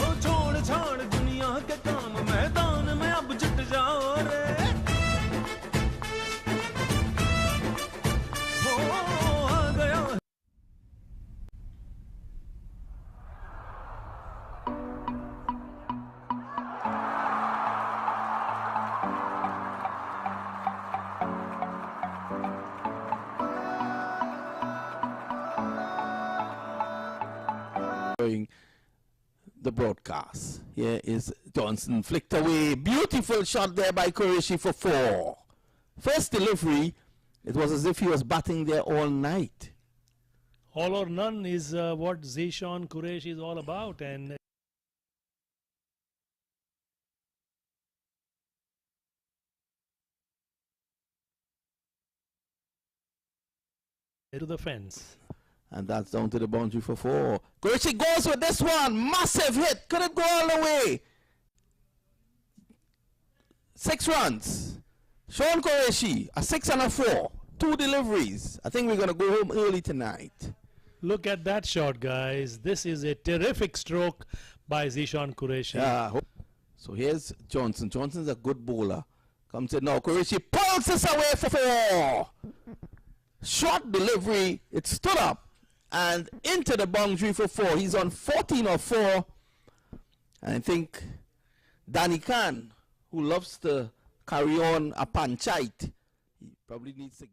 ओ छोड़ छाड़ दुनिया के काम मैदान में अब जुट जाओ रे ओ आ गया है the broadcast. Here is Johnson flicked away. Beautiful shot there by Qureshi for 4. First delivery, it was as if he was batting there all night. All or none is what Zishan Qureshi is all about, and to the fence. And that's down to the boundary for 4. Qureshi goes with this one. Massive hit. Could it go all the way? 6 runs. Sean Qureshi, a 6 and a 4. 2 deliveries. I think we're going to go home early tonight. Look at that shot, guys. This is a terrific stroke by Zishan Qureshi. Yeah. So here's Johnson. Johnson's a good bowler. Comes in now. Qureshi pulls this away for 4. Short delivery. It stood up and into the boundary for 4. He's on 14 or 4. And I think Danny Khan, who loves to carry on a panchait, he probably needs to get.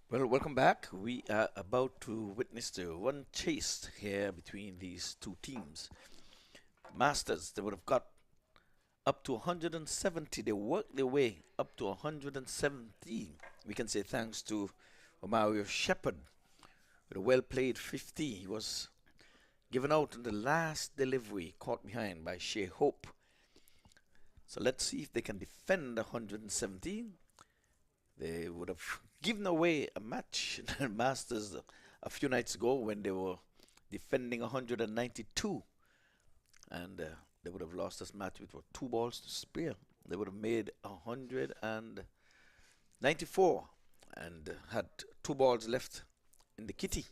Well, welcome back. We are about to witness the run chase here between these two teams. Masters, they would have got up to 170. They worked their way up to 117. We can say thanks to Mario Shepard with a well-played 50. He was given out in the last delivery, caught behind by Shea Hope. So let's see if they can defend 117. They would have given away a match in Masters a few nights ago when they were defending 192. And they would have lost this match with 2 balls to spare. They would have made 194 and had 2 balls left in the kitty.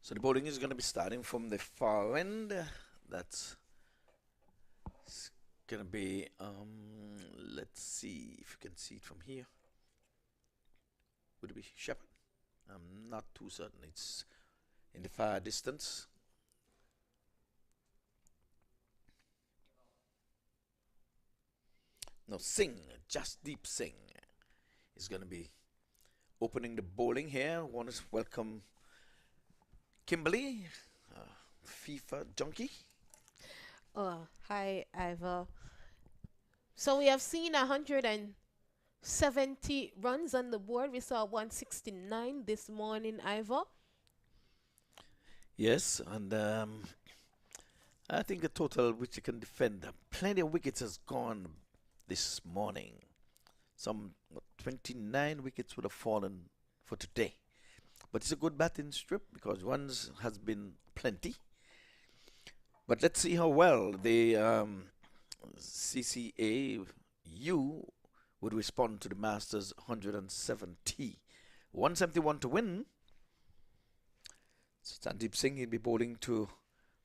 So the bowling is going to be starting from the far end. That's going to be, let's see if you can see it from here. Would it be Shepard? I'm not too certain. It's in the far distance. No, Singh, just deep Singh is going to be opening the bowling here. Want to welcome Kimberly, FIFA junkie. Oh, hi, Ivor. So we have seen 170 runs on the board. We saw 169 this morning, Ivor. Yes, and I think the total which you can defend, plenty of wickets has gone this morning. Some 29 wickets would have fallen for today. But it's a good batting strip because runs has been plenty. But let's see how well the CCAU would respond to the Masters 170. 171 to win. Sandeep Singh will be bowling to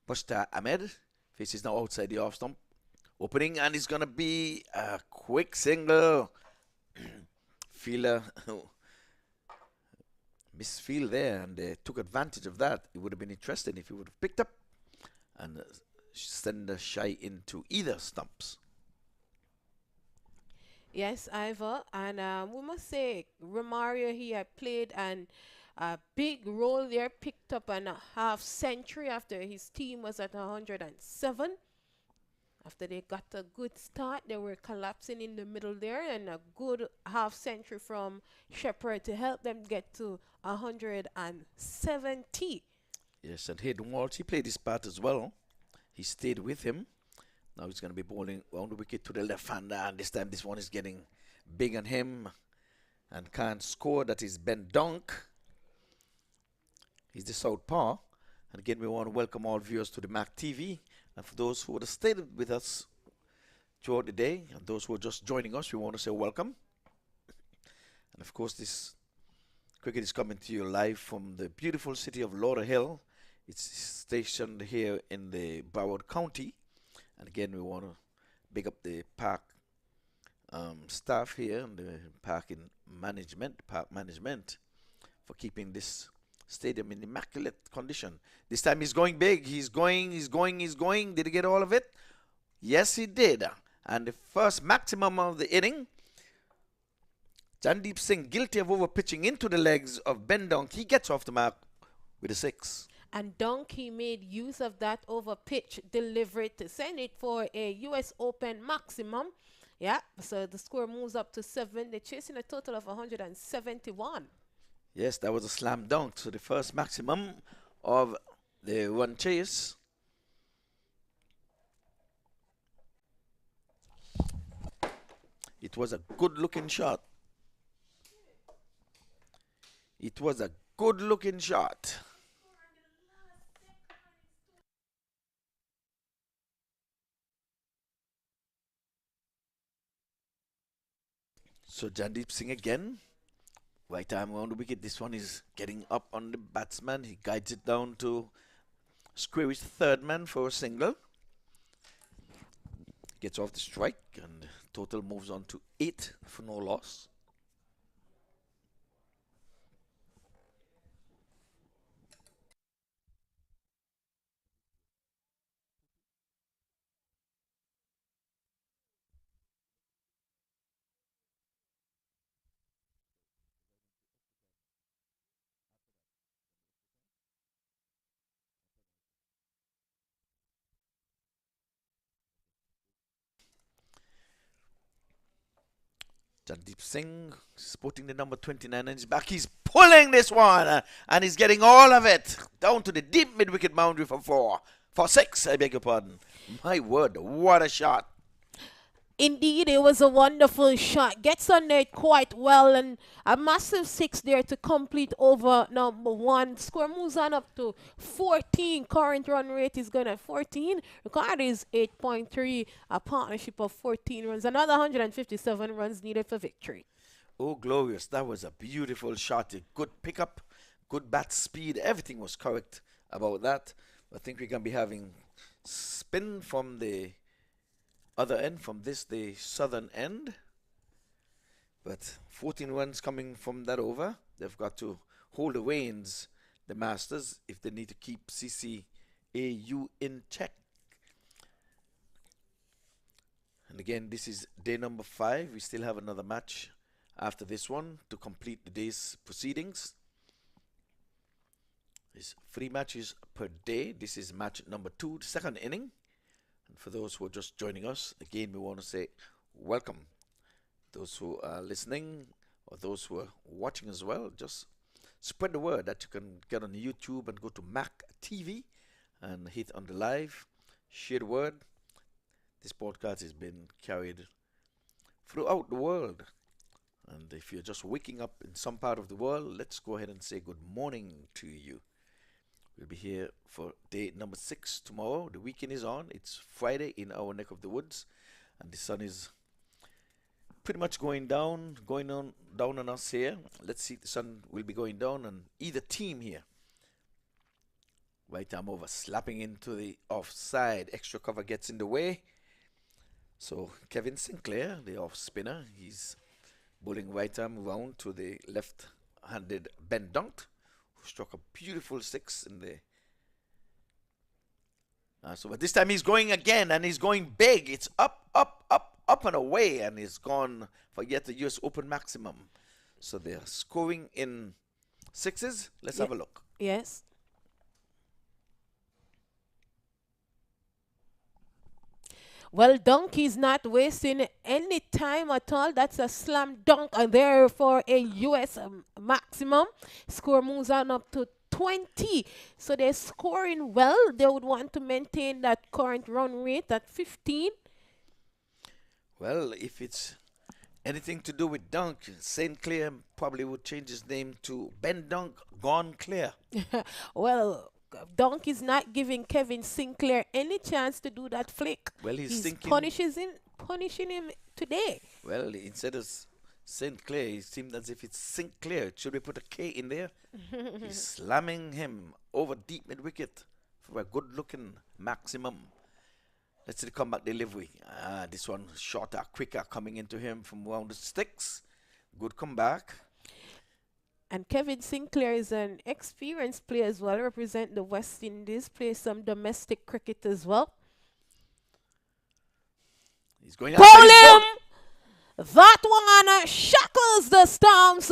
Mushtaq Ahmed. Faces now outside the off stump. Opening, and it's going to be a quick single. Fielder misfield there, and they took advantage of that. It would have been interesting if he would have picked up and send a shy into either stumps. Yes, Ivor, and we must say Romario here played a big role there, picked up a half century after his team was at 107. After they got a good start, they were collapsing in the middle there, and a good half century from Shepherd to help them get to 170. Yes, and Hayden Walsh, he played his part as well. He stayed with him. Now he's going to be bowling round the wicket to the left-hander, and this time this one is getting big on him and can't score. That is Ben Dunk. He's the southpaw. And again, we want to welcome all viewers to the MAQ TV. And for those who would have stayed with us throughout the day, and those who are just joining us, we want to say welcome. And of course, this cricket is coming to you live from the beautiful city of Lauderhill. It's stationed here in the Broward County. And again, we want to big up the park staff here and the park management for keeping this stadium in immaculate condition. This time he's going big. He's going. Did he get all of it? Yes, he did. And the first maximum of the inning, Jandeep Singh, guilty of over-pitching into the legs of Ben Dunk. He gets off the mark with a 6. And Donkey made use of that over pitch delivery to send it for a US Open maximum. Yeah, so the score moves up to 7. They're chasing a total of 171. Yes, that was a slam dunk. So the first maximum of the run chase. It was a good-looking shot. It was a good-looking shot. So Jandeep Singh again. Right arm around the wicket. This one is getting up on the batsman. He guides it down to Qureshi, third man for a single. Gets off the strike, and total moves on to 8 for no loss. Jandeep Singh sporting the number 29 on his back. He's pulling this one and he's getting all of it down to the deep mid-wicket boundary for 4. For 6, I beg your pardon. My word, what a shot. Indeed, it was a wonderful shot. Gets on there quite well, and a massive 6 there to complete over number 1. Score moves on up to 14. Current run rate is going at 14. Record is 8.3. A partnership of 14 runs. Another 157 runs needed for victory. Oh, glorious. That was a beautiful shot. A good pickup, good bat speed. Everything was correct about that. I think we're going to be having spin from the other end, from the southern end. But 14 runs coming from that over. They've got to hold the reins, the Masters, if they need to keep CCAU in check. And again, this is day number 5. We still have another match after this one to complete the day's proceedings. There's 3 matches per day. This is match number 2, the second inning. And for those who are just joining us, again, we want to say welcome. Those who are listening or those who are watching as well, just spread the word that you can get on YouTube and go to MAQ TV and hit on the live, share the word. This podcast has been carried throughout the world. And if you're just waking up in some part of the world, let's go ahead and say good morning to you. We'll be here for day number 6 tomorrow. The weekend is on. It's Friday in our neck of the woods. And the sun is pretty much going down on us here. Let's see, the sun will be going down on either team here. Right arm over, slapping into the offside. Extra cover gets in the way. So Kevin Sinclair, the off spinner, he's bowling right arm round to the left-handed Ben Dunk, who struck a beautiful 6 in the. But this time he's going again, and he's going big. It's up and away, and he's gone for yet the US Open maximum. So they're scoring in 6s. Let's have a look. Yes. Well, Dunk is not wasting any time at all. That's a slam dunk there for a US maximum. Score moves on up to 20. So they're scoring well. They would want to maintain that current run rate at 15. Well, if it's anything to do with Dunk, St. Clair probably would change his name to Ben Dunk Gone Clear. Well, Dunk is not giving Kevin Sinclair any chance to do that flick. Well, he's thinking punishing him today. Well, instead of St. Clair, it seemed as if it's Sinclair. Should we put a K in there? He's slamming him over deep mid wicket for a good-looking maximum. Let's see the comeback delivery. This one shorter, quicker, coming into him from around the sticks. Good comeback. And Kevin Sinclair is an experienced player as well, represent the West Indies, plays some domestic cricket as well. He's going Pull him! That one shackles the Storms.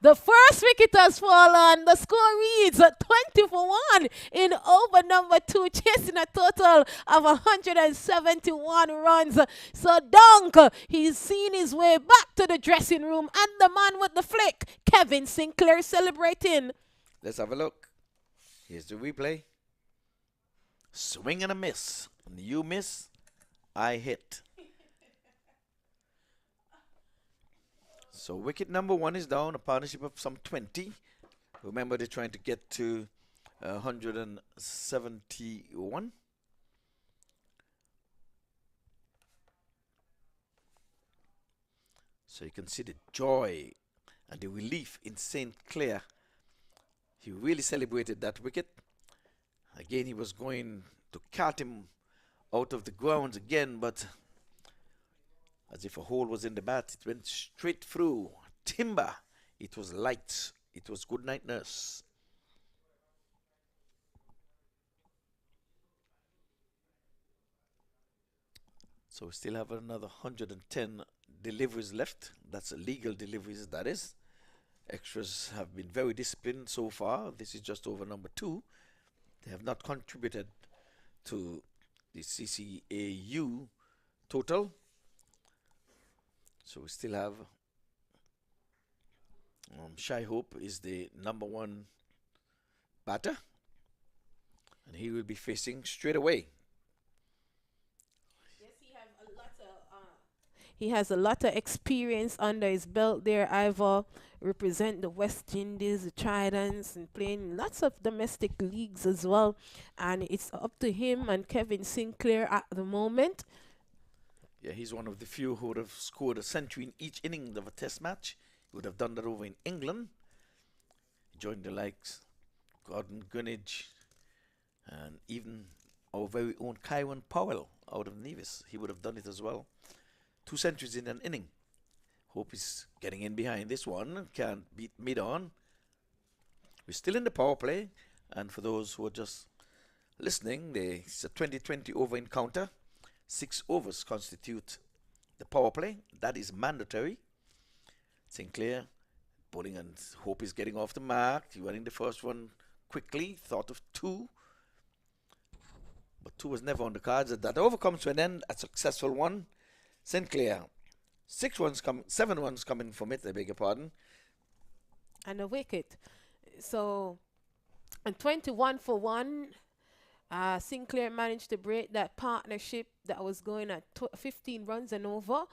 The first wicket has fallen. The score reads 20 for 1 in over number 2, chasing a total of 171 runs. So Dunk, he's seen his way back to the dressing room, and the man with the flick, Kevin Sinclair, celebrating. Let's have a look. Here's the replay. Swing and a miss. And you miss, I hit. So wicket number 1 is down, a partnership of some 20. Remember, they're trying to get to 171. So you can see the joy and the relief in St. Clair. He really celebrated that wicket. Again, he was going to cut him out of the grounds again, but as if a hole was in the bat, it went straight through. Timber. It was light. It was good night, nurse. So we still have another 110 deliveries left. That's legal deliveries, that is. Extras have been very disciplined so far. This is just over number 2. They have not contributed to the CCAU total. So we still have Shai Hope is the number 1 batter, and he will be facing straight away. Yes, he has a lot of experience under his belt there. Ivor represent the West Indies, the Tridents, and playing lots of domestic leagues as well. And it's up to him and Kevin Sinclair at the moment. Yeah, he's one of the few who would have scored a century in each inning of a test match. He would have done that over in England. He joined the likes Gordon Greenidge and even our very own Kyron Powell out of Nevis. He would have done it as well. 2 centuries in an inning. Hope is getting in behind this one. Can't beat mid-on. We're still in the power play. And for those who are just listening, it's a 20-20 over encounter. 6 overs constitute the power play. That is mandatory. Sinclair bowling, and Hope is getting off the mark. He running the first one quickly. Thought of 2. but 2 was never on the cards. That over comes to an end, a successful one. Sinclair, 7 runs coming from it, I beg your pardon. And a wicket. So, and 21 for 1. Sinclair managed to break that partnership that was going at 15 runs and over,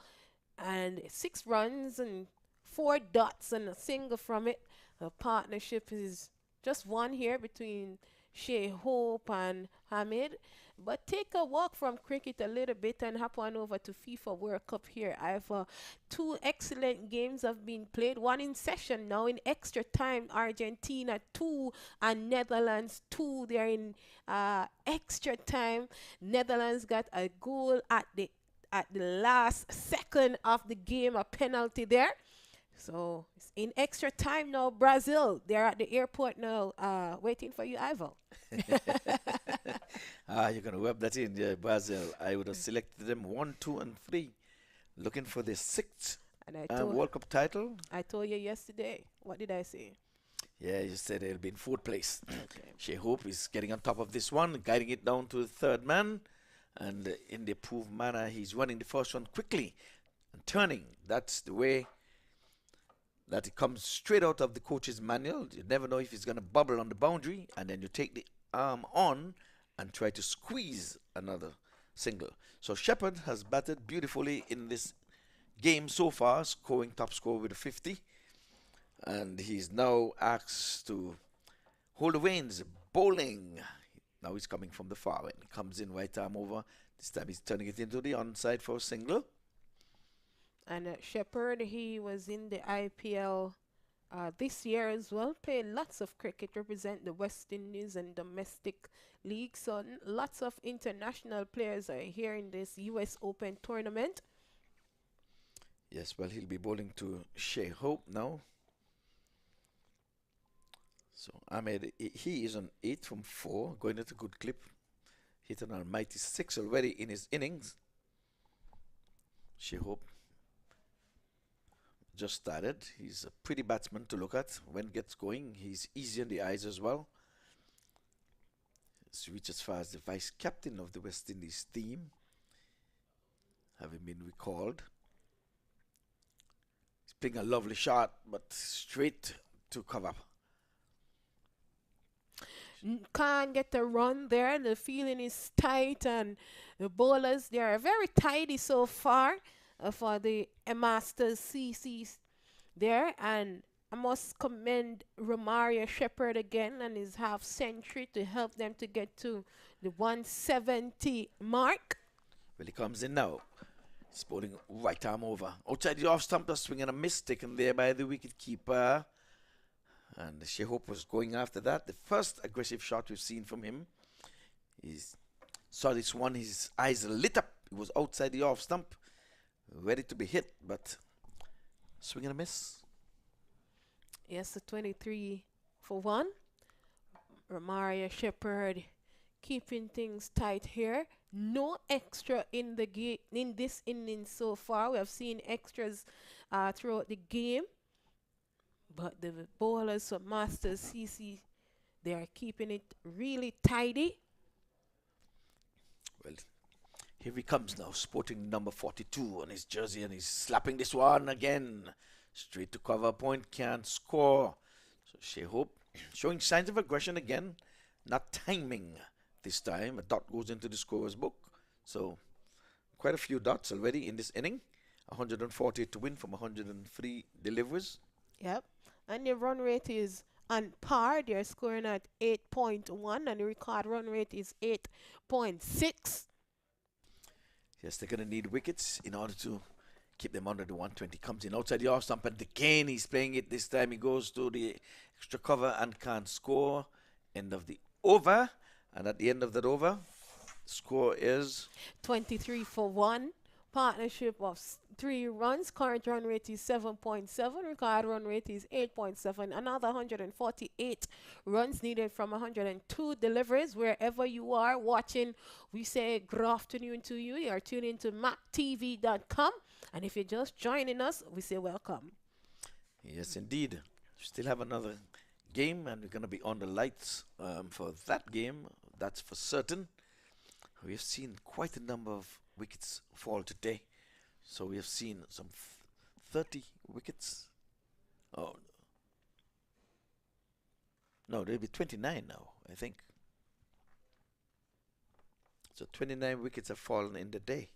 and 6 runs and 4 dots and a single from it. The partnership is just one here between Shea Hope and Hamid. But take a walk from cricket a little bit and hop on over to FIFA World Cup here. I have 2 excellent games have been played. One in session now in extra time. Argentina 2 and Netherlands 2. They're in extra time. Netherlands got a goal at the last second of the game, a penalty there. So it's in extra time now. Brazil, they're at the airport now, waiting for you, Ivo. You're going to rub that in, yeah, Brazil. I would have selected them 1, 2, and 3, looking for the 6th World Cup title. I told you yesterday. What did I say? Yeah, you said they'll be in 4th place. Okay. Shea Hope is getting on top of this one, guiding it down to the 3rd man. And in the approved manner, he's running the first one quickly and turning. That's the way that it comes straight out of the coach's manual. You never know if it's going to bubble on the boundary, and then you take the arm on and try to squeeze another single. So Shepherd has batted beautifully in this game so far, scoring top score with a 50. And he's now asked to hold the reins, bowling. Now he's coming from the far end. Comes in right arm over. This time he's turning it into the onside for a single. And Shepherd, he was in the IPL this year as well. Played lots of cricket, represent the West Indies and domestic league. So lots of international players are here in this US Open tournament. Yes, well, he'll be bowling to Shea Hope now. So Ahmed, he is on 8 from 4, going at a good clip. Hit an almighty 6 already in his innings. Shea Hope just started. He's a pretty batsman to look at when he gets going. He's easy on the eyes as well. He's reached as far as the vice captain of the West Indies team, having been recalled. He's playing a lovely shot, but straight to cover. Can't get a run there. The feeling is tight, and the bowlers, they are very tidy so far for the Masters CCs there. And I must commend Romario Shepherd again and his half century to help them to get to the 170 mark. Well, he comes in now. He's bowling right arm over. Outside the off stump, a swing and a miss taken there by the wicket keeper. And Shea Hope was going after that. The first aggressive shot we've seen from him. He saw this one, his eyes lit up. He was outside the off stump, ready to be hit, but swing and a miss. Yes, a 23 for 1. Romario Shepherd keeping things tight here. No extra in the in this inning so far. We have seen extras throughout the game. But the bowlers of Masters CC, they are keeping it really tidy. Well, here he comes now, sporting number 42 on his jersey, and he's slapping this one again. Straight to cover point, can't score. So Shea Hope showing signs of aggression again, not timing this time. A dot goes into the scorer's book. So quite a few dots already in this inning. 148 to win from 103 deliveries. Yep. And the run rate is on par. They're scoring at 8.1, and the record run rate is 8.6. Yes, they're going to need wickets in order to keep them under the 120. Comes in outside the off stump, and again he's playing it. This time he goes to the extra cover and can't score. End of the over. And at the end of that over, score is 23 for 1. Partnership of 3 runs. Current run rate is 7.7. Required run rate is 8.7. Another 148 runs needed from 102 deliveries. Wherever you are watching, we say good afternoon to you. You are tuned into maqtv.com. And if you're just joining us, we say welcome. Yes, indeed. We still have another game, and we're going to be on the lights for that game. That's for certain. We have seen quite a number of wickets fall today. So we have seen some 30 wickets. Oh, no, there'll be 29 now, I think. So 29 wickets have fallen in the day.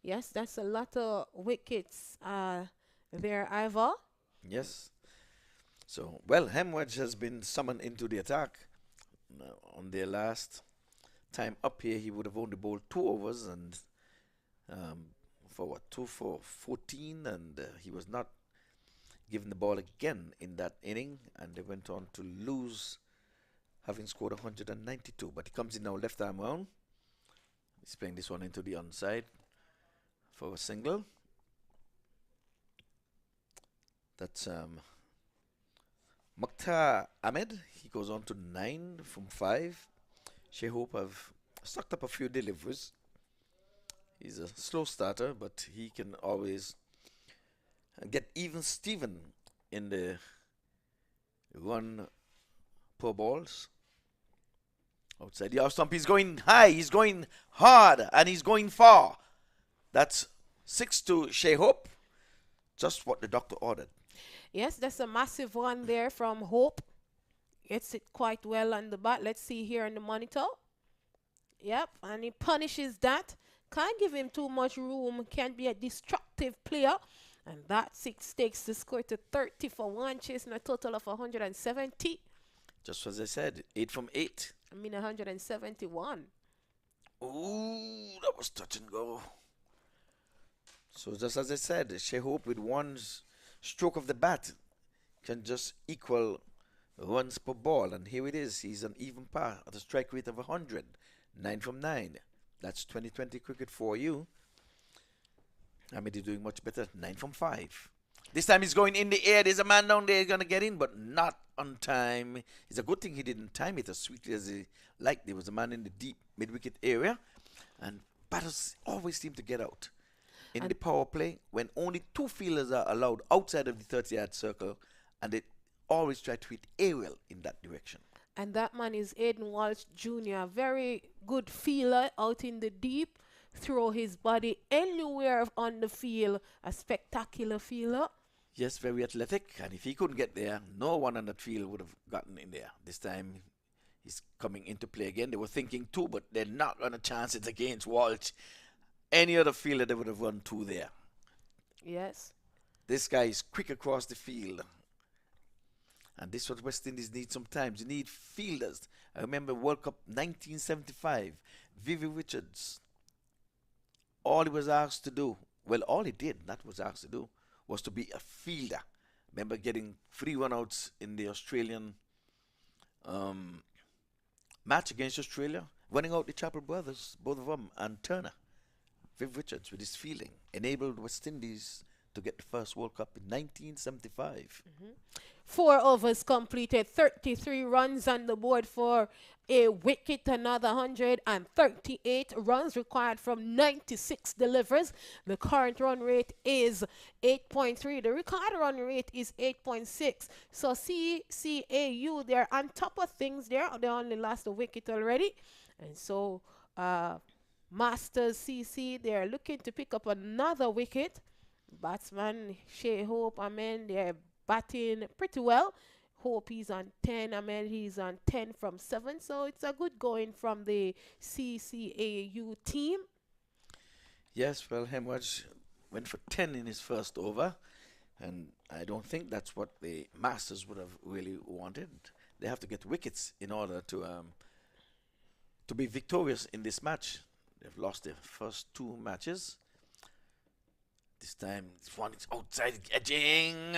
Yes, that's a lot of wickets there, Ivor. Yes. So, well, Hemwedge has been summoned into the attack. On their last time up here, he would have only bowled 2 overs and for what, 2 for 14, and he was not given the ball again in that inning, and they went on to lose, having scored 192. But he comes in now left arm round. He's playing this one into the onside for a single. That's Mukhtar Ahmed. He goes on to 9 from 5. Shea Hope have sucked up a few deliveries. He's a slow starter, but he can always get even Steven in the run per balls. Outside the off stump, he's going high, he's going hard, and he's going far. That's 6 to Shea Hope. Just what the doctor ordered. Yes, that's a massive one there from Hope. Gets it quite well on the bat. Let's see here on the monitor. Yep, and he punishes that. Can't give him too much room. Can't be a destructive player. And that 6 takes the score to 30 for 1, chasing a total of 170. Just as I said, 8 from 8. I mean 171. Ooh, that was touch and go. So just as I said, Shea Hope with one stroke of the bat can just equal runs per ball. And here it is. He's an even par at a strike rate of 100. 9 from 9. That's 2020 cricket for you. I mean, he's doing much better. 9 from 5. This time he's going in the air. There's a man down there going to get in, but not on time. It's a good thing he didn't time it as sweetly as he liked. There was a man in the deep mid-wicket area, and batters always seem to get out. In the power play, when only 2 fielders are allowed outside of the 30-yard circle, and they always try to hit aerial in that direction. And that man is Aiden Walsh Jr. Very good fielder out in the deep. Throw his body anywhere on the field. A spectacular fielder. Yes, very athletic. And if he couldn't get there, no one on that field would have gotten in there. This time, he's coming into play again. They were thinking 2, but they're not going to chance it against Walsh. Any other fielder, they would have run 2 there. Yes. This guy is quick across the field. And this is what West Indies need sometimes. You need fielders. I remember World Cup 1975. Vivi Richards. All he was asked to do, well, all he did, not was asked to do, was to be a fielder. Remember getting 3 runouts in the Australian match against Australia? Running out the Chappell brothers, both of them, and Turner. Viv Richards, with his fielding, enabled West Indies to get the first World Cup in 1975. 4 overs completed, 33 runs on the board for a wicket, another 138 runs required from 96 delivers. The current run rate is 8.3. The required run rate is 8.6. So CCAU, they're on top of things there. They only lost a wicket already. And so Masters CC, they're looking to pick up another wicket. Batsman Shea Hope, they're batting pretty well. Hope he's on 10. He's on 10 from 7. So it's a good going from the CCAU team. Yes, well, Hemwedge went for 10 in his first over. And I don't think that's what the Masters would have really wanted. They have to get wickets in order to be victorious in this match. They've lost their first 2 matches. This time, this one is outside edging.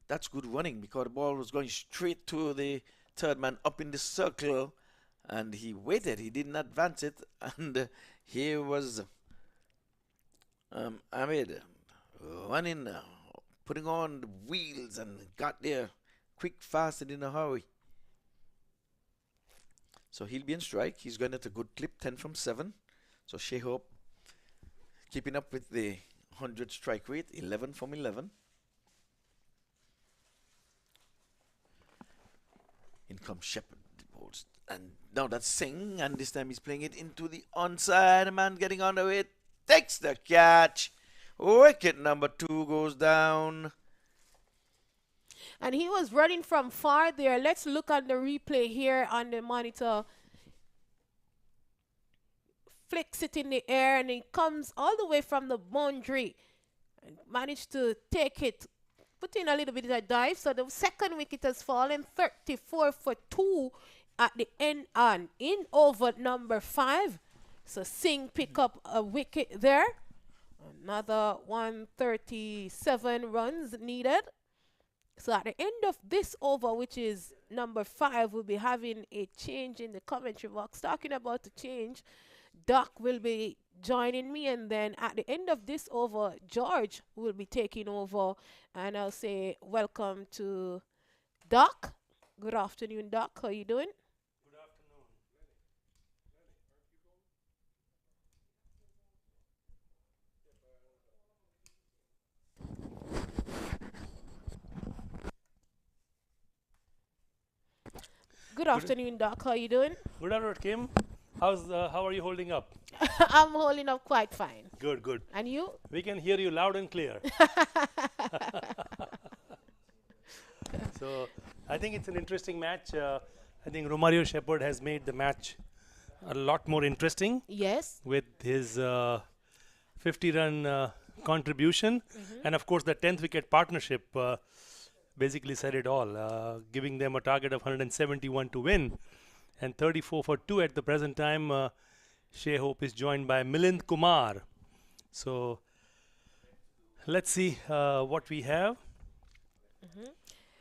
That's good running because the ball was going straight to the third man up in the circle. And he waited. He didn't advance it. And here was Ahmed running, putting on the wheels and got there quick, fast, and in a hurry. So he'll be in strike. He's going at a good clip, 10 from 7. So Shea Hope keeping up with the 100 strike rate, 11 from 11. In comes Shepherd, the ball And now that's Singh, and this time he's playing it into the onside. A man getting onto it, takes the catch. Wicket number 2 goes down. And he was running from far there. Let's look at the replay here on the monitor. Flicks it in the air and he comes all the way from the boundary and managed to take it, put in a little bit of a dive. So the second wicket has fallen, 34 for 2 at the end on in over number 5. So Singh pick up a wicket there. Another 137 runs needed. So at the end of this over, which is number 5, we'll be having a change in the commentary box. Talking about the change, Doc will be joining me, and then at the end of this over, George will be taking over, and I'll say welcome to Doc. Good afternoon, Doc. How you doing? Good afternoon, Doc. How you doing? Good afternoon, Kim. How are you holding up? I'm holding up quite fine. Good, good. And you? We can hear you loud and clear. So I think it's an interesting match. I think Romario Shepherd has made the match a lot more interesting. Yes. With his 50-run contribution. And of course the 10th wicket partnership basically said it all, giving them a target of 171 to win. And 34 for 2 at the present time. Shea Hope is joined by Milind Kumar. So let's see what we have.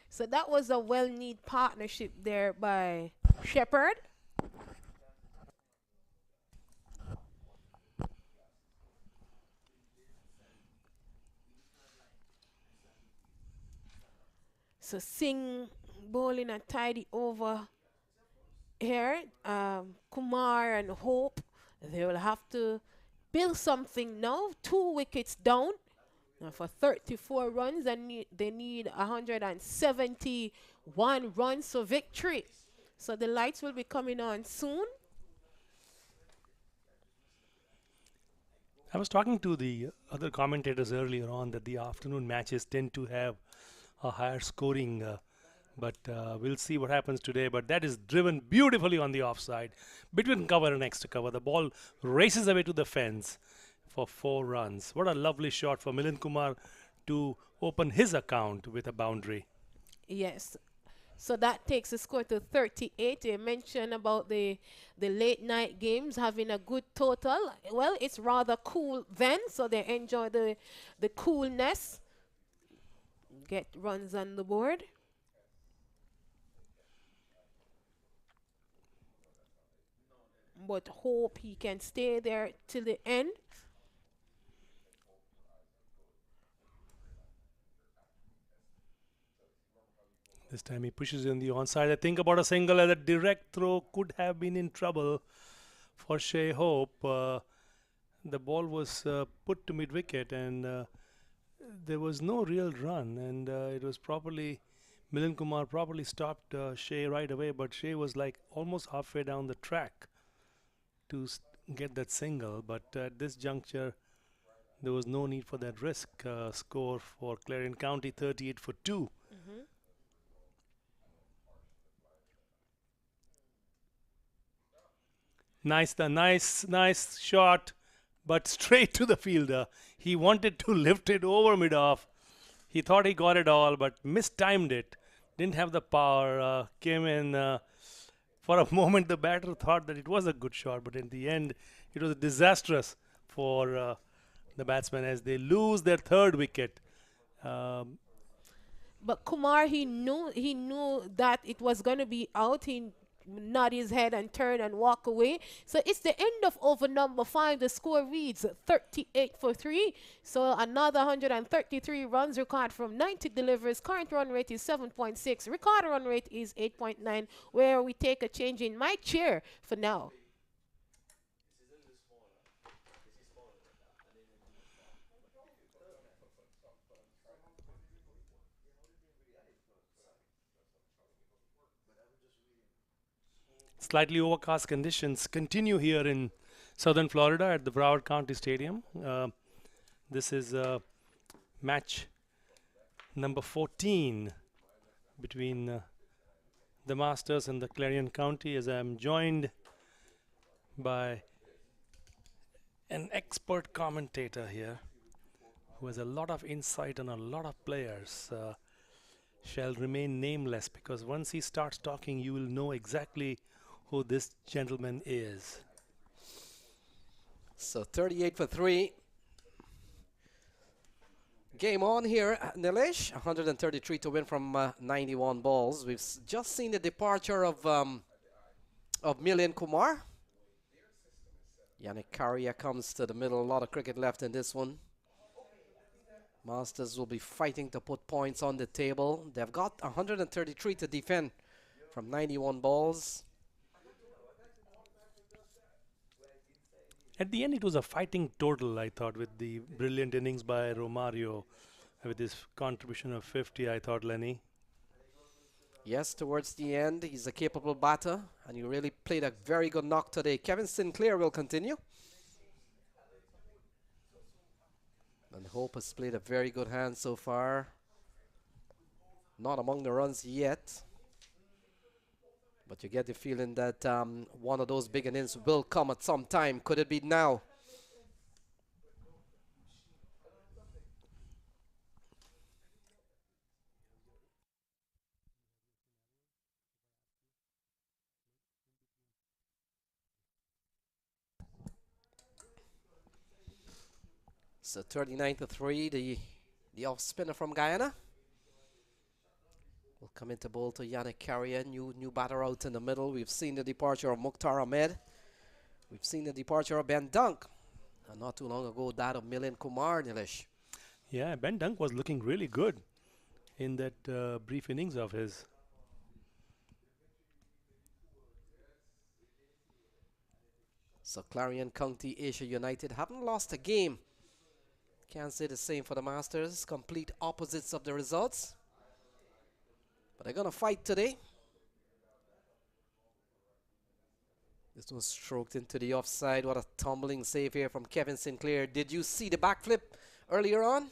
So that was a well-need partnership there by Shepherd. So Singh bowling a tidy over here. Kumar and Hope, they will have to build something now. 2 wickets down. Now for 34 runs, they need 171 runs for victory. So the lights will be coming on soon. I was talking to the other commentators earlier on that the afternoon matches tend to have a higher scoring, but we'll see what happens today. But that is driven beautifully on the offside, between cover and extra cover. The ball races away to the fence for 4 runs. What a lovely shot for Milind Kumar to open his account with a boundary. Yes. So that takes the score to 38. You mentioned about the late night games having a good total. Well, it's rather cool then, so they enjoy the coolness. Get runs on the board. But Hope he can stay there till the end. This time he pushes in the onside. I think about a single as a direct throw could have been in trouble for Shea Hope. The ball was put to mid-wicket and there was no real run, and it was properly, Milind Kumar properly stopped Shea right away, but Shea was like almost halfway down the track to get that single. But at this juncture, there was no need for that risk. Score for Clarion County 38 for 2. Nice shot, but straight to the fielder. He wanted to lift it over mid-off. He thought he got it all, but mistimed it. Didn't have the power. Came in. For a moment, the batter thought that it was a good shot, but in the end, it was disastrous for the batsmen as they lose their 3rd wicket. But Kumar, he knew that it was going to be out. He nod his head and turn and walk away. So it's the end of over number 5. The score reads 38 for 3. So another 133 runs required from 90 deliveries. Current run rate is 7.6. Record run rate is 8.9, where we take a change in my chair for now. Slightly overcast conditions continue here in southern Florida at the Broward County Stadium. This is match number 14 between the Masters and the Clarion County, as I'm joined by an expert commentator here who has a lot of insight on a lot of players. Shall remain nameless because once he starts talking, you will know exactly who this gentleman is. So 38 for 3. Game on here, Nilesh. 133 to win from 91 balls. We've just seen the departure of Milian Kumar. Yannick Carrier comes to the middle. A lot of cricket left in this one. Masters will be fighting to put points on the table. They've got 133 to defend from 91 balls. At the end, it was a fighting total, I thought, with the brilliant innings by Romario, with his contribution of 50, I thought, Lenny. Yes, towards the end, he's a capable batter, and he really played a very good knock today. Kevin Sinclair will continue. And Hope has played a very good hand so far. Not among the runs yet. But you get the feeling that one of those big innings will come at some time. Could it be now? So 39 to 3, the off spinner from Guyana will come into bowl to Yannick Carrier, new batter out in the middle. We've seen the departure of Mukhtar Ahmed. We've seen the departure of Ben Dunk. And not too long ago, that of Milian Kumar, Nilesh. Yeah, Ben Dunk was looking really good in that brief innings of his. So Clarion County Asia United haven't lost a game. Can't say the same for the Masters. Complete opposites of the results. But they're going to fight today. This was stroked into the offside. What a tumbling save here from Kevin Sinclair. Did you see the backflip earlier on?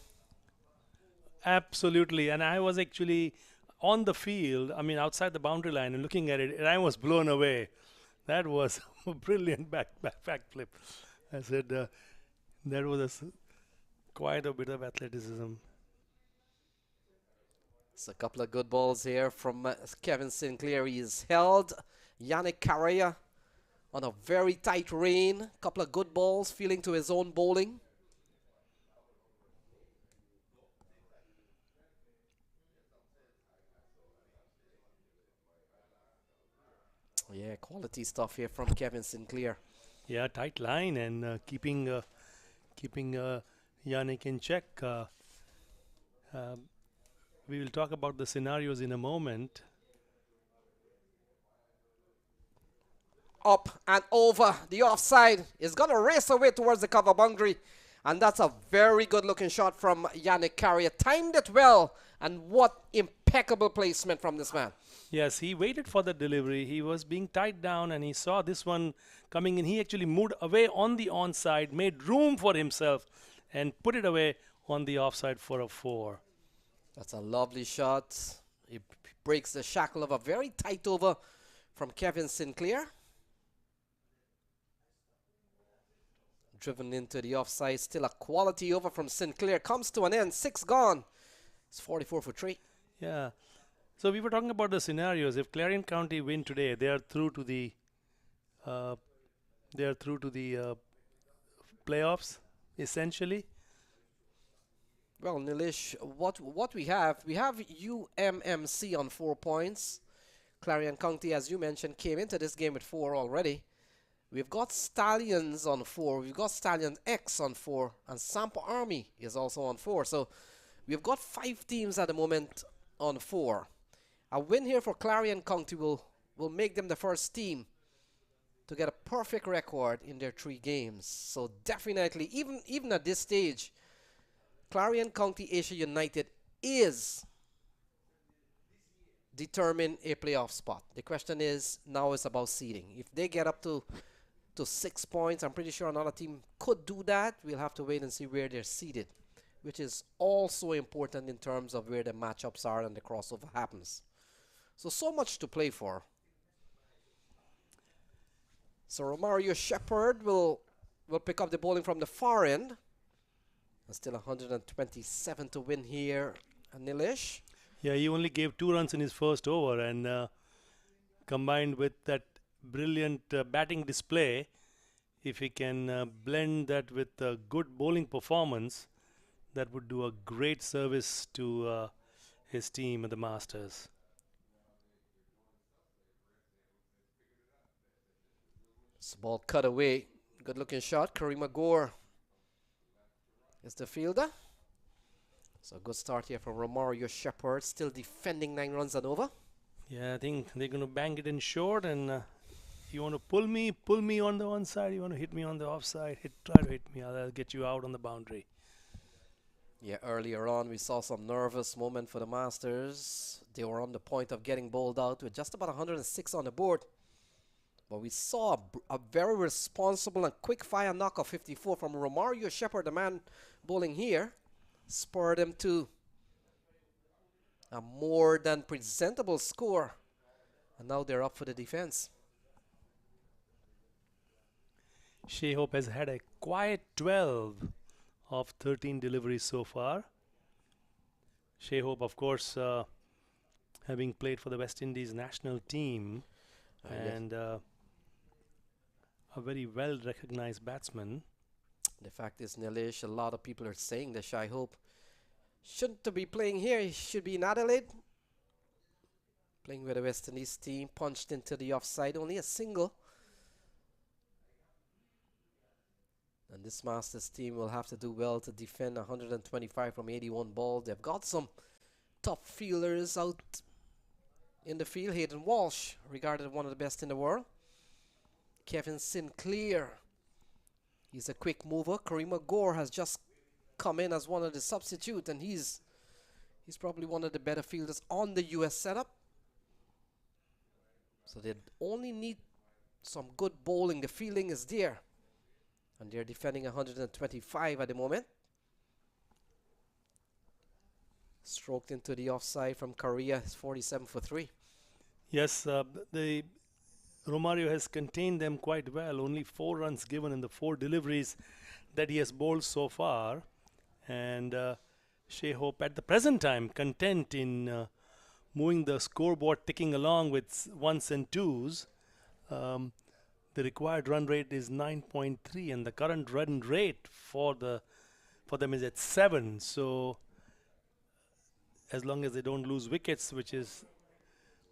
Absolutely. And I was actually on the field, I mean outside the boundary line and looking at it, and I was blown away. That was a brilliant backflip. I said that was quite a bit of athleticism. It's a couple of good balls here from Kevin Sinclair. He's held Yannick Carrier on a very tight rein. Couple of good balls, feeling to his own bowling. Yeah, quality stuff here from Kevin Sinclair. Yeah, tight line and keeping Yannick in check. We will talk about the scenarios in a moment. Up and over the offside. Is going to race away towards the cover boundary. And that's a very good looking shot from Yannick Carrier. Timed it well. And what impeccable placement from this man. Yes, he waited for the delivery. He was being tied down and he saw this one coming in. He actually moved away on the onside, made room for himself and put it away on the offside for a 4. That's a lovely shot. He breaks the shackle of a very tight over from Kevin Sinclair. Driven into the offside. Still a quality over from Sinclair. Comes to an end. 6 gone. It's 44 for 3. Yeah. So we were talking about the scenarios. If Clarion County win today, they are through to the playoffs, essentially. Well, Nilesh, what we have UMMC on 4 points. Clarion County, as you mentioned, came into this game with 4 already. We've got Stallions on 4. We've got Stallion X on 4. And Sampa Army is also on 4. So we've got 5 teams at the moment on 4. A win here for Clarion County will make them the first team to get a perfect record in their 3 games. So definitely, even at this stage, Clarion County Asia United is determine a playoff spot. The question is now it's about seeding. If they get up to 6 points, I'm pretty sure another team could do that. We'll have to wait and see where they're seeded, which is also important in terms of where the matchups are and the crossover happens. So much to play for. So Romario Shepherd will pick up the bowling from the far end. And still 127 to win here, Nilesh. Yeah, he only gave 2 runs in his first over, and combined with that brilliant batting display, if he can blend that with a good bowling performance, that would do a great service to his team at the Masters. This ball cut away. Good looking shot. Kareem Gore is the fielder. So good start here from Romario Shepherd, still defending 9 runs and over. Yeah, I think they're going to bang it in short, and you want to pull me on the one side, you want to hit me on the offside, try to hit me, I'll get you out on the boundary. Yeah, earlier on we saw some nervous moment for the Masters. They were on the point of getting bowled out with just about 106 on the board. But we saw a very responsible and quick fire knock of 54 from Romario Shepherd, the man bowling here. Spurred him to a more than presentable score. And now they're up for the defense. Shai Hope has had a quiet 12 of 13 deliveries so far. Shai Hope, of course, having played for the West Indies national team, and a very well recognized batsman. The fact is, Nilesh, a lot of people are saying that Shai Hope shouldn't be playing here. He should be in Adelaide. Playing with the West Indies team, punched into the offside, only a single. And this Masters team will have to do well to defend 125 from 81 balls. They've got some top fielders out in the field. Hayden Walsh, regarded one of the best in the world. Kevin Sinclair, he's a quick mover. Kareem Gore has just come in as one of the substitutes, and he's probably one of the better fielders on the US setup. So they only need some good bowling. The fielding is there. And they're defending 125 at the moment. Stroked into the offside from Korea. It's 47 for 3. Yes, the Romario has contained them quite well. Only 4 runs given in the 4 deliveries that he has bowled so far. And Shai Hope at the present time content in moving the scoreboard, ticking along with 1s and 2s. The required run rate is 9.3, and the current run rate for them is at 7. So as long as they don't lose wickets, which is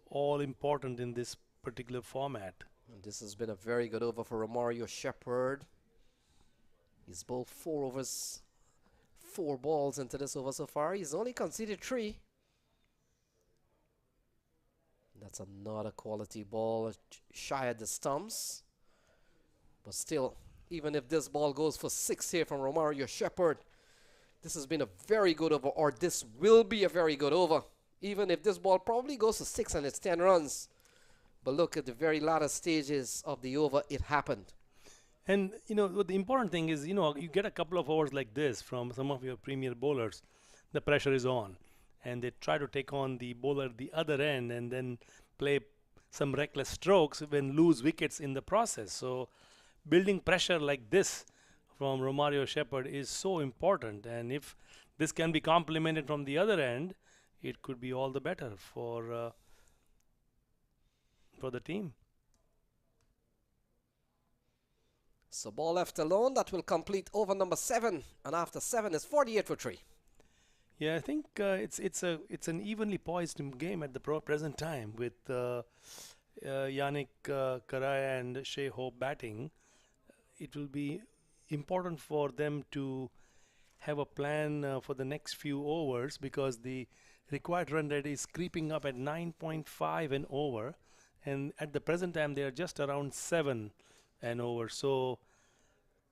all important in this particular format. And this has been a very good over for Romario Shepherd. He's bowled 4 overs, 4 balls into this over so far. He's only conceded 3. That's another quality ball, shy at the stumps. But still, even if this ball goes for 6 here from Romario Shepherd, this has been a very good over, or this will be a very good over. Even if this ball probably goes to 6 and it's 10 runs. But look at the very latter stages of the over, it happened. And, you know, the important thing is, you know, you get a couple of overs like this from some of your premier bowlers, the pressure is on. And they try to take on the bowler at the other end and then play some reckless strokes when lose wickets in the process. So building pressure like this from Romario Shepherd is so important. And if this can be complemented from the other end, it could be all the better for the team. So ball left alone, that will complete over number 7. And after 7 is 48 for 3. Yeah, I think it's an evenly poised game at the present time with Yannick Karaya and Shai Hope batting. It will be important for them to have a plan for the next few overs, because the required run rate is creeping up at 9.5 and over, and at the present time they are just around 7 and over. So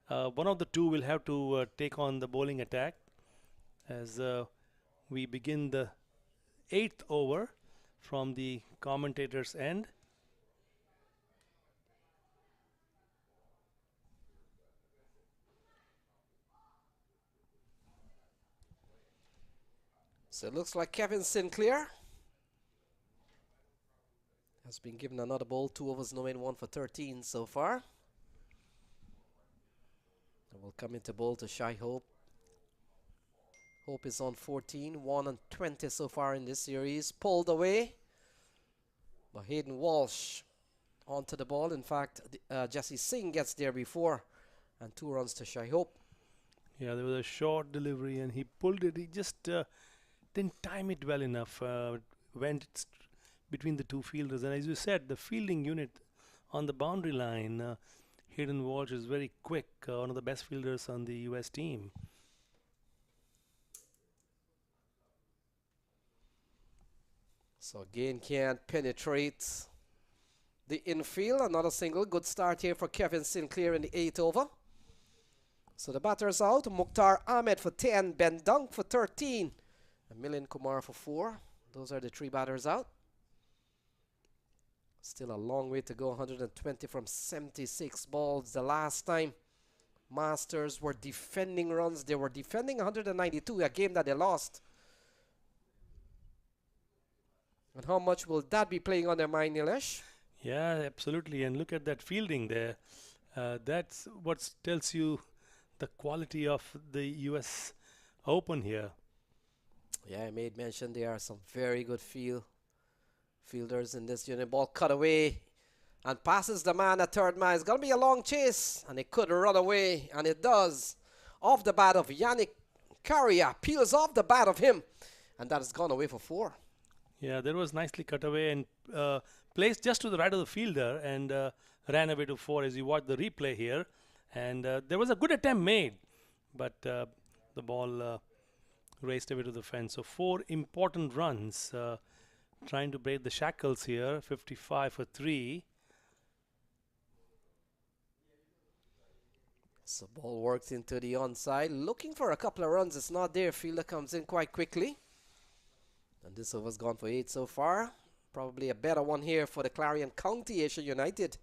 one of the two will have to take on the bowling attack as we begin the 8th over from the commentators' end. So it looks like Kevin Sinclair has been given another ball, 2 overs, no in, 1 for 13 so far. And will come into bowl to Shy Hope. Hope is on 14, 1 and 20 so far in this series. Pulled away by Hayden Walsh onto the ball. In fact, Jesse Singh gets there before, and 2 runs to Shy Hope. Yeah, there was a short delivery and he pulled it. He just didn't time it well enough. Went between the 2 fielders. And as you said, the fielding unit on the boundary line, Hayden Walsh is very quick, one of the best fielders on the US team. So again, can't penetrate the infield. Another single. Good start here for Kevin Sinclair in the 8th over. So the batter's out. Mukhtar Ahmed for 10. Ben Dunk for 13. And Milind Kumar for 4. Those are the 3 batters out. Still a long way to go. 120 from 76 balls. The last time Masters were defending runs, they were defending 192, a game that they lost. And how much will that be playing on their mind, Nilesh? Yeah, absolutely. And look at that fielding there. That's what tells you the quality of the US Open here. Yeah, I made mention there are some very good fielders in this unit. Ball cut away and passes the man at third man. It's going to be a long chase, and it could run away, and it does. Off the bat of Yannick Carrier, peels off the bat of him, and that has gone away for 4. Yeah, that was nicely cut away and placed just to the right of the fielder and ran away to 4 as you watch the replay here. And there was a good attempt made, but the ball raced away to the fence. So 4 important runs trying to break the shackles here. 55 for 3. So ball works into the onside, looking for a couple of runs. It's not there. Fielder comes in quite quickly. And this over's gone for 8 so far. Probably a better one here for the Clarion County Asia United.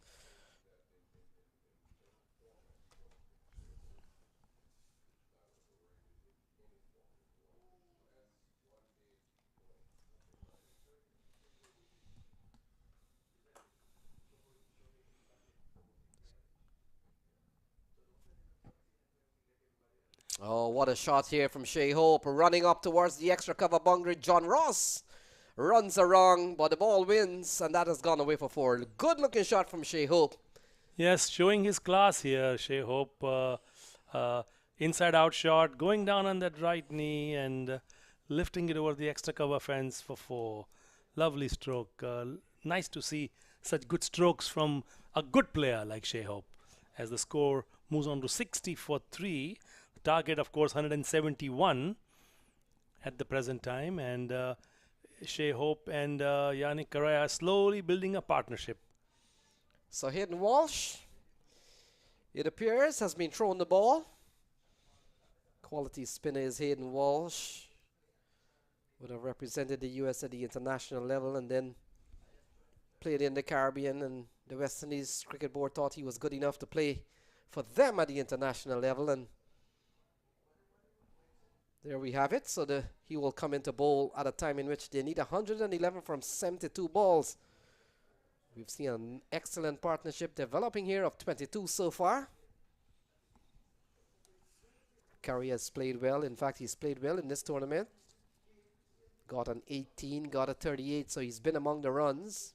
Oh, what a shot here from Shea Hope. Running up towards the extra cover boundary. John Ross runs around, but the ball wins, and that has gone away for 4. Good looking shot from Shea Hope. Yes, showing his class here, Shea Hope. Inside out shot, going down on that right knee and lifting it over the extra cover fence for 4. Lovely stroke. Nice to see such good strokes from a good player like Shea Hope. As the score moves on to 60 for 3. Target, of course, 171 at the present time, and Shea Hope and Yannick Carrier are slowly building a partnership. So Hayden Walsh, it appears, has been thrown the ball. Quality spinner is Hayden Walsh. Would have represented the US at the international level and then played in the Caribbean, and the West Indies Cricket Board thought he was good enough to play for them at the international level, and there we have it. So he will come into bowl at a time in which they need 111 from 72 balls. We've seen an excellent partnership developing here of 22 so far. Carrier has played well. In fact, he's played well in this tournament. Got an 18, got a 38, so he's been among the runs.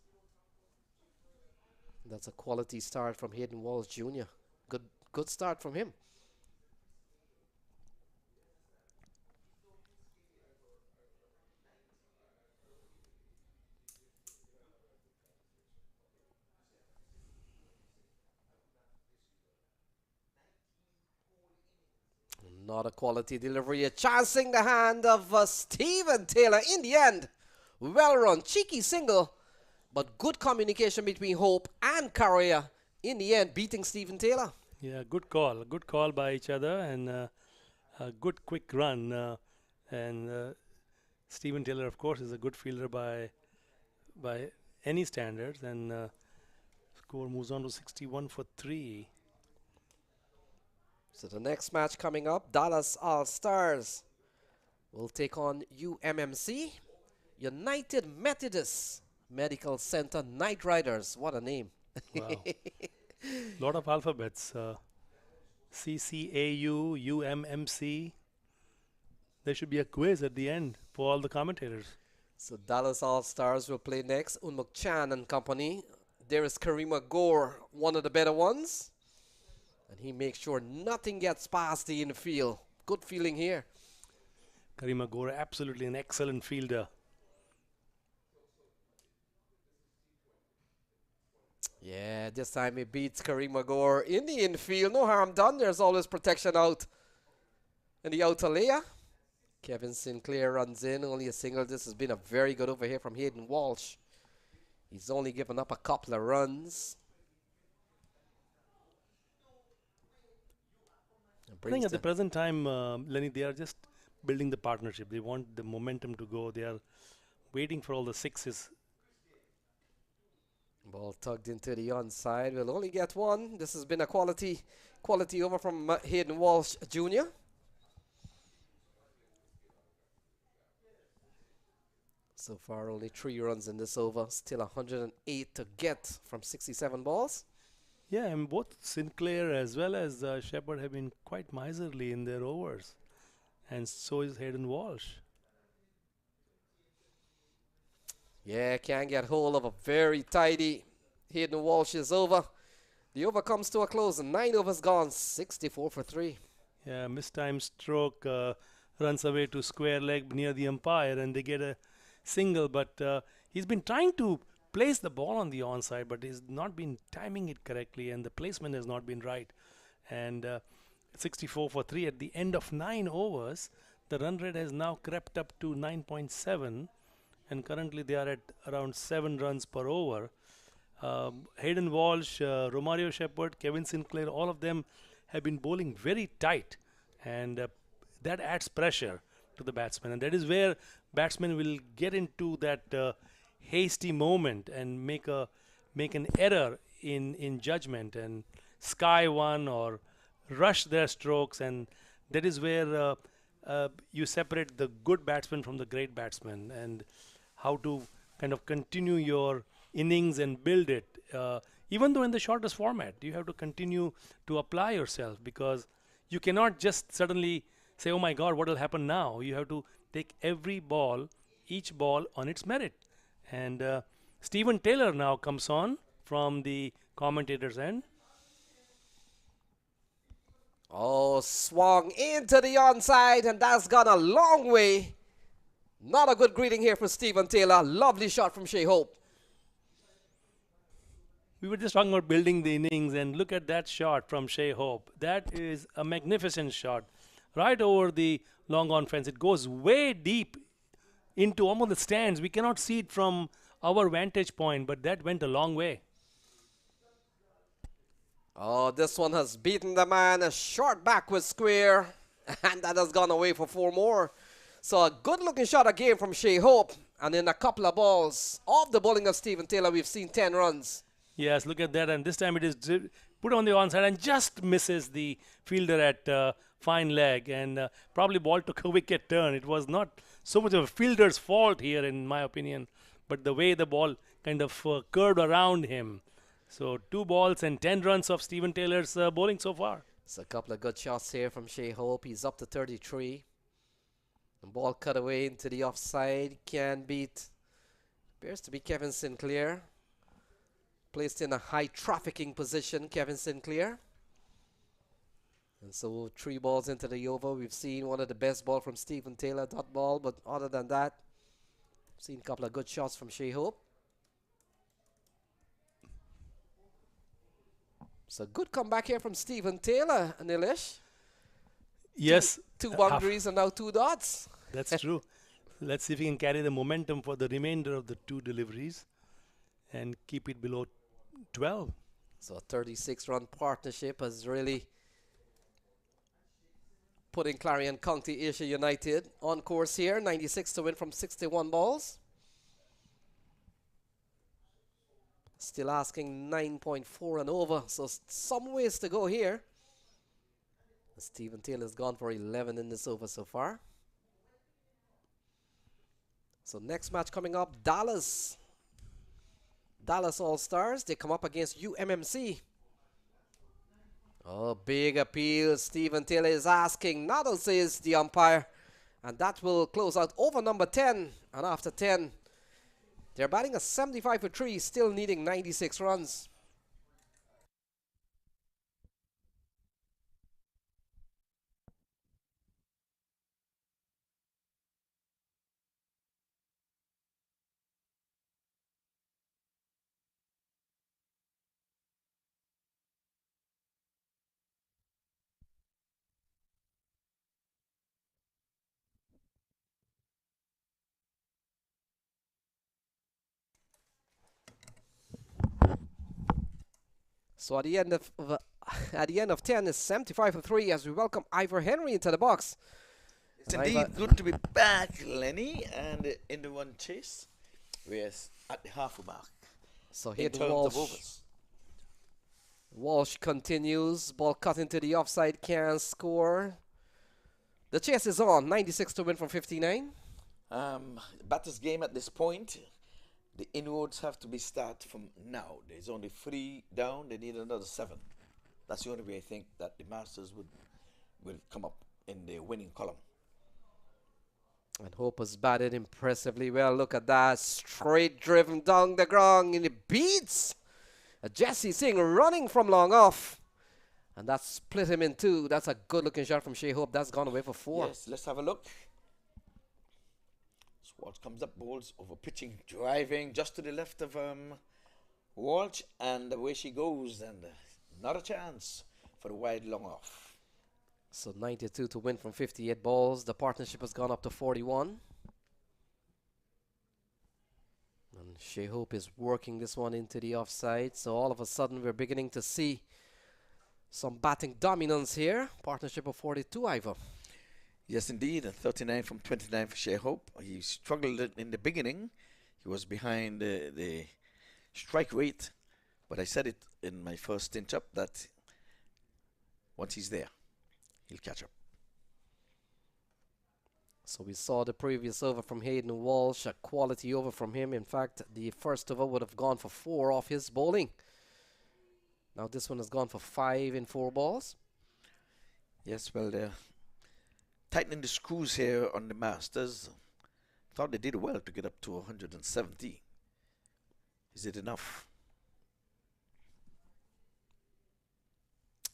That's a quality start from Hayden Walsh Jr. Good start from him. Not a quality delivery, a chancing the hand of Stephen Taylor in the end. Well run, cheeky single, but good communication between Hope and Carrier in the end, beating Stephen Taylor. Yeah, good call by each other, and a good quick run. And Stephen Taylor, of course, is a good fielder by by any standards, and score moves on to 61 for 3. So the next match coming up, Dallas All-Stars will take on UMMC, United Methodist Medical Center Knight Riders. What a name. Wow. Lot of alphabets. CCAU, UMMC. There should be a quiz at the end for all the commentators. So Dallas All-Stars will play next. Unmuk Chan and company. There is Karima Gore, one of the better ones. And he makes sure nothing gets past the infield. Good feeling here. Karima Gore, absolutely an excellent fielder. Yeah, this time he beats Karima Gore in the infield. No harm done. There's always protection out in the outer layer. Kevin Sinclair runs in. Only a single. This has been a very good over here from Hayden Walsh. He's only given up a couple of runs. I think at the present time, Lenny, they are just building the partnership. They want the momentum to go. They are waiting for all the sixes. Ball tugged into the onside. We'll only get one. This has been a quality over from Hayden Walsh Jr. So far, only 3 runs in this over. Still 108 to get from 67 balls. Yeah, and both Sinclair as well as Shepard have been quite miserly in their overs. And so is Hayden Walsh. Yeah, can't get hold of a very tidy Hayden Walsh's over. The over comes to a close. 9 overs gone. 64 for 3. Yeah, mistimed stroke runs away to square leg near the umpire, and they get a single. But he's been trying to place the ball on the onside, but he's not been timing it correctly, and the placement has not been right. And 64 for 3 at the end of 9 overs. The run rate has now crept up to 9.7, and currently they are at around 7 runs per over. Hayden Walsh, Romario Shepard, Kevin Sinclair, all of them have been bowling very tight, and that adds pressure to the batsman, and that is where batsmen will get into that hasty moment and make an error in judgment and sky one or rush their strokes, and that is where you separate the good batsman from the great batsman, and how to kind of continue your innings and build it. Even though in the shortest format, you have to continue to apply yourself, because you cannot just suddenly say, oh my God, what will happen now? You have to take every ball, each ball on its merit. And Stephen Taylor now comes on from the commentator's end. Oh, swung into the onside, and that's gone a long way. Not a good greeting here for Stephen Taylor. Lovely shot from Shea Hope. We were just talking about building the innings, and look at that shot from Shea Hope. That is a magnificent shot. Right over the long on fence. It goes way deep into almost the stands. We cannot see it from our vantage point, but that went a long way. Oh, this one has beaten the man. A short backward square, and that has gone away for 4 more. So a good-looking shot again from Shea Hope, and in a couple of balls off the bowling of Stephen Taylor, we've seen 10 runs. Yes, look at that, and this time it is put on the onside and just misses the fielder at fine leg, and probably ball took a wicket turn. It was not so much of a fielder's fault here, in my opinion, but the way the ball kind of curved around him. So 2 balls and 10 runs of Stephen Taylor's bowling so far. It's a couple of good shots here from Shea Hope. He's up to 33. The ball cut away into the offside. Can beat. Appears to be Kevin Sinclair. Placed in a high trafficking position, Kevin Sinclair. And so 3 balls into the over. We've seen one of the best ball from Stephen Taylor, dot ball. But other than that, seen a couple of good shots from Shea Hope. So good comeback here from Stephen Taylor, Nilesh. Yes. 2 boundaries and now 2 dots. That's true. Let's see if we can carry the momentum for the remainder of the 2 deliveries and keep it below 12. So a 36-run partnership has really putting Clarion County Asia United on course here. 96 to win from 61 balls. Still asking 9.4 and over, so some ways to go here. Stephen Taylor's gone for 11 in this over so far. So next match coming up, Dallas. Dallas All-Stars, they come up against UMMC. Oh, big appeal. Stephen Taylor is asking. Nadal says the umpire. And that will close out over number 10. And after 10, they're batting a 75 for 3, still needing 96 runs. So at the end of 10 is 75 for 3 as we welcome Ivor Henry into the box. It's indeed good to be back, Lenny, and in the one chase, we're at the half mark. So here Walsh continues, ball cut into the offside, can't score. The chase is on, 96 to win from 59. Batter's game at this point. The inroads have to be started from now. There's only 3 down. They need another 7. That's the only way I think that the Masters will come up in the winning column. And Hope has batted impressively well. Look at that. Straight driven down the ground. And it beats Jesse Singh running from long off. And that split him in 2. That's a good looking shot from Shea Hope. That's gone away for 4. Yes, let's have a look. Walsh comes up, bowls over pitching, driving just to the left of Walsh, and away she goes, and not a chance for the wide long off. So 92 to win from 58 balls. The partnership has gone up to 41. And Shea Hope is working this one into the offside. So all of a sudden we're beginning to see some batting dominance here. Partnership of 42, Ivor. Yes, indeed, and 39 from 29 for Shea Hope. He struggled in the beginning. He was behind the strike rate, but I said it in my first stint up that once he's there, he'll catch up. So we saw the previous over from Hayden Walsh, a quality over from him. In fact, the first over would have gone for 4 off his bowling. Now this one has gone for 5 in 4 balls. Yes, well, they're tightening the screws here on the Masters. Thought they did well to get up to 170. Is it enough?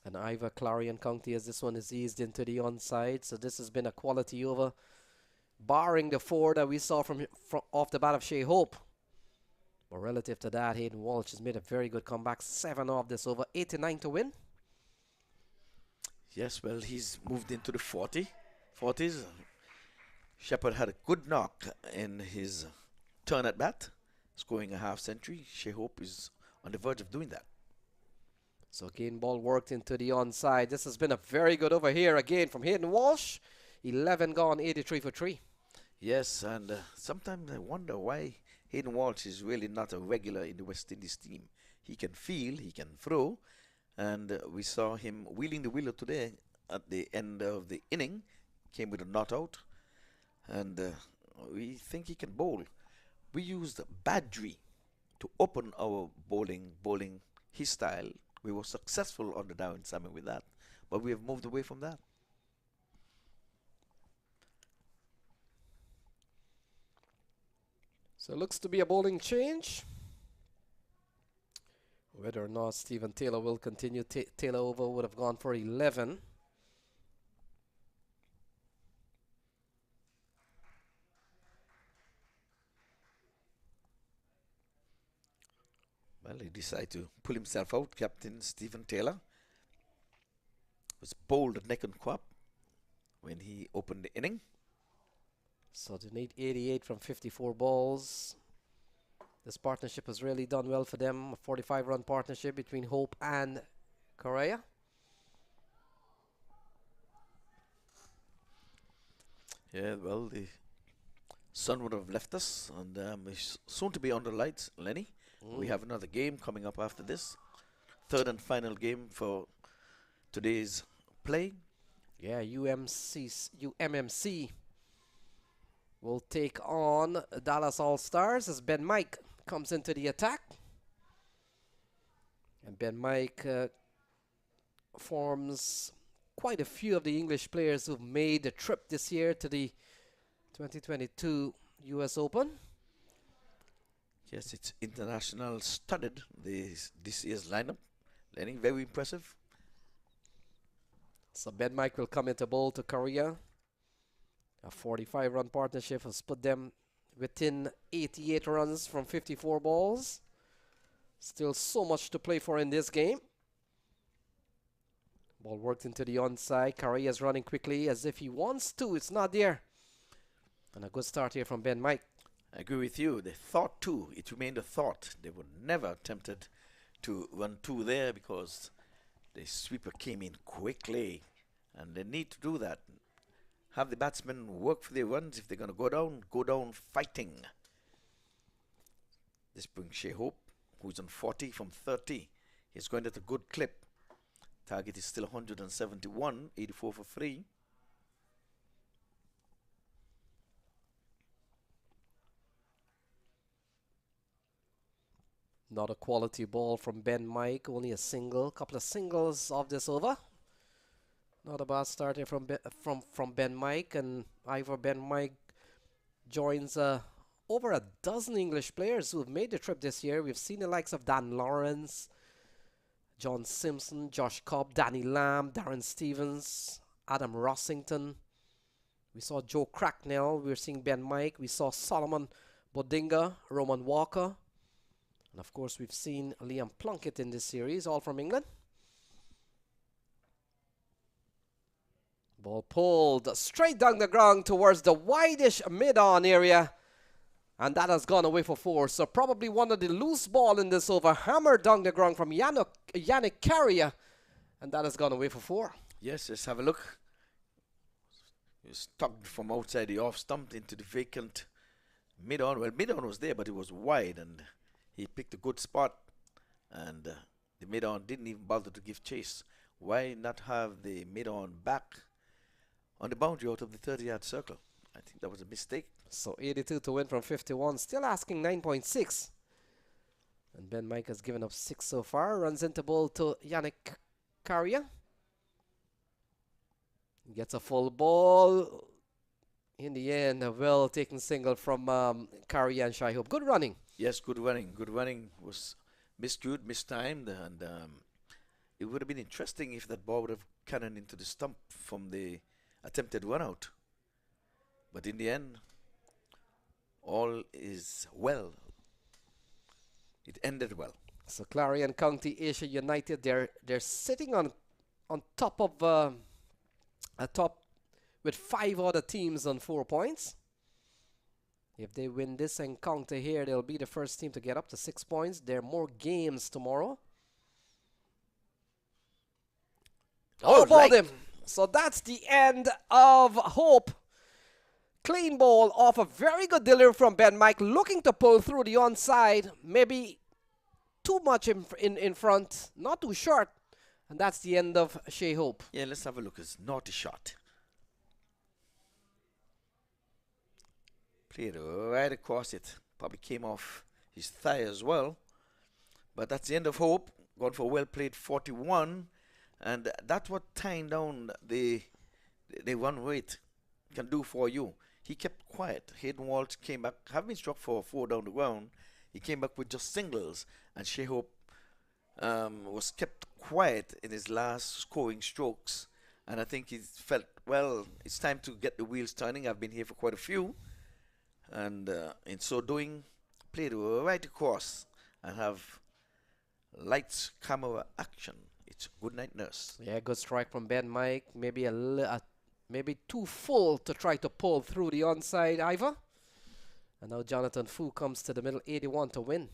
And Ivor Clarion County as this one is eased into the onside. So this has been a quality over, barring the 4 that we saw from off the bat of Shea Hope. But relative to that, Hayden Walsh has made a very good comeback. 7 off this over, 89 to win. Yes, well, he's moved into the 40s. Shepherd had a good knock in his turn at bat, scoring a half century. Shea Hope is on the verge of doing that. So again, ball worked into the onside. This has been a very good over here again from Hayden Walsh. 11 gone, 83 for 3. Yes, and sometimes I wonder why Hayden Walsh is really not a regular in the West Indies team. He can field, he can throw, and we saw him wheeling the wheeler today at the end of the inning. Came with a not out, and we think he can bowl. We used Badri to open our bowling his style. We were successful on the Darwin Salmon with that, but we have moved away from that. So it looks to be a bowling change. Whether or not Stephen Taylor will continue, Taylor over would have gone for 11. Well, he decided to pull himself out. Captain Stephen Taylor was bowled at neck and crop when he opened the inning. So they need 88 from 54 balls. This partnership has really done well for them. A 45-run partnership between Hope and Correa. Yeah, well, the sun would have left us, and it's soon to be under lights, Lenny. We have another game coming up after this. Third and final game for today's play. Yeah, UMMC will take on Dallas All-Stars as Ben Mike comes into the attack. And Ben Mike forms quite a few of the English players who've made the trip this year to the 2022 US Open. Yes, it's international studded, this year's lineup. Learning very impressive. So Ben Mike will come into bowl to Korea. A 45-run partnership has put them within 88 runs from 54 balls. Still so much to play for in this game. Ball worked into the onside. Korea's running quickly as if he wants to. It's not there. And a good start here from Ben Mike. I agree with you. They thought too. It remained a thought. They were never tempted to run two there because the sweeper came in quickly. And they need to do that. Have the batsmen work for their runs. If they're going to go down fighting. This brings Shea Hope, who's on 40 from 30. He's going at a good clip. Target is still 171, 84 for 3. Not a quality ball from Ben Mike, only a single, couple of singles of this over. Not a bad start here from Ben Mike, and Ivor Ben Mike joins over a dozen English players who have made the trip this year. We've seen the likes of Dan Lawrence, John Simpson, Josh Cobb, Danny Lamb, Darren Stevens, Adam Rossington. We saw Joe Cracknell. We're seeing Ben Mike. We saw Solomon Bodinga, Roman Walker. And of course, we've seen Liam Plunkett in this series, all from England. Ball pulled straight down the ground towards the wideish mid-on area. And that has gone away for 4. So probably one of the loose ball in this over. Hammered down the ground from Yannick Carrier. And that has gone away for 4. Yes, let's have a look. He was tugged from outside the off stump into the vacant mid-on. Well, mid-on was there, but it was wide. And he picked a good spot. And the mid-on didn't even bother to give chase. Why not have the mid-on back on the boundary out of the 30-yard circle? I think that was a mistake. So 82 to win from 51. Still asking 9.6. And Ben Mike has given up 6 so far. Runs into ball to Yannick Carrier. Gets a full ball. In the end, a well-taken single from Carrier and Shai Hope. Good running. Yes, good running. Good running. Was miscued, mistimed. And it would have been interesting if that ball would have cannoned into the stump from the attempted run-out. But in the end, all is well. It ended well. So Clarion County Asia United, they're sitting on top of top with 5 other teams on 4 points. If they win this encounter here, they'll be the first team to get up to 6 points. There are more games tomorrow. Oh, ball him. So that's the end of Hope. Clean ball off a very good delivery from Ben Mike, looking to pull through the onside. Maybe too much in front, not too short. And that's the end of Shea Hope. Yeah, let's have a look. It's not a shot. Played right across it. Probably came off his thigh as well. But that's the end of Hope. Gone for a well-played 41. And that's what tying down the run rate can do for you. He kept quiet. Hayden Walsh came back, having been struck for 4 down the ground. He came back with just singles, and Shea Hope was kept quiet in his last scoring strokes. And I think he felt, well, it's time to get the wheels turning. I've been here for quite a few. And in so doing, played right across and have lights, camera, action. It's good night, nurse. Yeah, good strike from Ben Mike. Maybe maybe too full to try to pull through the onside, Ivor. And now Jonathan Fu comes to the middle, 81 to win.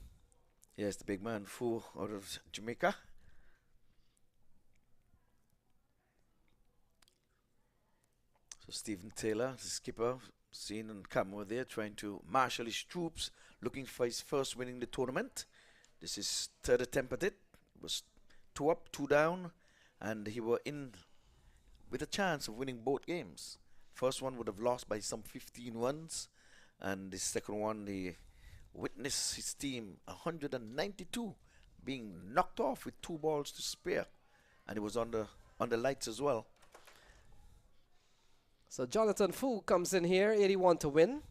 Yes, the big man, Fu, out of Jamaica. So Stephen Taylor, the skipper, seen on camera there, trying to marshal his troops, looking for his first win in the tournament. This is third attempt at it. It was 2 up, 2 down, and he were in with a chance of winning both games. First one would have lost by some 15 runs, and the second one, he witnessed his team 192 being knocked off with 2 balls to spare, and it was on the lights as well. So Jonathan Fu comes in here, 81 to win.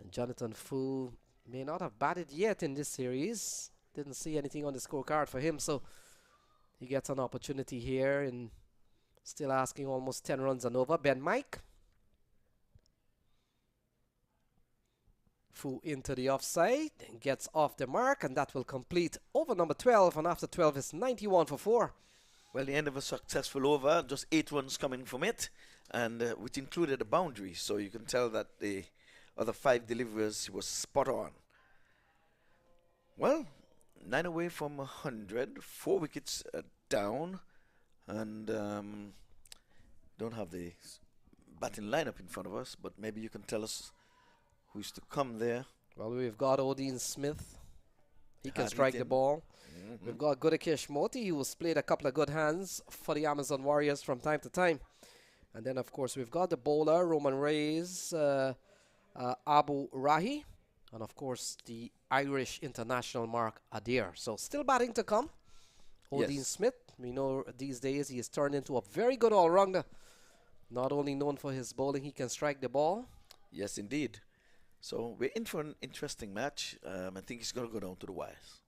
And Jonathan Fu may not have batted yet in this series. Didn't see anything on the scorecard for him, so he gets an opportunity here and still asking almost 10 runs and over. Ben Mike. Fu into the offside and gets off the mark, and that will complete over number 12, and after 12 is 91 for 4. Well, the end of a successful over, just 8 runs coming from it, and which included a boundary, so you can tell that the other 5 deliveries was spot on. Well, 9 away from 100, 4 wickets down, and don't have the batting lineup in front of us, but maybe you can tell us who's to come there. Well, we've got Odin Smith. He can strike the ball. We've got Gudakesh Moti, who's played a couple of good hands for the Amazon Warriors from time to time. And then, of course, we've got the bowler, Roman Reyes, Abu Rahi, and, of course, the Irish international Mark Adair. So still batting to come. Odin Smith, we know these days he has turned into a very good all-rounder. Not only known for his bowling, he can strike the ball. Yes, indeed. So we're in for an interesting match. I think he's going to go down to the wires.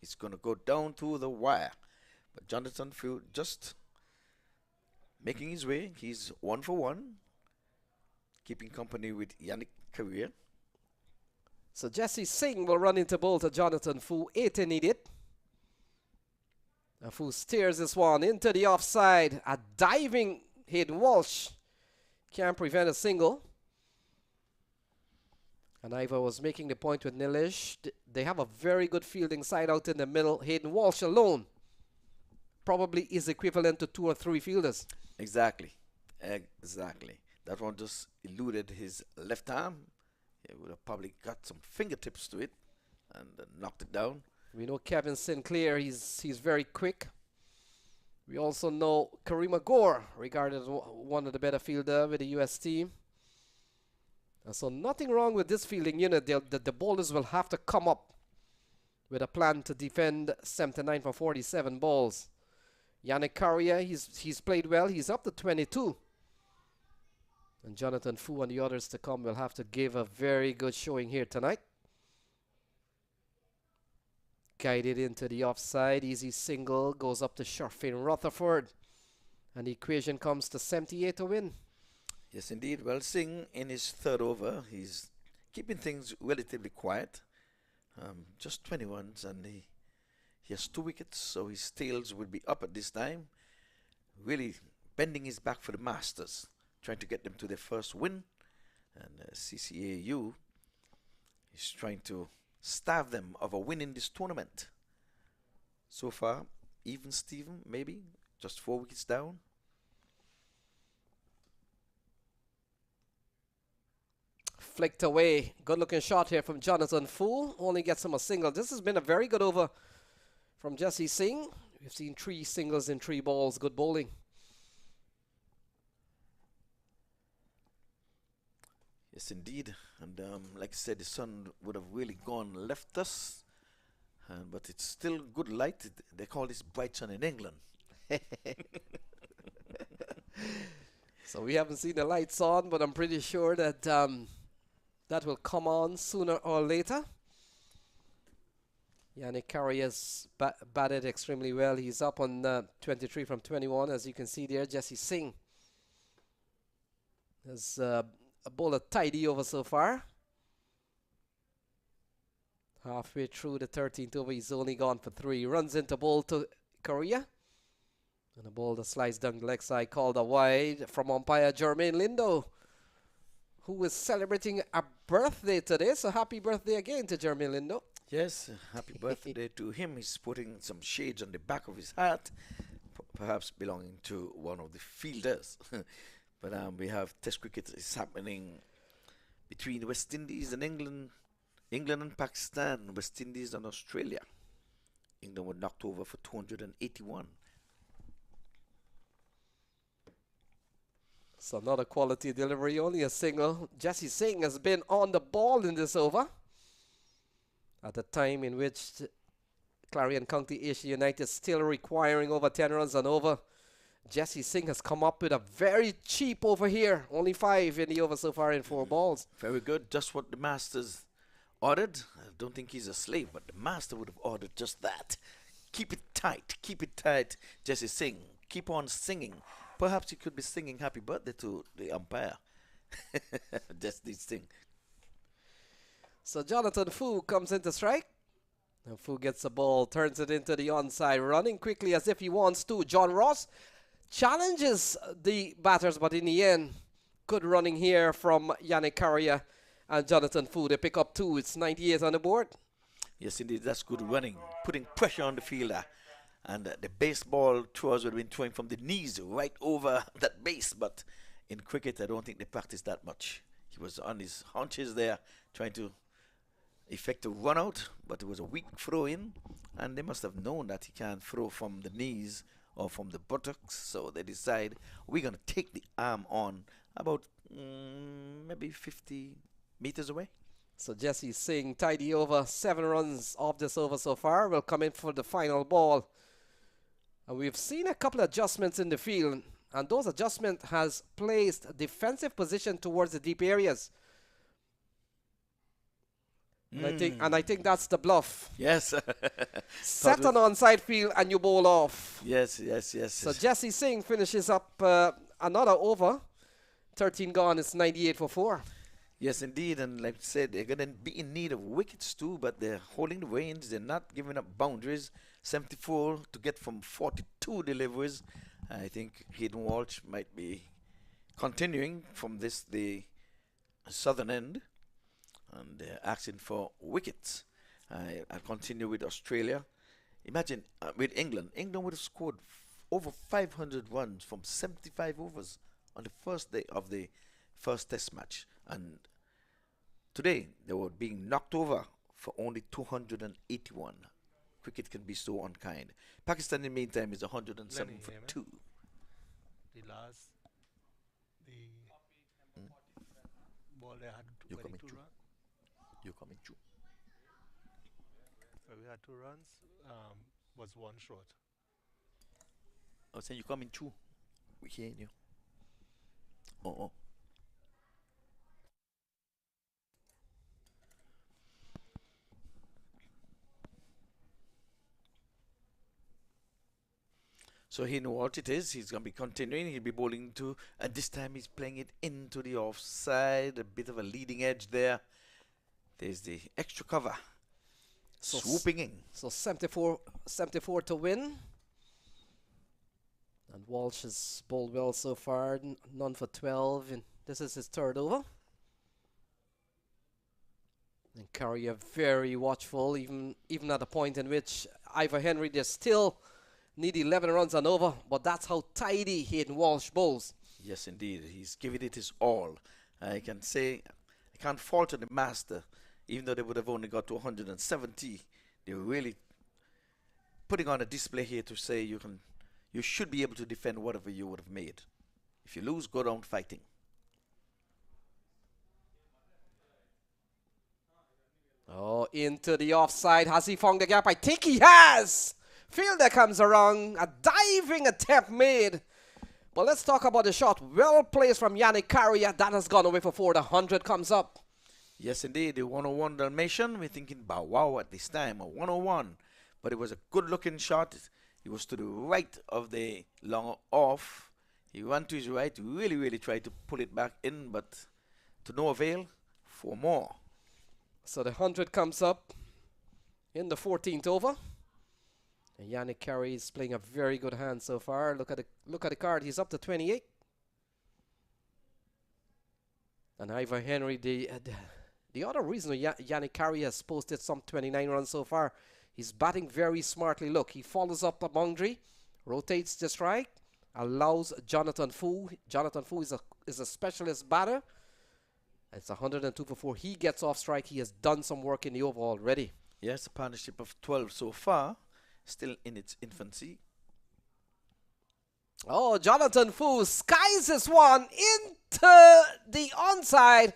He's going to go down to the wire. But Jonathan Fu just making his way. He's 1 for 1. Keeping company with Yannick Carrier. So Jesse Singh will run into bowl to Jonathan Fu. 8 needed. And Fu steers this one into the offside. A diving Hayden Walsh can't prevent a single. And Iva was making the point with Nilesh. They have a very good fielding side out in the middle. Hayden Walsh alone probably is equivalent to 2 or 3 fielders. Exactly. Exactly. That one just eluded his left arm. He would have probably got some fingertips to it and knocked it down. We know Kevin Sinclair, he's very quick. We also know Karima Gore, regarded as one of the better fielders with the US team. And so nothing wrong with this fielding unit. The bowlers will have to come up with a plan to defend 79 for 47 balls. Yannick Carrier, he's played well. He's up to 22. And Jonathan Fu and the others to come will have to give a very good showing here tonight. Guided into the offside. Easy single. Goes up to Sharfin Rutherford. And the equation comes to 78 to win. Yes, indeed. Well, Singh in his third over, he's keeping things relatively quiet. Just 20 runs, and he has 2 wickets, so his tails will be up at this time. Really bending his back for the Masters, trying to get them to their first win. And CCAU is trying to starve them of a win in this tournament. So far, even Steven, maybe, just 4 wickets down. Flicked away. Good looking shot here from Jonathan Fu. Only gets him a single. This has been a very good over from Jesse Singh. We've seen 3 singles in 3 balls. Good bowling. Yes, indeed. And like I said, the sun would have really gone left us. But it's still good light. They call this bright sun in England. So we haven't seen the lights on, but I'm pretty sure that that will come on sooner or later. Yannick Carrier's batted extremely well. He's up on 23 from 21, as you can see there. Jesse Singh has a bowler tidy over so far. Halfway through the 13th over, he's only gone for 3. Runs into bowl to Korea. And a ball that slides down the leg side, called a wide from umpire Jermaine Lindo, who is celebrating a birthday today. So happy birthday again to Jermaine Lindo. Yes, happy birthday to him. He's putting some shades on the back of his hat, perhaps belonging to one of the fielders. But we have Test cricket is happening between West Indies and England England and Pakistan, West Indies and Australia. England were knocked over for 281. So another quality delivery, only a single. Jesse Singh has been on the ball in this over. At the time in which Clarion County Asia United still requiring over 10 runs and over, Jesse Singh has come up with a very cheap over here. Only 5 in the over so far in 4 balls. Very good. Just what the Masters ordered. I don't think he's a slave, but the Master would have ordered just that. Keep it tight, Jesse Singh. Keep on singing. Perhaps he could be singing happy birthday to the umpire. Just this thing. So Jonathan Fu comes into strike. And Fu gets the ball, turns it into the onside, running quickly as if he wants to. John Ross challenges the batters, but in the end, good running here from Yannick Carrier and Jonathan Fu. They pick up 2. It's 98 on the board. Yes, indeed. That's good running. Putting pressure on the fielder. And the baseball throwers would have been throwing from the knees right over that base. But in cricket, I don't think they practice that much. He was on his haunches there trying to effect a run out. But it was a weak throw in. And they must have known that he can't throw from the knees or from the buttocks. So they decide, we're going to take the arm on about maybe 50 meters away. So Jesse Singh tidy over, 7 runs off this over so far. Will come in for the final ball. And we've seen a couple of adjustments in the field, and those adjustments has placed a defensive position towards the deep areas. And I think that's the bluff. Yes. Set on onside field and you bowl off. Yes. So Jesse Singh finishes up another over. 13 gone, it's 98 for 4. Yes, indeed, and like I said, they're going to be in need of wickets too, but they're holding the reins. They're not giving up boundaries. 74 to get from 42 deliveries. I think Hayden Walsh might be continuing from the southern end, and they're asking for wickets. I'll continue with Australia. Imagine with England. England would have scored over 500 runs from 75 overs on the first day of the first test match. And today, they were being knocked over for only 281. Cricket can be so unkind. Pakistan, in the meantime, is 107 for 2. The last, ball they had You're coming 22 through. runs. You're coming through. So we had 2 runs, was 1 short. I was saying you're coming through. We're hearing you. Oh. So he knows what it is. He's going to be continuing. He'll be bowling to, and this time he's playing it into the offside. A bit of a leading edge there. There's the extra cover. So swooping in. So 74 to win. And Walsh has bowled well so far. None for 12. And this is his 3rd over. And Carrier very watchful, even at the point in which Ivor Henry, they still need 11 runs and over, but that's how tidy Hayden Walsh bowls. Yes, indeed. He's giving it his all. I can say, I can't fault the Master, even though they would have only got to 170. They're really putting on a display here to say you should be able to defend whatever you would have made. If you lose, go down fighting. Oh, into the offside. Has he found the gap? I think he has. Fielder comes around. A diving attempt made. But let's talk about the shot. Well placed from Yannick Carrier. That has gone away for 4. The 100 comes up. Yes, indeed. The 101 Dalmatian. We're thinking about wow at this time. A 101. But it was a good-looking shot. He was to the right of the long off. He ran to his right. Really tried to pull it back in, but to no avail. 4 more. So the 100 comes up in the 14th over. And Yannick Carrier is playing a very good hand so far. Look at the card. He's up to 28. And Ivor Henry, the other reason Yannick Carrier has posted some 29 runs so far, he's batting very smartly. Look, he follows up the boundary, rotates the strike, allows Jonathan Fu. Jonathan Fu is a specialist batter. It's 102 for 4. He gets off strike. He has done some work in the over already. Yes, a partnership of 12 so far, still in its infancy. Oh, Jonathan Fu skies this one into the onside.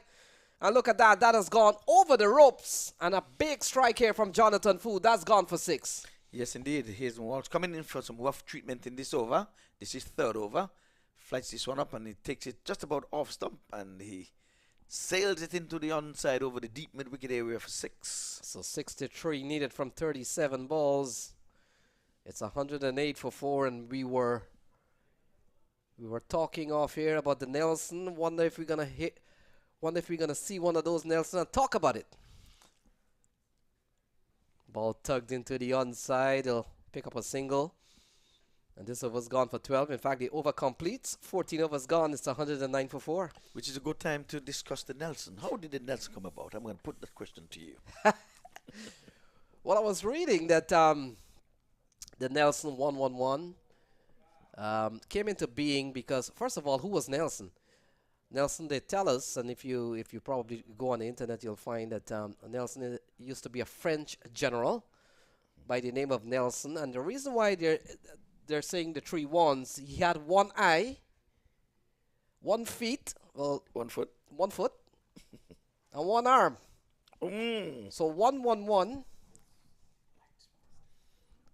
And look at that. That has gone over the ropes. And a big strike here from Jonathan Fu. That's gone for 6. Yes, indeed. Here's Walsh coming in for some rough treatment in this over. This is third over. Flights this one up and he takes it just about off stump. And he sails it into the onside over the deep mid-wicket area for 6. So 63 needed from 37 balls. It's 108 for 4. And we were talking off here about the Nelson. Wonder if we're going to hit. Wonder if we're going to see one of those Nelson and talk about it. Ball tugged into the onside. He'll pick up a single. And this over's gone for 12. In fact, the over completes. 14 overs gone. It's 109 for 4. Which is a good time to discuss the Nelson. How did the Nelson come about? I'm going to put that question to you. Well, I was reading that the Nelson 111 came into being because, first of all, who was Nelson? Nelson, they tell us, and if you probably go on the internet, you'll find that Nelson used to be a French general by the name of Nelson. And the reason why they're saying the 3 ones, he had 1 eye, 1 feet, well, 1 foot, and 1 arm. Mm. So 111.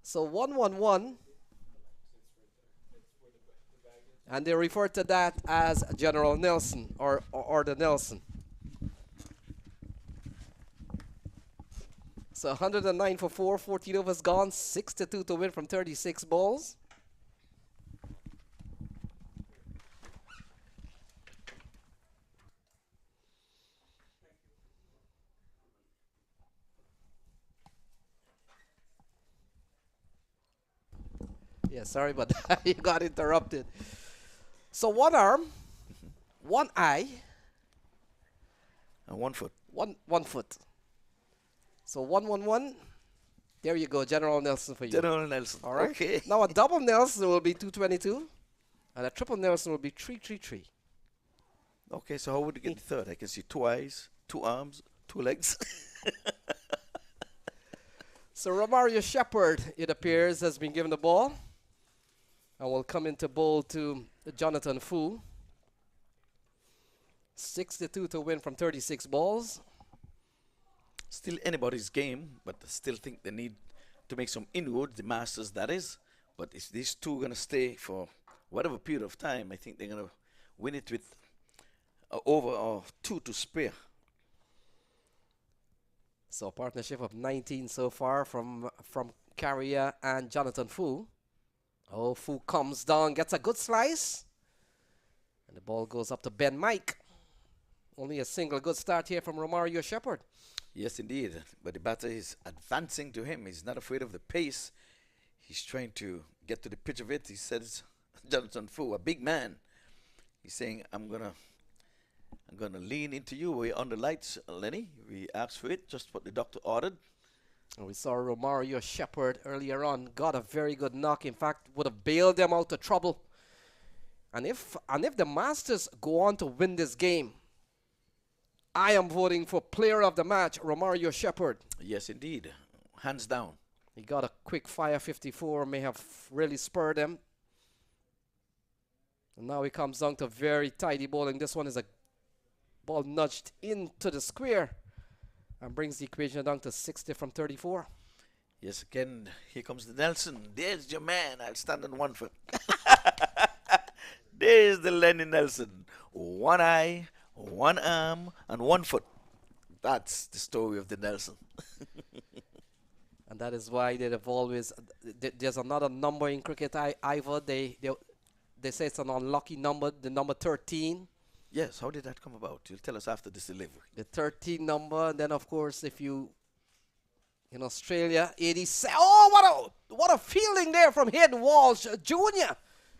So 111. And they refer to that as General Nelson or the Nelson. So 109 for 4, 14 overs gone, 62 to win from 36 balls. Yeah, sorry, but you got interrupted. So 1 arm, 1 eye, and 1 foot. 1 foot. So 111. There you go, General Nelson for you. General Nelson. All right. Okay. Now a double Nelson will be 222, and a triple Nelson will be 333. Okay, so how would you get the third? I can see 2 eyes, 2 arms, 2 legs. So Romario Shepherd, it appears, has been given the ball. And will come into bowl to Jonathan Fu. 62 to win from 36 balls. Still anybody's game, but I still think they need to make some inroads, the Masters that is. But if these two going to stay for whatever period of time, I think they're going to win it with over or 2 to spare. So a partnership of 19 so far from Clarion and Jonathan Fu. Oh, Fu comes down, gets a good slice. And the ball goes up to Ben Mike. Only a single good start here from Romario Shepherd. Yes, indeed. But the batter is advancing to him. He's not afraid of the pace. He's trying to get to the pitch of it. He says, Jonathan Fu, a big man. He's saying, I'm gonna lean into you. We're on the lights, Lenny. We asked for it, just what the doctor ordered. And we saw Romario Shepherd earlier on, got a very good knock. In fact, would have bailed them out of trouble. And if the Masters go on to win this game, I am voting for player of the match, Romario Shepherd. Yes, indeed. Hands down. He got a quick fire 54, may have really spurred them. And now he comes down to very tidy bowling. This one is a ball nudged into the square. And brings the equation down to 60 from 34. Yes, again, here comes the Nelson. There's your man. I'll stand on 1 foot. There's the Lenny Nelson. 1 eye, 1 arm, and 1 foot. That's the story of the Nelson. And that is why they have always... There's another number in cricket, Ivor. They say it's an unlucky number, the number 13. Yes, how did that come about? You'll tell us after this delivery. The 13 number, and then of course if you in Australia, 87. Oh, what a fielding there from Hayden Walsh Jr.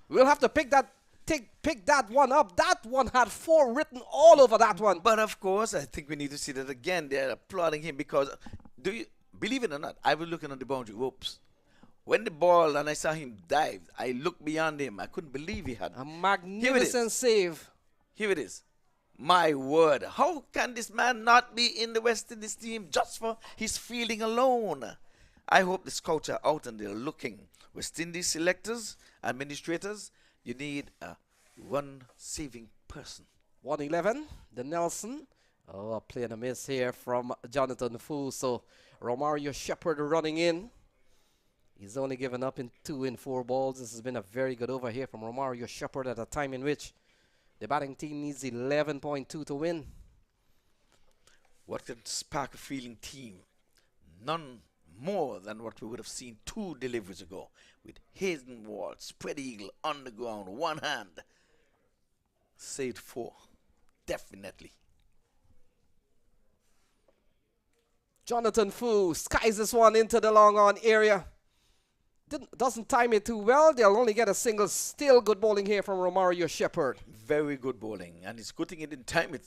We'll have to pick that one up. That one had 4 written all over that one. But of course, I think we need to see that again. They're applauding him because, do you believe it or not? I was looking on the boundary ropes. When the ball and I saw him dive, I looked beyond him. I couldn't believe he had a magnificent save. Here it is. My word, how can this man not be in the West Indies team just for his fielding alone? I hope the scouts are out and they're looking. West Indies selectors, administrators, you need a run-saving person. 111, the Nelson. Oh, a play and a miss here from Jonathan Fu. So Romario Shepherd running in. He's only given up in 2 in 4 balls. This has been a very good over here from Romario Shepherd at a time in which the batting team needs 11.2 to win. What can spark a fielding team? None more than what we would have seen 2 deliveries ago with Hayden Ward, spread eagle on the ground, one hand. Saved 4. Definitely. Jonathan Fu skies this one into the long on area. Doesn't time it too well. They'll only get a single. Still good bowling here from Romario Shepherd. Very good bowling. And it's good thing he didn't time it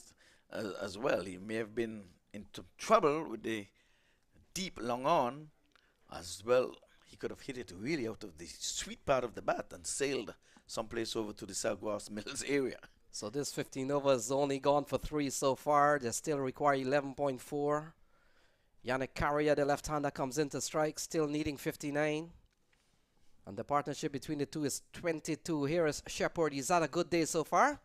as well. He may have been into trouble with the deep long on as well. He could have hit it really out of the sweet part of the bat and sailed someplace over to the Saguas Mills area. So this 15 overs only gone for 3 so far. They still require 11.4. Yannick Carrier, the left-hander, comes into strike, still needing 59. And the partnership between the two is 22. Here is Shepherd. He's had a good day so far.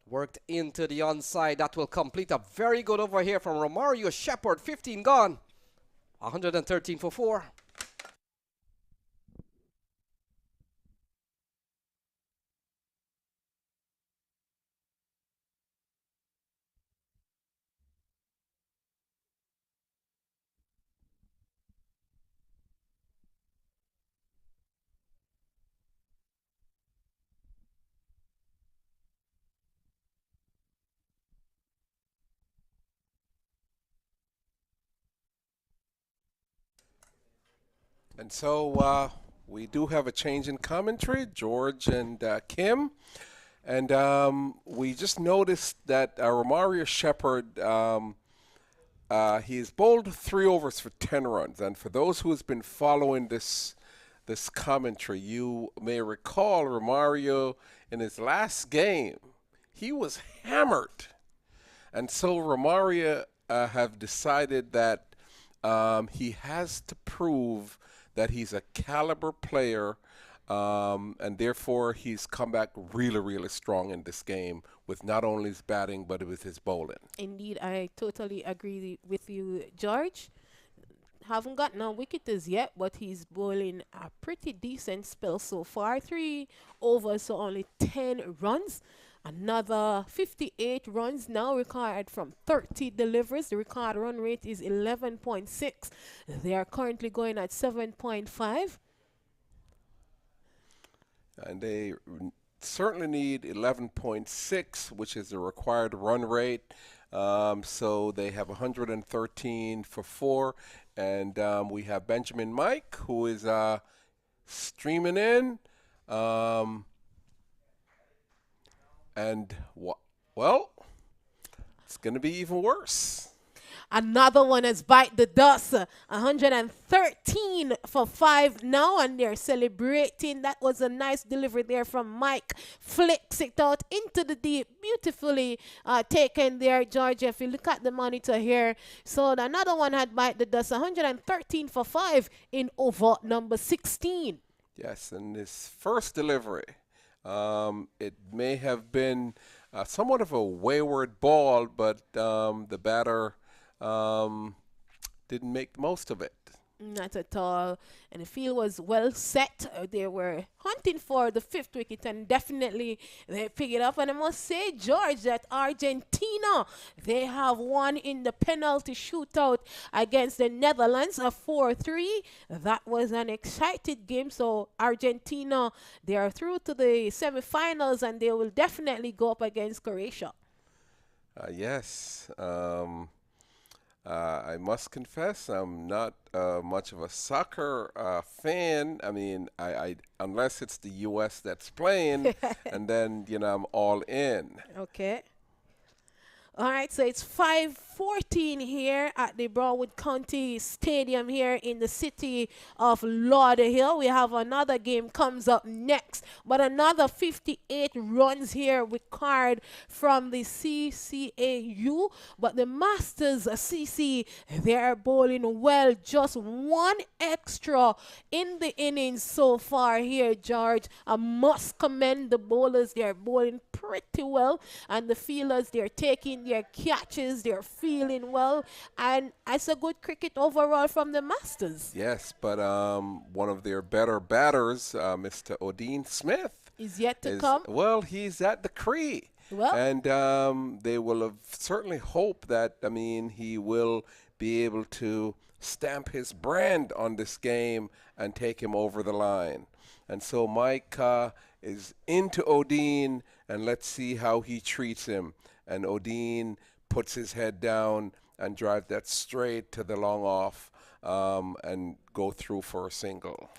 Worked into the onside. That will complete a very good over here from Romario Shepherd. 15 gone. 113 for 4. And so we do have a change in commentary, George and Kim. And we just noticed that Romario Shepherd, he's bowled 3 overs for 10 runs. And for those who has been following this commentary, you may recall Romario in his last game, he was hammered. And so Romario have decided that he has to prove that he's a caliber player, and therefore he's come back really, really strong in this game with not only his batting, but with his bowling. Indeed, I totally agree with you, George. Haven't got no wicketers yet, but he's bowling a pretty decent spell so far. 3 overs, so only 10 runs. Another 58 runs now required from 30 deliveries. The record run rate is 11.6. They are currently going at 7.5. And they certainly need 11.6, which is the required run rate. So they have 113 for 4. And we have Benjamin Mike, who is streaming in. And, well, it's going to be even worse. Another one has bite the dust. 113 for 5 now, and they're celebrating. That was a nice delivery there from Mike. Flicks it out into the deep. Beautifully taken there, George. If you look at the monitor here. So another one had bite the dust. 113 for 5 in over number 16. Yes, and this first delivery. It may have been somewhat of a wayward ball, but the batter didn't make the most of it. Not at all. And the field was well set. They were hunting for the 5th wicket, and definitely they pick it up. And I must say, George, that Argentina, they have won in the penalty shootout against the Netherlands, a 4-3. That was an excited game. So Argentina, they are through to the semifinals, and they will definitely go up against Croatia. Yes. I must confess, I'm not much of a soccer fan. I mean, I unless it's the U.S. that's playing, and then, I'm all in. Okay. All right, so it's 5:14 here at the Brownwood County Stadium here in the city of Lauderhill. We have another game comes up next, but another 58 runs here required from the CCAU. But the Masters CC, they're bowling well, just one extra in the innings so far here, George. I must commend the bowlers. They're bowling pretty well, and the fielders, they're taking their catches, they're feeling well, and it's a good cricket overall from the Masters. Yes, but one of their better batters, Mr. Odin Smith, is yet to come. Well, he's at the Cree. Well, and they will have certainly hope that, I mean, he will be able to stamp his brand on this game and take him over the line. And so Mike is into Odin, and let's see how he treats him. And Odin puts his head down and drives that straight to the long off and go through for a single.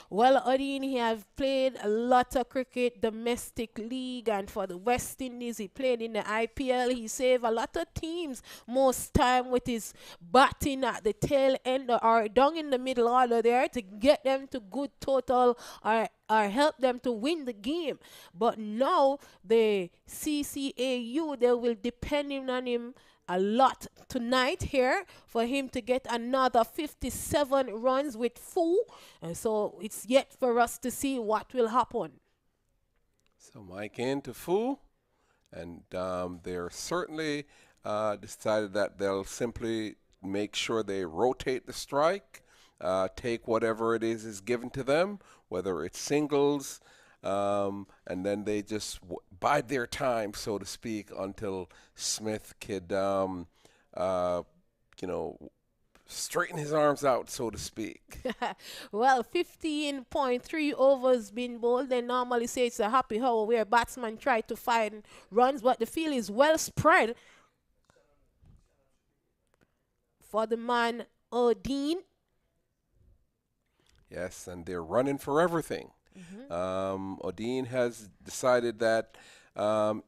Well, Odin, he have played a lot of cricket, domestic league, and for the West Indies, he played in the IPL. He saved a lot of teams most time with his batting at the tail end or down in the middle order there to get them to good total or help them to win the game. But now the CCAU, they will depend on him a lot tonight here for him to get another 57 runs with Fu, and so it's yet for us to see what will happen. So Mike into Fu, and they're certainly decided that they'll simply make sure they rotate the strike, take whatever it is given to them, whether it's singles, and then they just bide their time, so to speak, until Smith could, straighten his arms out, so to speak. Well, 15.3 overs been bowled. They normally say it's a happy hour where batsmen try to find runs, but the field is well spread for the man Odin. Yes, and they're running for everything. Odin has decided that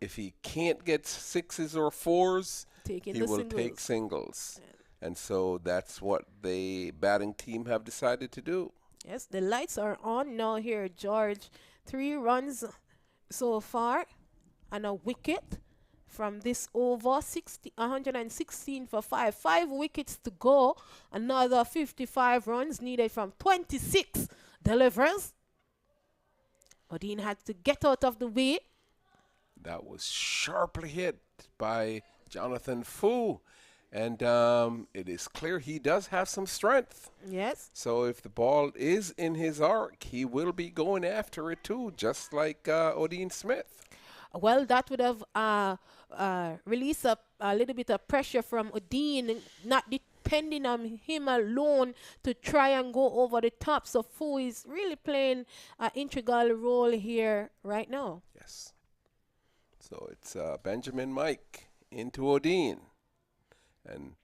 if he can't get sixes or fours, he will take singles. Yeah. And so that's what the batting team have decided to do. Yes, the lights are on now here, George. 3 runs so far and a wicket from this over. 116 for 5. 5 wickets to go. Another 55 runs needed from 26 delivers. Odin had to get out of the way. That was sharply hit by Jonathan Fu. And it is clear he does have some strength. Yes. So if the ball is in his arc, he will be going after it too, just like Odin Smith. Well, that would have released a little bit of pressure from Odin, not depending on him alone to try and go over the top. So Fu is really playing an integral role here right now. Yes. So it's Benjamin Mike into Odin. And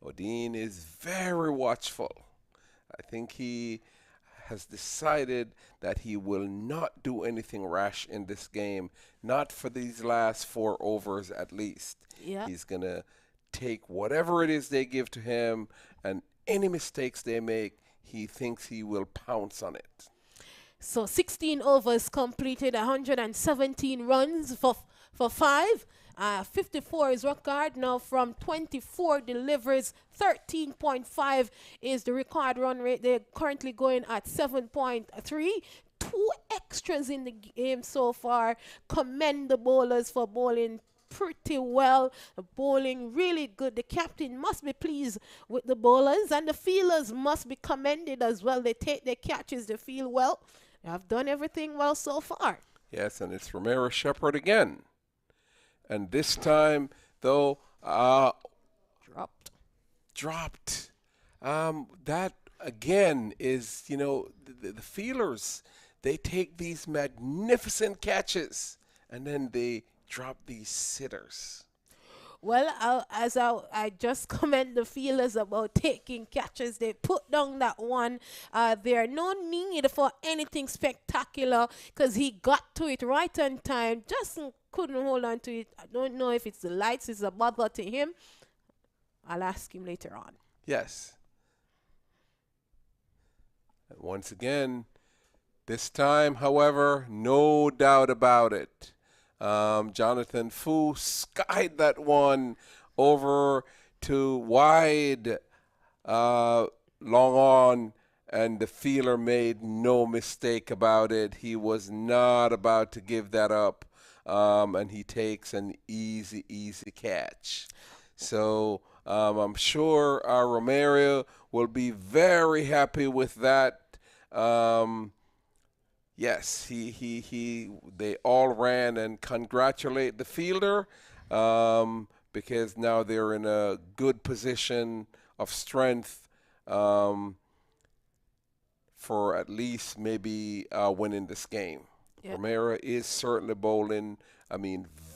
Odin is very watchful. I think he has decided that he will not do anything rash in this game, not for these last 4 overs at least. Yeah. He's going to take whatever it is they give to him, and any mistakes they make, he thinks he will pounce on it. So 16 overs completed, 117 runs for 5. 54 is record now from 24 delivers. 13.5 is the record run rate. They're currently going at 7.3. 2 extras in the game so far. Commend the bowlers for bowling pretty well. The bowling really good. The captain must be pleased with the bowlers, and the fielders must be commended as well. They take their catches, they feel well. They have done everything well so far. Yes, and it's Romero Shepherd again. And this time, though, dropped. That, again, is, the fielders, they take these magnificent catches, and then they drop these sitters. Well, I just commend the fielders about taking catches. They put down that one. There no need for anything spectacular because he got to it right on time. Just couldn't hold on to it. I don't know if it's the lights is a bother to him. I'll ask him later on. Yes. And once again, this time, however, no doubt about it. Jonathan Fu skied that one over to wide, long on, and the fielder made no mistake about it. He was not about to give that up, and he takes an easy catch. So I'm sure Romario will be very happy with that. Yes, they all ran and congratulate the fielder because now they're in a good position of strength for at least maybe winning this game. Yep. Romero is certainly bowling,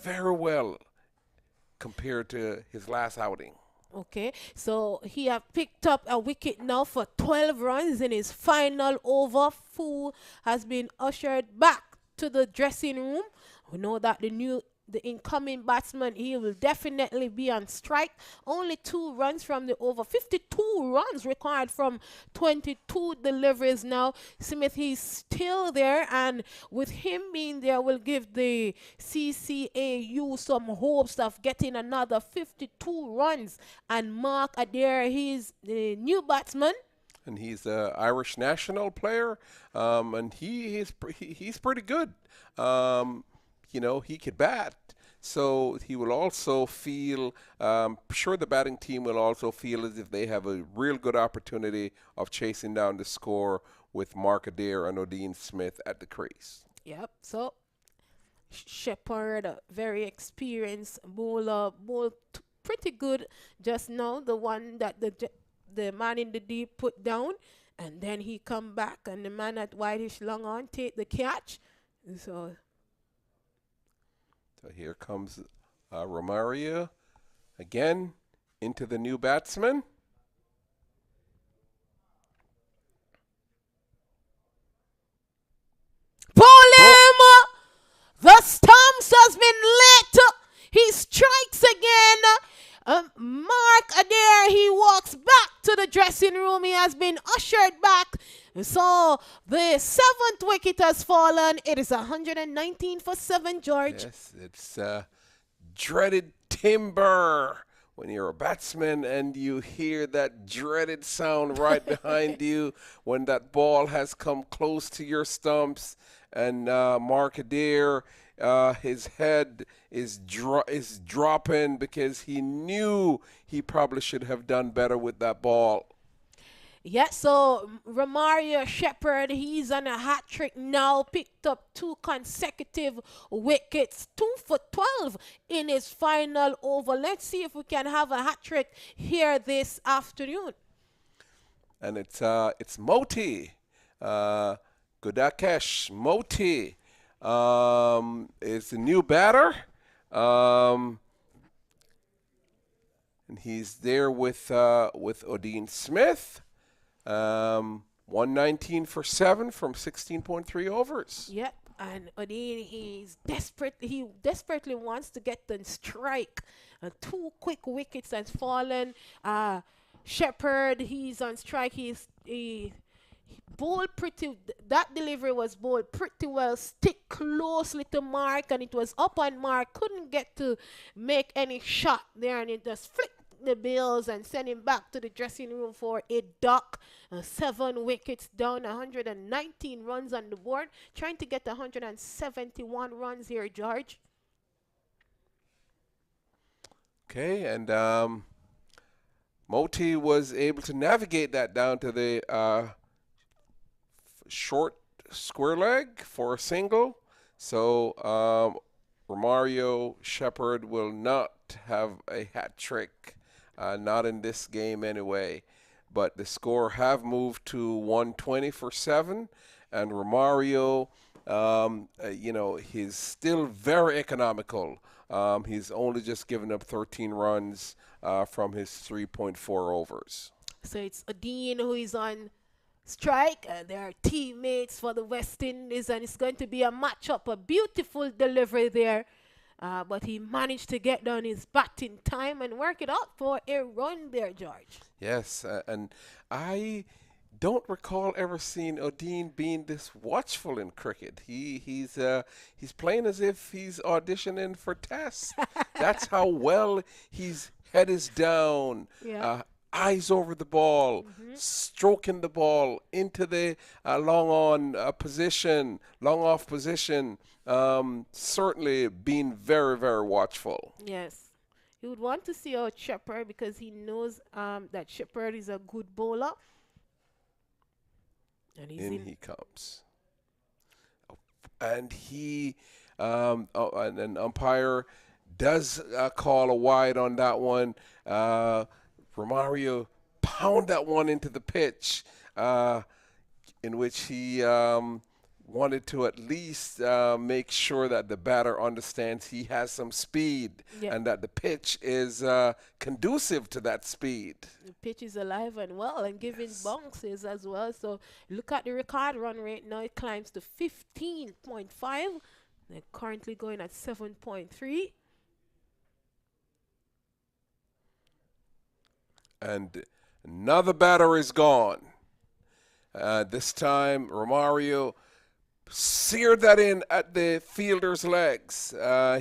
very well compared to his last outing. Okay, so he have picked up a wicket now for 12 runs in his final over. Fu has been ushered back to the dressing room. We know that the incoming batsman, he will definitely be on strike. Only 2 runs from the over. 52 runs required from 22 deliveries now. Smith, he's still there, and with him being there will give the CCAU some hopes of getting another 52 runs. And Mark Adair, he's the new batsman. And he's an Irish national player, and he's pretty good. He could bat. So he will also feel, sure the batting team will also feel as if they have a real good opportunity of chasing down the score with Mark Adair and Odin Smith at the crease. Yep, so Shepherd, a very experienced bowler, bowled pretty good just now, the one that the man in the deep put down, and then he come back and the man at whitish long on take the catch. So here comes Romario again into the new batsman. Pull him! The stumps has been lit. He strikes again. Mark Adair, he walks back to the dressing room. He has been ushered back. So the 7th wicket has fallen. It is 119 for 7, George. Yes, it's dreaded timber. When you're a batsman and you hear that dreaded sound right behind you when that ball has come close to your stumps, and Mark Adair, his head is dropping because he knew he probably should have done better with that ball. Yeah, so Romario Shepherd, he's on a hat trick now, picked up 2 consecutive wickets, 2 for 12 in his final over. Let's see if we can have a hat trick here this afternoon. And it's Moti, Gudakesh Moti is the new batter. And he's there with Odin Smith. 119 for 7 from 16.3 overs. Yep, and Odin, he desperately wants to get the strike. 2 quick wickets has fallen. Shepherd, he's on strike. He bowled pretty. That delivery was bowled pretty well. Stick closely to Mark, and it was up on Mark. Couldn't get to make any shot there, and it just flicked the bills and send him back to the dressing room for a duck. 7 wickets down, 119 runs on the board, trying to get 171 runs here, George. Okay, and Moti was able to navigate that down to the short square leg for a single. So Romario Shepherd will not have a hat trick. Not in this game anyway. But the score have moved to 120 for 7. And Romario, he's still very economical. He's only just given up 13 runs from his 3.4 overs. So it's Dean who is on strike. They are teammates for the West Indies, and it's going to be a matchup, a beautiful delivery there. But he managed to get down his batting time and work it out for a run there, George. Yes, and I don't recall ever seeing Odin being this watchful in cricket. He's playing as if he's auditioning for tests. That's how well his head is down. Yeah. Eyes over the ball, stroking the ball into the long off position. Certainly being very, very watchful. Yes. He would want to see out Shepherd because he knows that Shepherd is a good bowler. And he's in. He comes. And and an umpire does call a wide on that one. Romario pound that one into the pitch, in which he wanted to at least make sure that the batter understands he has some speed and that the pitch is conducive to that speed. The pitch is alive and well and giving bounces as well. So look at the record run rate now. It climbs to 15.5. They're currently going at 7.3. And another batter is gone. This time, Romario seared that in at the fielder's legs.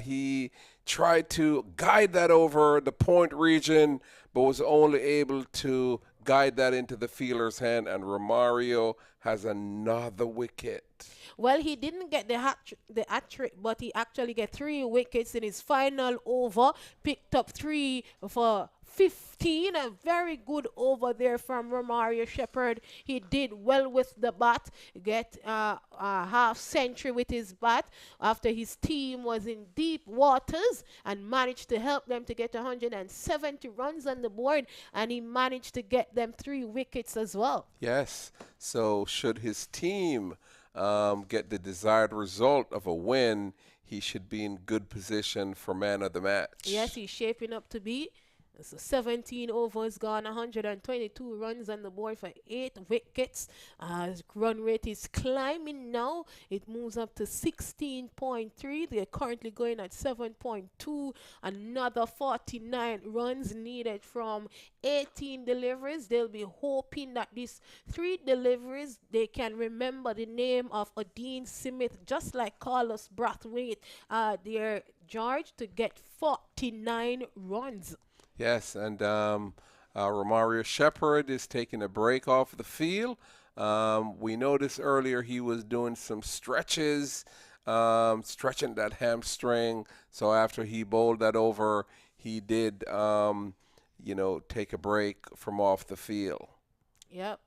He tried to guide that over the point region, but was only able to guide that into the fielder's hand, and Romario has another wicket. Well, he didn't get the hat-trick, but he actually got 3 wickets in his final over, picked up 3 for 15, a very good over there from Romario Shepherd. He did well with the bat, get a half century with his bat after his team was in deep waters, and managed to help them to get 170 runs on the board, and he managed to get them 3 wickets as well. Yes, so should his team get the desired result of a win, he should be in good position for man of the match. Yes, he's shaping up to be. So 17 overs gone, 122 runs on the board for 8 wickets. His run rate is climbing now. It moves up to 16.3. They're currently going at 7.2. Another 49 runs needed from 18 deliveries. They'll be hoping that these 3 deliveries, they can remember the name of Odin Smith, just like Carlos Brathwaite, their George, to get 49 runs. Yes, and Romario Shepherd is taking a break off the field. We noticed earlier he was doing some stretches, stretching that hamstring. So after he bowled that over, he did, take a break from off the field. Yep.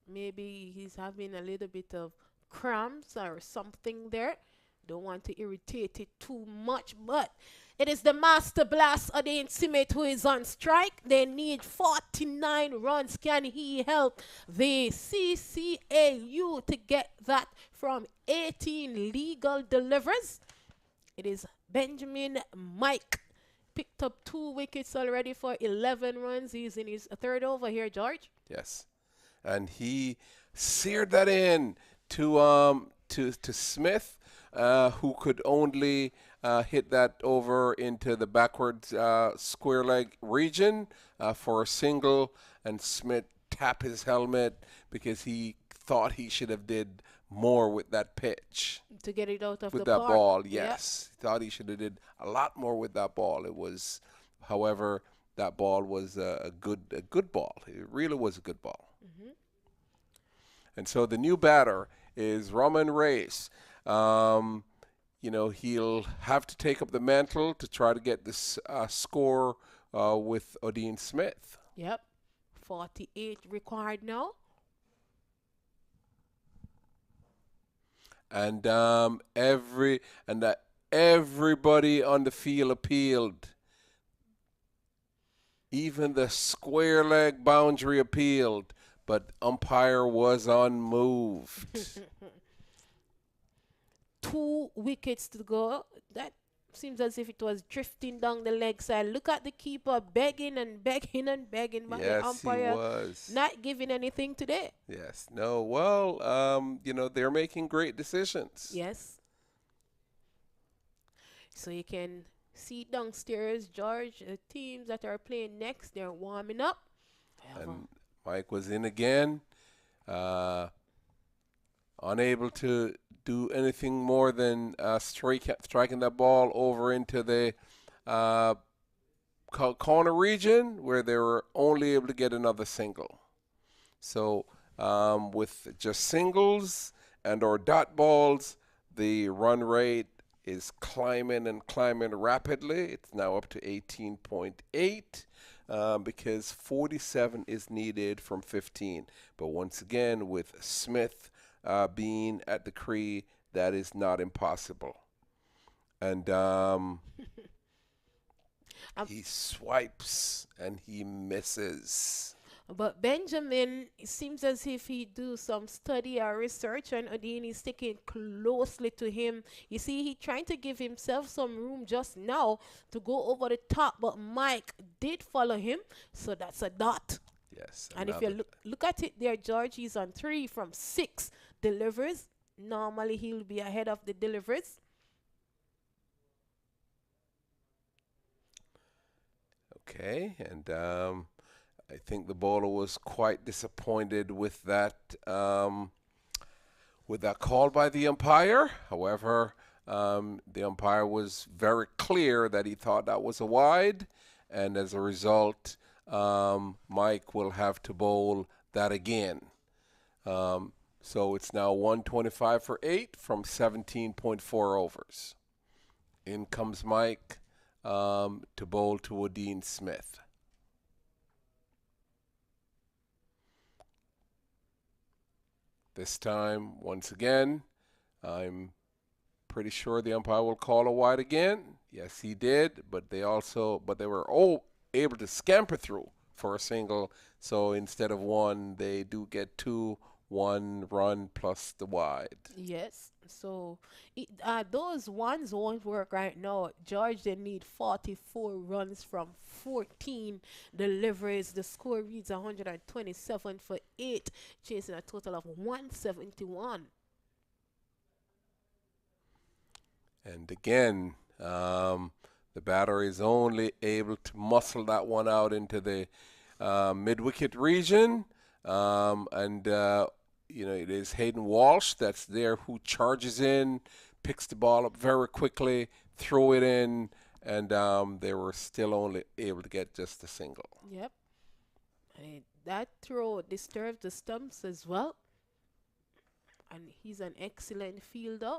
Maybe he's having a little bit of cramps or something there. Don't want to irritate it too much, but it is the Master Blast Odin Smith who is on strike. They need 49 runs. Can he help the CCAU to get that from 18 legal deliveries? It is Benjamin Mike. Picked up 2 wickets already for 11 runs. He's in his 3rd over here, George. Yes, and he seared that in to Smith, who could only hit that over into the backwards square leg region for a single, and Smith tapped his helmet because he thought he should have did more with that pitch. To get it out of with the that park. ball, yes. He thought he should have did a lot more with that ball. It was, however, that ball was a good ball. It really was a good ball. And so the new batter is Roman Reyes. He'll have to take up the mantle to try to get this score with Odin Smith. Yep. 48 required now. And everybody on the field appealed. Even the square leg boundary appealed, but umpire was unmoved. 2 wickets to go. That seems as if it was drifting down the leg side. Look at the keeper begging and begging and begging, but the Yes, umpire he was. not giving anything today. Yes. No. Well, you know, they're making great decisions. Yes. So you can see downstairs, George, the teams that are playing next, they're warming up. And Mike was in again, unable to do anything more than striking that ball over into the corner region, where they were only able to get another single. So with just singles and or dot balls, the run rate is climbing and climbing rapidly. It's now up to 18.8 because 47 is needed from 15. But once again, with Smith being at the crease, that is not impossible. And he swipes and he misses. But Benjamin, it seems as if he do some study or research, and Odin is sticking closely to him. You see, he trying to give himself some room just now to go over the top, but Mike did follow him, so that's a dot. Yes. And if you look at it there, George, he's on 3 from 6 delivers. Normally, he'll be ahead of the delivers. Okay, and I think the bowler was quite disappointed with that call by the umpire. However, the umpire was very clear that he thought that was a wide, and as a result, Mike will have to bowl that again. So it's now 125 for 8 from 17.4 overs. In comes Mike to bowl to Odin Smith. This time, once again, I'm pretty sure the umpire will call a wide again. Yes, he did, but they were all able to scamper through for a single. So instead of 1, they do get 2, 1 run plus the wide. Yes. So those ones won't work right now. George, they need 44 runs from 14 deliveries. The score reads 127 for 8, chasing a total of 171. And again, the batter is only able to muscle that one out into the mid-wicket region. You know, it is Hayden Walsh that's there who charges in, picks the ball up very quickly, throw it in, and they were still only able to get just a single. Yep. And that throw disturbs the stumps as well. And he's an excellent fielder.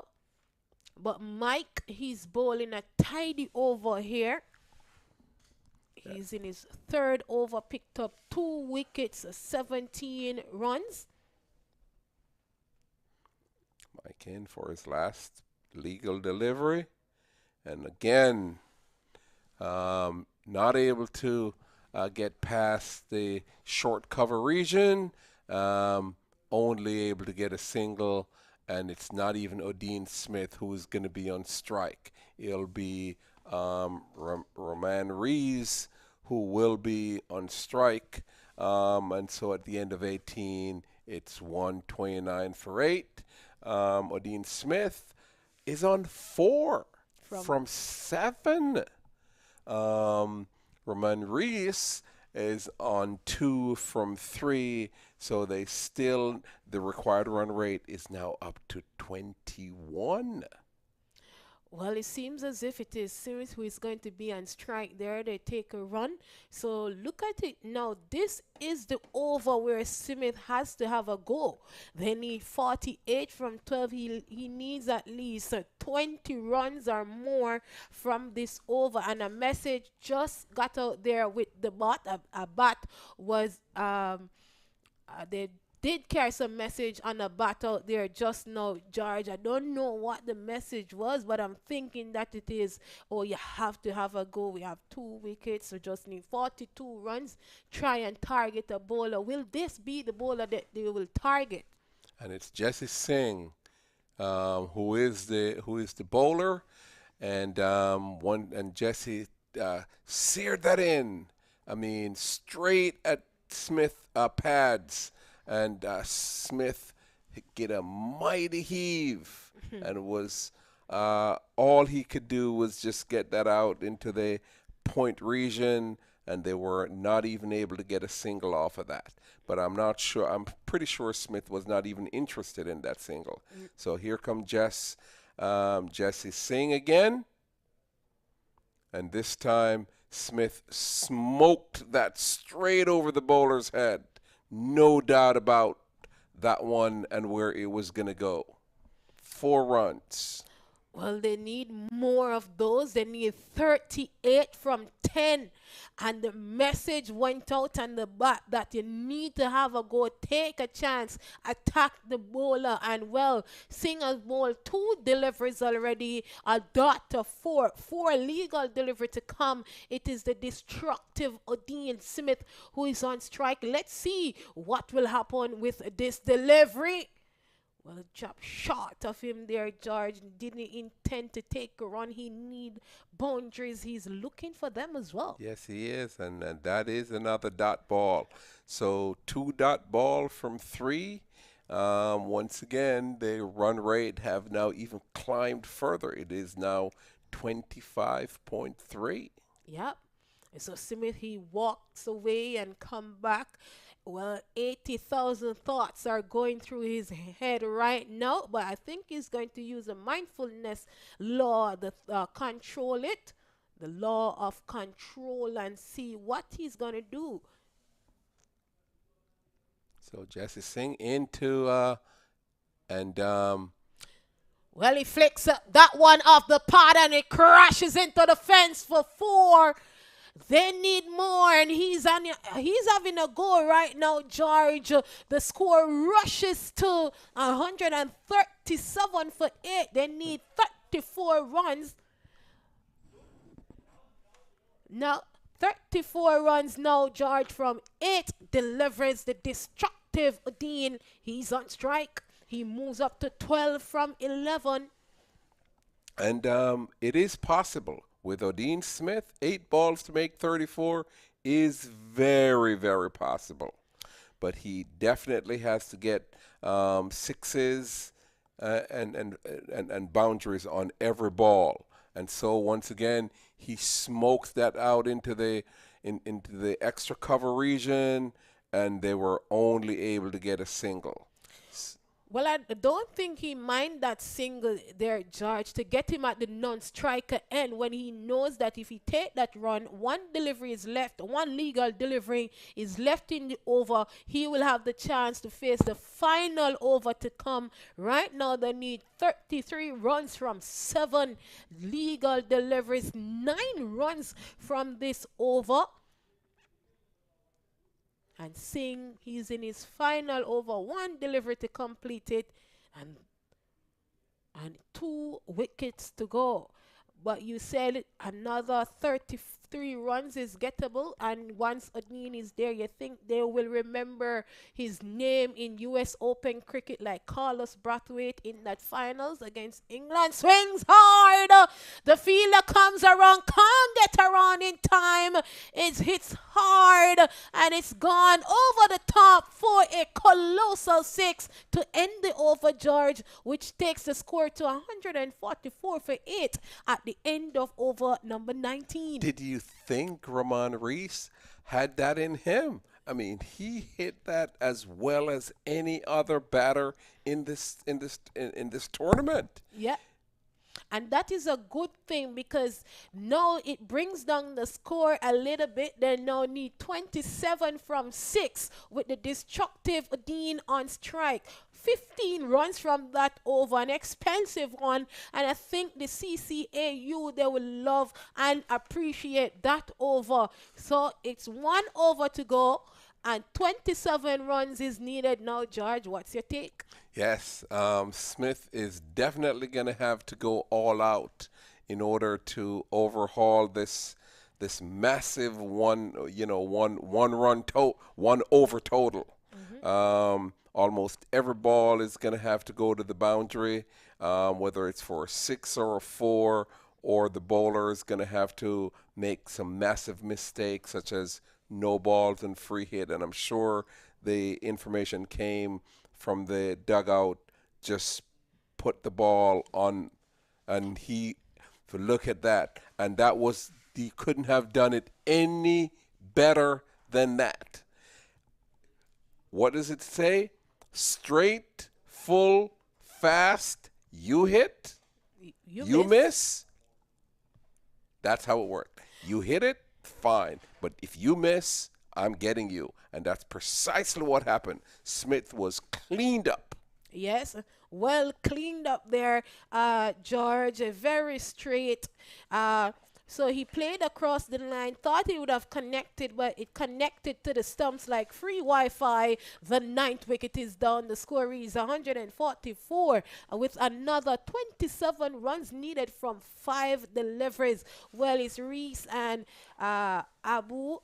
But Mike, he's bowling a tidy over here. He's in his 3rd over, picked up 2 wickets, 17 runs. Mike in for his last legal delivery. And again, not able to get past the short cover region, only able to get a single, and it's not even Odin Smith who is going to be on strike. It'll be Roman Rees who will be on strike, and so at the end of 18, it's 129 for 8. Odin Smith is on 4 from 7. Roman Rees is on 2 from 3, so the required run rate is now up to 21. Well, it seems as if it is Smith who is going to be on strike there. They take a run. So look at it now. This is the over where Smith has to have a go. They need 48 from 12. He needs at least 20 runs or more from this over. And a message just got out there with the bat. A bat was they did carry some message on a bat out there just now, George. I don't know what the message was, but I'm thinking that it is, oh, you have to have a go. We have 2 wickets, so just need 42 runs. Try and target a bowler. Will this be the bowler that they will target? And it's Jesse Singh, who is the bowler, and Jesse seared that in. I mean, straight at Smith pads, and Smith get a mighty heave, and it was all he could do was just get that out into the point region, and they were not even able to get a single off of that. But I'm not sure. I'm pretty sure Smith was not even interested in that single. So here come Jesse Singh again, and this time Smith smoked that straight over the bowler's head. No doubt about that one and where it was going to go. 4 runs. Well, they need more of those. They need 38 from 10. And the message went out on the bat that you need to have a go, take a chance, attack the bowler. And, well, Singh has bowled 2 deliveries already, a dot of 4 legal delivery to come. It is the destructive Odean Smith who is on strike. Let's see what will happen with this delivery. Well, drop short of him there, George. Didn't intend to take a run. He need boundaries. He's looking for them as well. Yes, he is, and that is another dot ball. So 2 dot ball from 3. Once again, the run rate have now even climbed further. It is now 25.3. Yep. So Smith, he walks away and come back. Well, 80,000 thoughts are going through his head right now, but I think he's going to use a mindfulness law, the control it, the law of control, and see what he's going to do. So Jesse Singh into, well, he flicks that one off the pad and it crashes into the fence for 4. They need more, and he's having a go right now, George. The score rushes to 137 for 8. They need 34 runs. Now, 34 runs now, George, from 8 delivers. The destructive Dean, he's on strike. He moves up to 12 from 11. And it is possible. With Odean Smith, 8 balls to make 34 is very, very possible. But he definitely has to get 6s and boundaries on every ball. And so once again, he smokes that out into the extra cover region, and they were only able to get a single. Well, I don't think he mind that single there, George, to get him at the non-striker end when he knows that if he take that run, 1 delivery is left, 1 legal delivery is left in the over, he will have the chance to face the final over to come. Right now, they need 33 runs from 7 legal deliveries, 9 runs from this over. And Singh, he's in his final over, 1 delivery to complete it, and 2 wickets to go. But you said another 33 runs is gettable, and once Odean is there, you think they will remember his name in US Open cricket like Carlos Brathwaite in that finals against England. Swings hard. The fielder comes around, can't get around in time. It hits hard, and it's gone over the top for a colossal 6 to end the over, George, which takes the score to 144 for 8 at the end of over number 19. Did you think Ramon Reese had that in him? I mean, he hit that as well as any other batter in this tournament. Yeah. And that is a good thing because now it brings down the score a little bit. They now need 27 from 6 with the destructive Dean on strike. 15 runs from that over, an expensive one. And I think the CCAU, they will love and appreciate that over. So it's 1 over to go. And 27 runs is needed now, George. What's your take? Yes, Smith is definitely going to have to go all out in order to overhaul this massive one over total. Almost every ball is going to have to go to the boundary, whether it's for a 6 or a 4 or the bowler is going to have to make some massive mistakes, such as no balls and free hit. And I'm sure the information came from the dugout, just put the ball on, and he, look at that. And that was, he couldn't have done it any better than that. What does it say? Straight, full, fast, you hit, you miss. That's how it worked. You hit it, fine. But if you miss, I'm getting you. And that's precisely what happened. Smith was cleaned up. Yes, well cleaned up there, George. Very straight. So he played across the line, thought he would have connected, but it connected to the stumps like free Wi-Fi. The 9th wicket is down. The score is 144 with another 27 runs needed from 5 deliveries. Well, it's Reese and Abu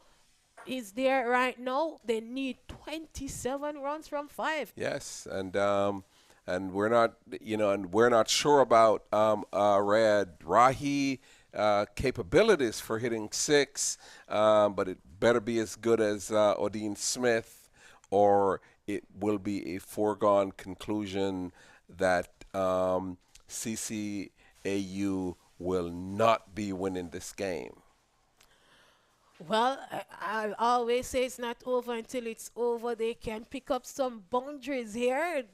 is there right now. They need 27 runs from 5. Yes, and we're not, and we're not sure about Rahi capabilities for hitting 6, but it better be as good as Odin Smith, or it will be a foregone conclusion that CCAU will not be winning this game. Well, I'll always say it's not over until it's over. They can pick up some boundaries here.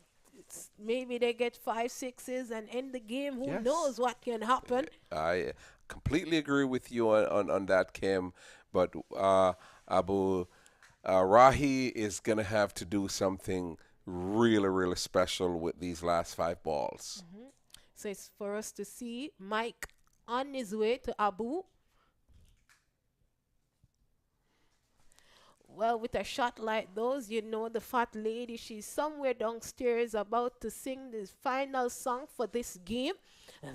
Maybe they get 5 sixes and end the game. Who knows what can happen? I completely agree with you on that, Kim. But Abu Rahi is going to have to do something really, really special with these last 5 balls. So it's for us to see Mike on his way to Abu. Well, with a shot like those, you know the fat lady, she's somewhere downstairs about to sing the final song for this game.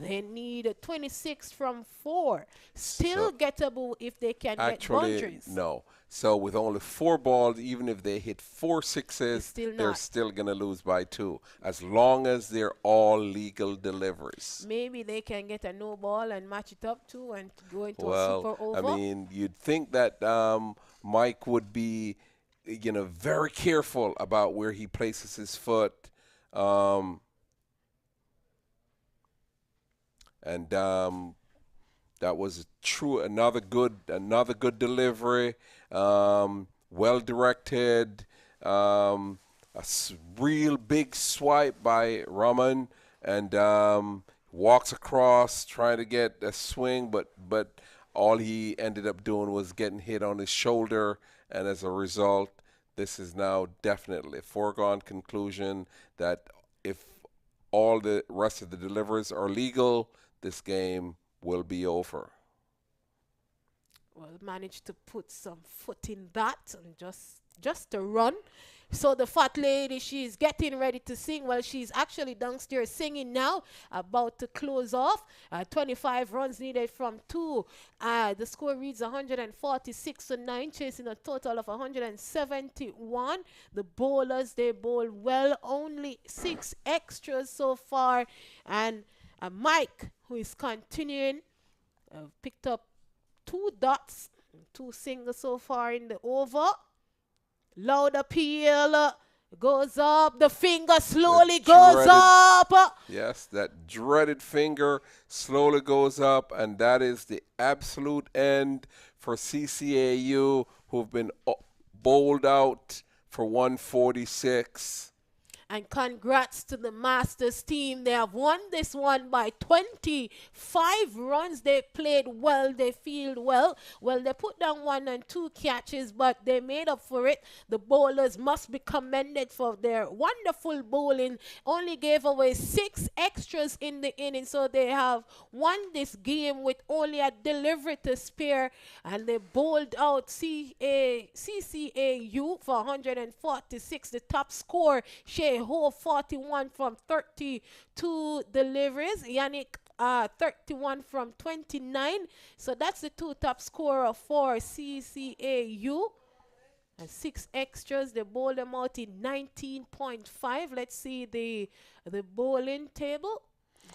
They need a 26 from 4. Still gettable if they can get boundaries. No. So with only 4 balls, even if they hit 4 sixes, they're still going to lose by 2, as long as they're all legal deliveries. Maybe they can get a no ball and match it up too and go into a super over. I mean, you'd think that Mike would be, very careful about where he places his foot. And that was another good delivery, well directed, real big swipe by Raman, and walks across trying to get a swing, but all he ended up doing was getting hit on his shoulder, and as a result, this is now definitely a foregone conclusion that if all the rest of the deliveries are legal, this game will be over. Well, managed to put some foot in that and just to run. So the fat lady, she's getting ready to sing. Well, she's actually downstairs singing now, about to close off. 25 runs needed from 2. The score reads 146 to 9, chasing a total of 171. The bowlers, they bowl well, only 6 extras so far. And Mike, who is continuing, picked up 2 dots, 2 singles so far in the over. Loud appeal, goes up, the finger slowly goes up. Yes, that dreaded finger slowly goes up, and that is the absolute end for CCAU, who've been bowled out for 146. And congrats to the Masters team. They have won this one by 25 runs. They played well. They fielded well. Well, they put down 1 and 2 catches, but they made up for it. The bowlers must be commended for their wonderful bowling. Only gave away 6 extras in the inning, so they have won this game with only a delivery to spare. And they bowled out CCAU for 146. The top score, Shea Ho, 41 from 32 deliveries. Yannick, 31 from 29. So that's the 2 top scorer for CCAU. And 6 extras. They bowled them out in 19.5. Let's see the bowling table,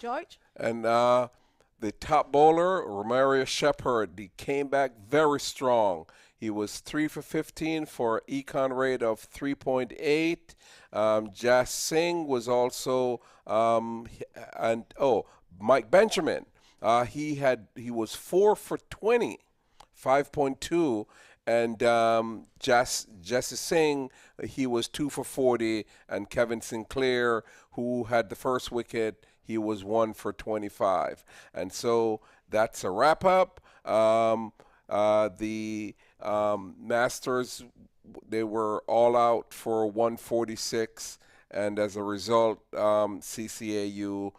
George. And the top bowler, Romario Shepherd, he came back very strong. He was 3 for 15 for an econ rate of 3.8. Jas Singh was also, Mike Benjamin, he was 4 for 20, 5.2. And Jesse Singh, he was 2 for 40, and Kevin Sinclair, who had the first wicket, he was 1 for 25. And so that's a wrap up. The Masters, they were all out for 146, and as a result, CCAU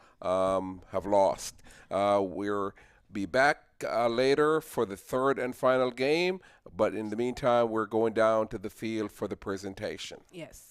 have lost. We'll be back later for the third and final game, but in the meantime, we're going down to the field for the presentation. Yes.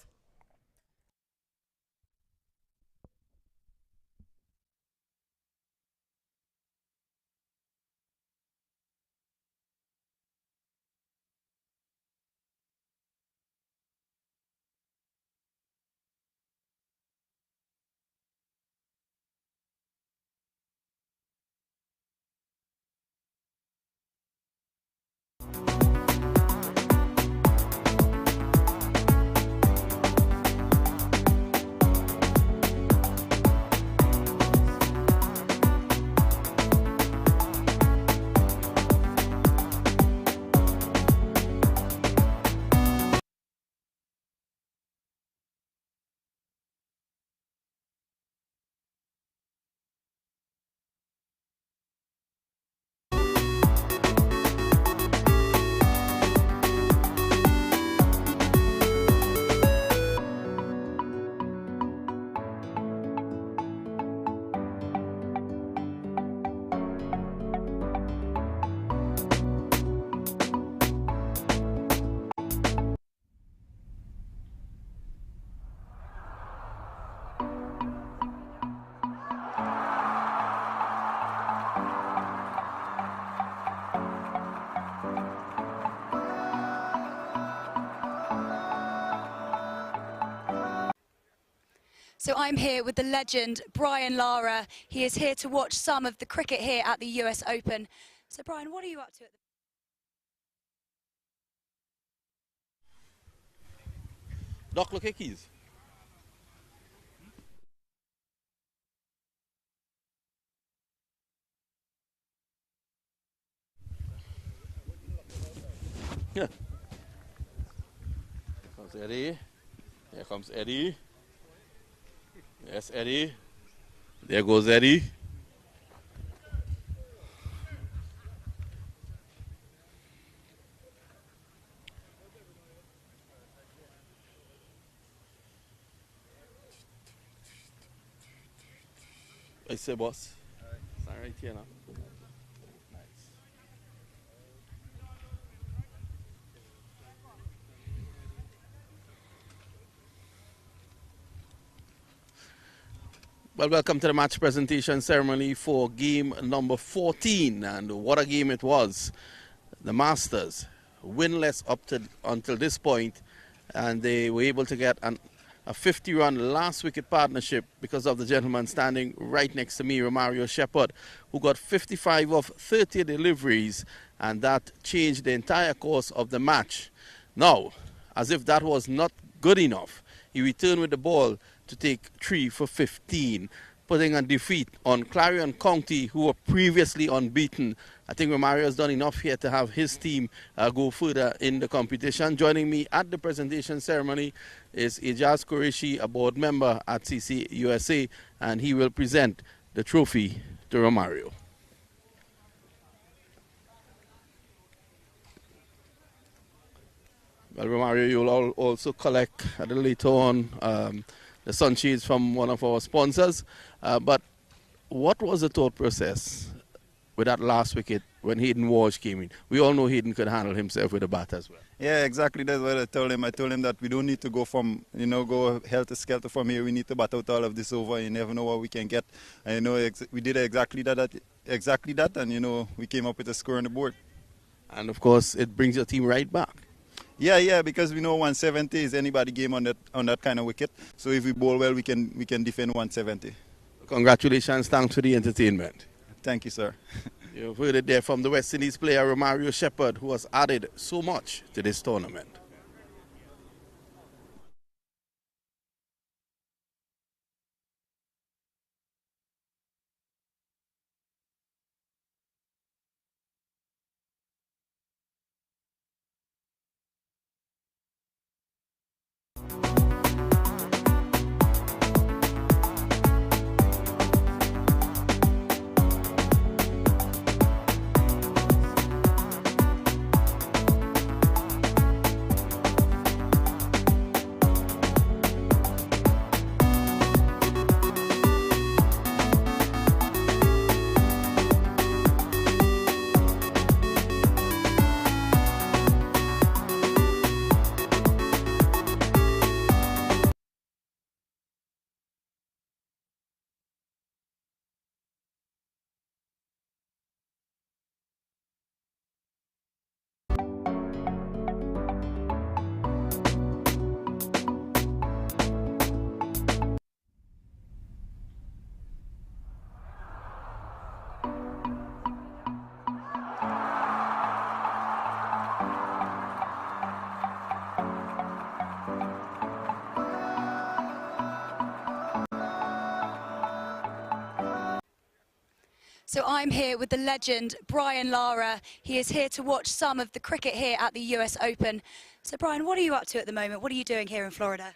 So I'm here with the legend, Brian Lara. He is here to watch some of the cricket here at the US Open. So Brian, what are you up to at the Doc, look at keys. Yeah. Comes Eddie. Here comes Eddie. Yes, Eddie. There goes Eddie. I say, boss. It's right here now. Well, welcome to the match presentation ceremony for game number 14, and what a game it was. The Masters winless until this point, and they were able to get a 50-run last wicket partnership because of the gentleman standing right next to me, Romario Shepherd, who got 55 of 30 deliveries, and that changed the entire course of the match. Now, as if that was not good enough, he returned with the ball to take 3 for 15, putting a defeat on Clarion County, who were previously unbeaten. I think Romario has done enough here to have his team go further in the competition. Joining me at the presentation ceremony is Ijaz Qureshi, a board member at CC USA, and he will present the trophy to Romario. Well, Romario, you'll also collect a little later on the sunshades from one of our sponsors. But what was the thought process with that last wicket when Hayden Walsh came in? We all know Hayden could handle himself with a bat as well. Yeah, exactly. That's what I told him. I told him that we don't need to go from, go helter-skelter from here. We need to bat out all of this over. You never know what we can get. And, we did exactly that, and, we came up with a score on the board. And, of course, it brings your team right back. Yeah, because we know 170 is anybody game on that kind of wicket. So if we bowl well, we can defend 170. Congratulations. Thanks for the entertainment. Thank you, sir. You've heard it there from the West Indies player Romario Shepherd, who has added so much to this tournament. So I'm here with the legend, Brian Lara. He is here to watch some of the cricket here at the US Open. So Brian, what are you up to at the moment? What are you doing here in Florida?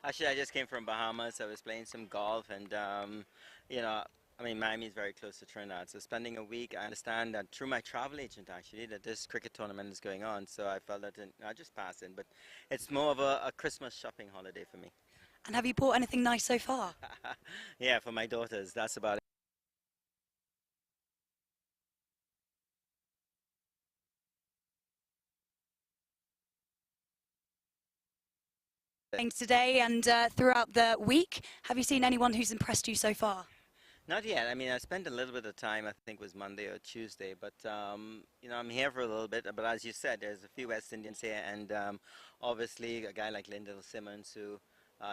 Actually, I just came from Bahamas. I was playing some golf and, you know, I mean, Miami is very close to Trinidad. So spending a week, I understand that through my travel agent, actually, that this cricket tournament is going on. So I felt that I just passed in. But it's more of a Christmas shopping holiday for me. And have you bought anything nice so far? Yeah, for my daughters. That's about it. Today and throughout the week, have you seen anyone who's impressed you so far? Not yet. I mean, I spent a little bit of time, I think it was Monday or Tuesday, but, you know, I'm here for a little bit. But as you said, there's a few West Indians here, and obviously a guy like Lyndall Simmons, who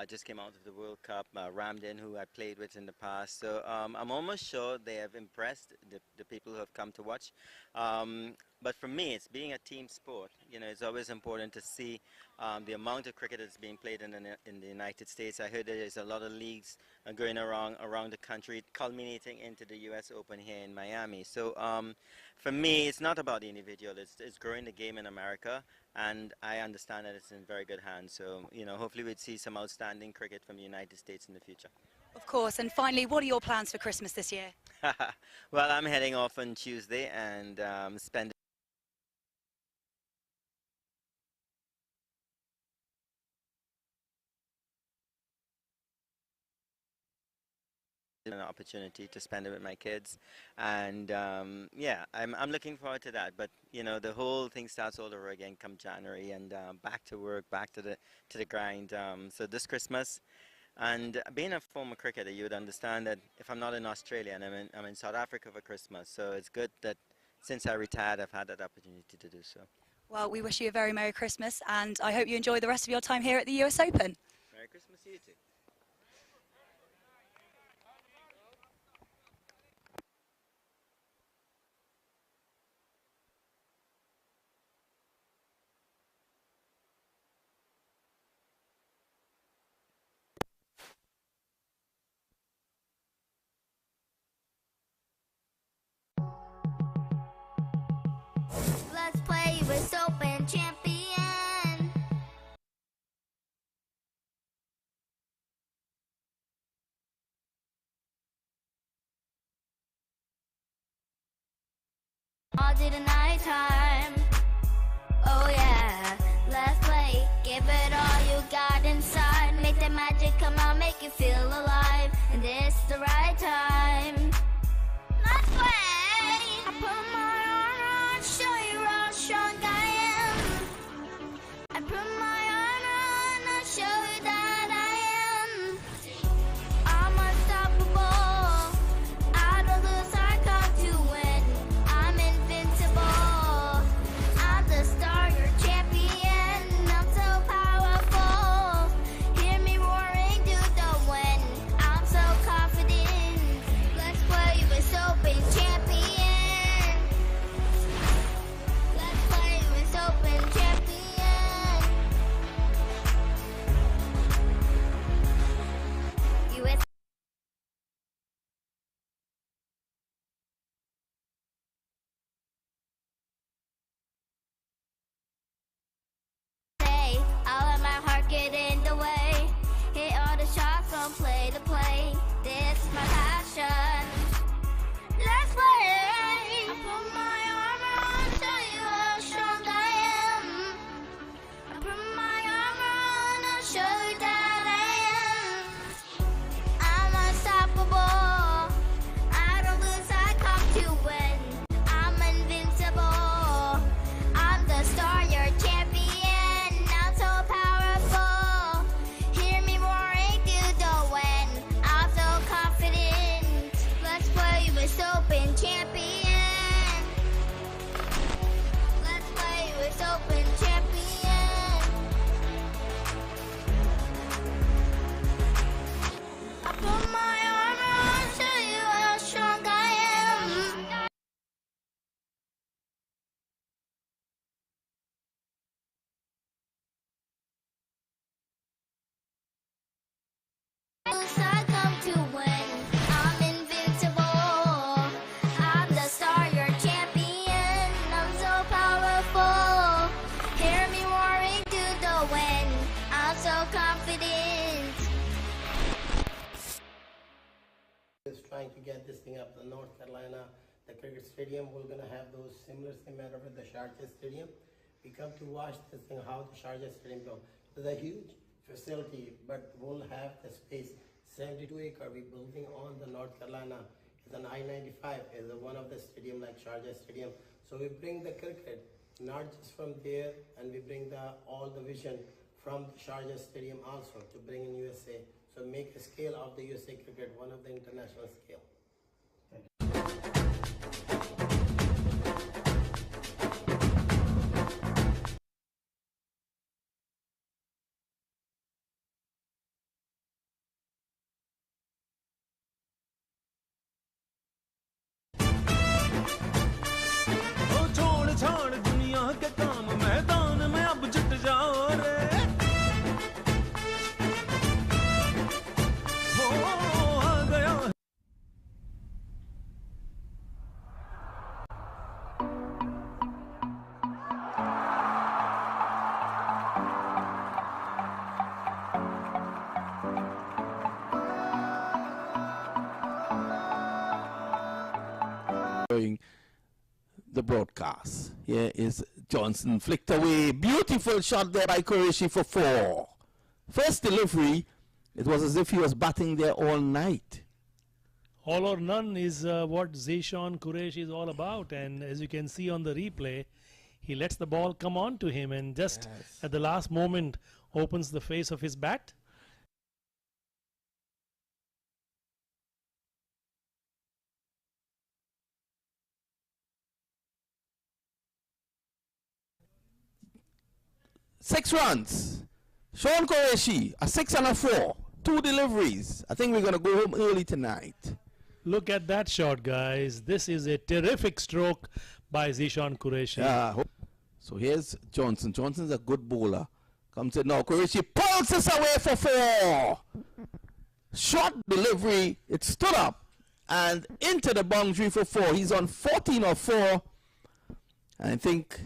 just came out of the World Cup, Ramden, who I played with in the past. So I'm almost sure they have impressed the people who have come to watch. But for me, it's being a team sport. You know, it's always important to see the amount of cricket that's being played in the United States. I heard there's a lot of leagues going around the country, culminating into the US Open here in Miami. So for me, it's not about the individual. It's growing the game in America, and I understand that it's in very good hands. So, you know, hopefully we'd see some outstanding cricket from the United States in the future. Of course. And finally, what are your plans for Christmas this year? Well, I'm heading off on Tuesday and spend an opportunity to spend it with my kids, and yeah, I'm looking forward to that. But you know, the whole thing starts all over again come January, and back to work, back to the grind. So this Christmas, and being a former cricketer, you would understand that if I'm not in Australia and I'm in South Africa for Christmas, so it's good that since I retired, I've had that opportunity to do so. Well, we wish you a very Merry Christmas, and I hope you enjoy the rest of your time here at the US Open. Merry Christmas to you too. Let's play usopen champion. All day the night time. Oh yeah, let's play. Give it all you got inside. Make the magic come out, make you feel alive. And this the right time. Let's play. I put my armor on, show you how strong I am. I put my armor on, I'll show you that I am. I'm unstoppable. I don't lose, I come to win. I'm invincible. I'm the star, your champion. I'm so powerful. Hear me roaring to the wind. play. This is my passion. Let's play. I put my armor on, show you how strong I am. I put my armor on, I'll show you that I am. I'm unstoppable. I don't lose, I come to win. I'm invincible. I'm the star, your champion. I'm so powerful. Hear me roaring through the wind. I'm so confident. Let's play with open champion. Let's play with open champion. I put my armor on, show you how strong I am. I come to win. I'm invincible. I'm the star, your champion. I'm so powerful. Hear me roaring through the wind. I'm so confident. Just trying to get this thing up. The North Carolina, the cricket stadium, we're gonna have those similar matter with the Sharjah Stadium. We come to watch this thing, how the Sharjah Stadium go. It's a huge facility, but we'll have the space. 72 acre we're building on the North Carolina. It's an I-95, is one of the stadium like Sharjah Stadium. So we bring the cricket, not just from there, and we bring all the vision from the Sharjah Stadium also to bring in USA. So make a scale of the USA cricket, one of the international scale. ओ छोड़ छाड़ दुनिया के काम मैदान में अब जुट जाओ रे हो आ गया the broadcast. Here is Johnson flicked away. Beautiful shot there by Qureshi for 4. First delivery, it was as if he was batting there all night. All or none is what Zishan Qureshi is all about, and as you can see on the replay, he lets the ball come on to him and just at the last moment opens the face of his bat. Six runs. Sean Qureshi, a 6 and a 4. 2 deliveries. I think we're going to go home early tonight. Look at that shot, guys. This is a terrific stroke by Zishan Qureshi. So here's Johnson. Johnson's a good bowler. Comes in now. Qureshi pulses away for 4. Short delivery. It stood up and into the boundary for 4. He's on 14 or 4. And I think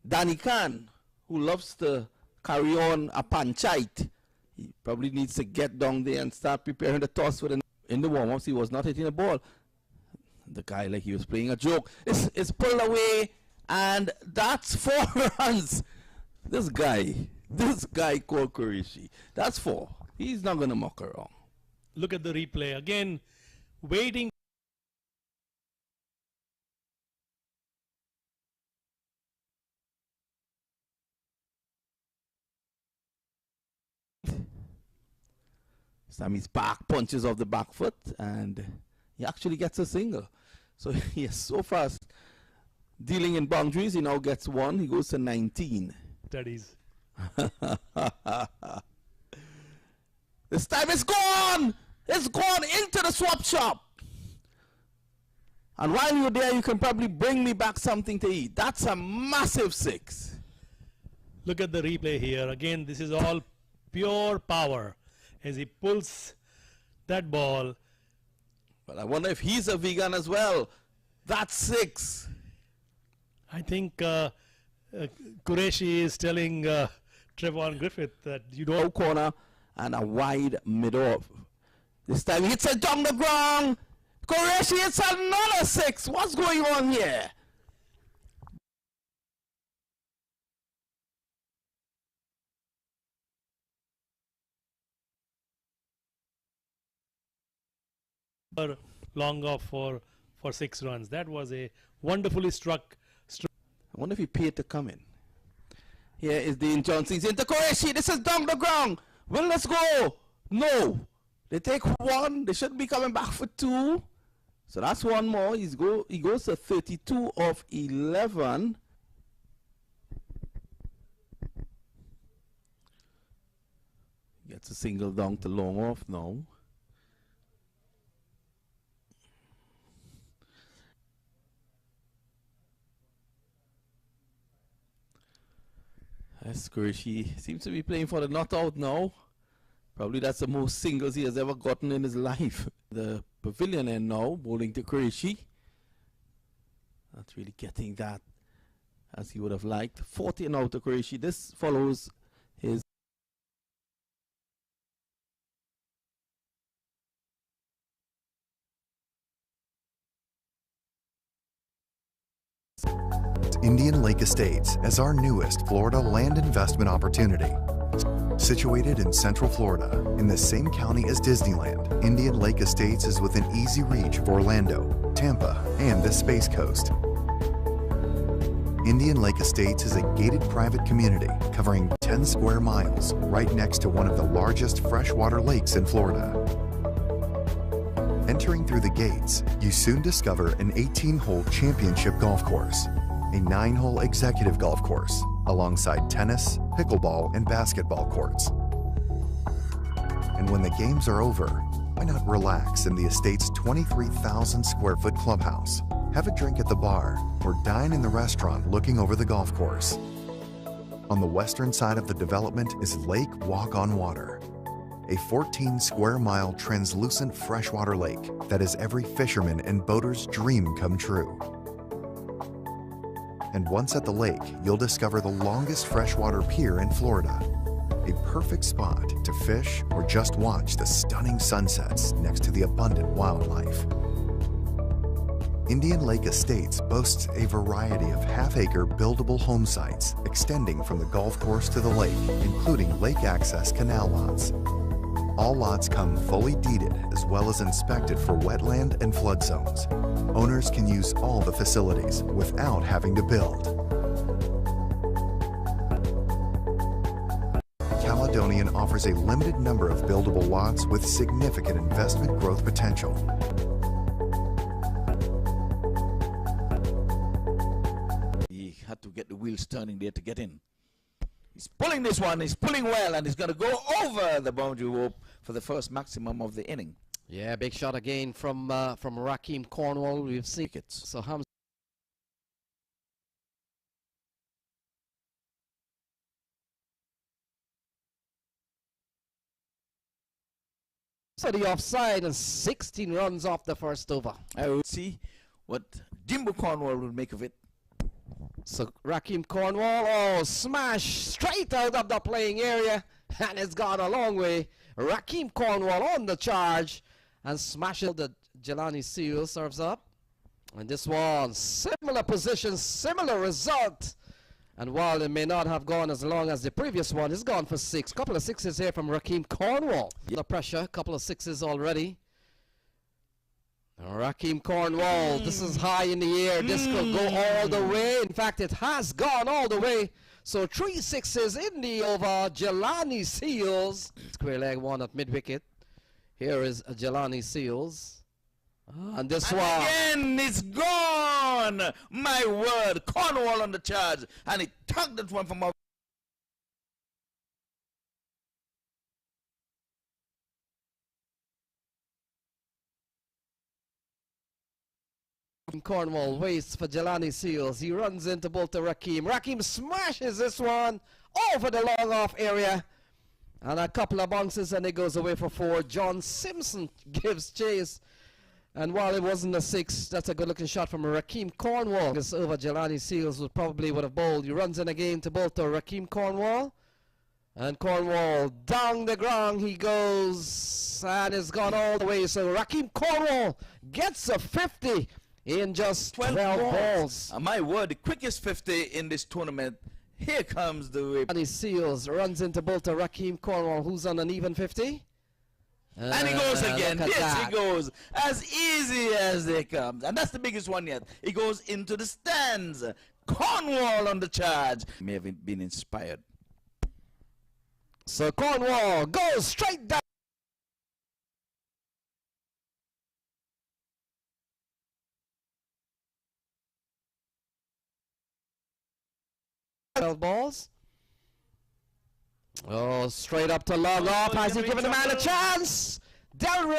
Danny Khan, who loves to carry on a panchite, he probably needs to get down there and start preparing the toss for in the warm-ups. He was not hitting the ball. The guy like he was playing a joke. It's pulled away, and that's 4 runs. This guy called Qureshi. That's 4. He's not going to muck around. Look at the replay again, waiting. Sammy's back punches off the back foot, and he actually gets a single. So he is so fast dealing in boundaries. He now gets 1. He goes to 19. Studies. This time it's gone. It's gone into the swap shop. And while you're there, you can probably bring me back something to eat. That's a massive 6. Look at the replay here. Again, this is all pure power as he pulls that ball. But I wonder if he's a vegan as well. That's 6. I think Qureshi is telling Trevon Griffith that you don't. Corner and a wide mid-off. This time he hits it down the ground. Qureshi hits another 6. What's going on here? Long off for 6 runs. That was a wonderfully struck. I wonder if he paid to come in. Here is Dean Johnson. He's into Qureshi. This is down the ground. Well, let's go. No. They take 1. They shouldn't be coming back for 2. So that's 1 more. He goes to 32 of 11. Gets a single down to long off now. Qureshi seems to be playing for the not out now. Probably that's the most singles he has ever gotten in his life. The pavilion end now, bowling to Qureshi. Not really getting that as he would have liked. 40 now to Qureshi. This follows his Indian Lake Estates as our newest Florida land investment opportunity. Situated in Central Florida, in the same county as Disneyland, Indian Lake Estates is within easy reach of Orlando, Tampa, and the Space Coast. Indian Lake Estates is a gated private community covering 10 square miles right next to one of the largest freshwater lakes in Florida. Entering through the gates, you soon discover an 18-hole championship golf course, a 9-hole executive golf course, alongside tennis, pickleball, and basketball courts. And when the games are over, why not relax in the estate's 23,000 square foot clubhouse, have a drink at the bar, or dine in the restaurant looking over the golf course. On the western side of the development is Lake Walk on Water, a 14 square mile translucent freshwater lake that is every fisherman and boater's dream come true. And once at the lake, you'll discover the longest freshwater pier in Florida, a perfect spot to fish or just watch the stunning sunsets next to the abundant wildlife. Indian Lake Estates boasts a variety of half-acre buildable home sites extending from the golf course to the lake, including lake access canal lots. All lots come fully deeded as well as inspected for wetland and flood zones. Owners can use all the facilities without having to build. Caledonian offers a limited number of buildable lots with significant investment growth potential. He had to get the wheels turning there to get in. He's pulling this one, he's pulling well, and he's going to go over the boundary rope for the first maximum of the inning. Yeah, big shot again from Rakeem Cornwall. We've seen it. So Hamza the offside and 16 runs off the first over. I will see what Jimbo Cornwall will make of it. So Rakeem Cornwall, oh, smash straight out of the playing area, and it's gone a long way. Rakeem Cornwall on the charge and smashing the Jelani Seal serves up. And this one, similar position, similar result. And while it may not have gone as long as the previous one, it's gone for 6. Couple of 6s here from Rakeem Cornwall. The pressure, couple of 6s already. Rakeem Cornwall, this is high in the air. This could go all the way. In fact, it has gone all the way. So 3 6s in the over. Jelani Seals. Square leg one at mid-wicket. Here is Jelani Seals. And this one. Again, it's gone. My word. Cornwall on the charge. And he tugged that one from out. Cornwall waits for Jelani Seals. He runs into both to Rakeem. Rakeem smashes this one over the long off area. And a couple of bounces and it goes away for 4. John Simpson gives chase. And while it wasn't a 6, that's a good looking shot from Rakeem Cornwall. This over Jelani Seals would probably would have bowled. He runs in again to both to Rakeem Cornwall. And Cornwall down the ground he goes, and it's gone all the way. So Rakeem Cornwall gets a 50 in just 12 balls. My word, the quickest 50 in this tournament. Here comes the whip. And he seals, runs into Bolter Rakeem Cornwall, who's on an even 50. And he goes again. Look at Yes, that. he goes as easy as they come. And that's the biggest one yet. He goes into the stands. Cornwall on the charge. May have been inspired. So Cornwall goes straight down. Balls. Oh, straight up to long off. Has he given the man a chance? Down.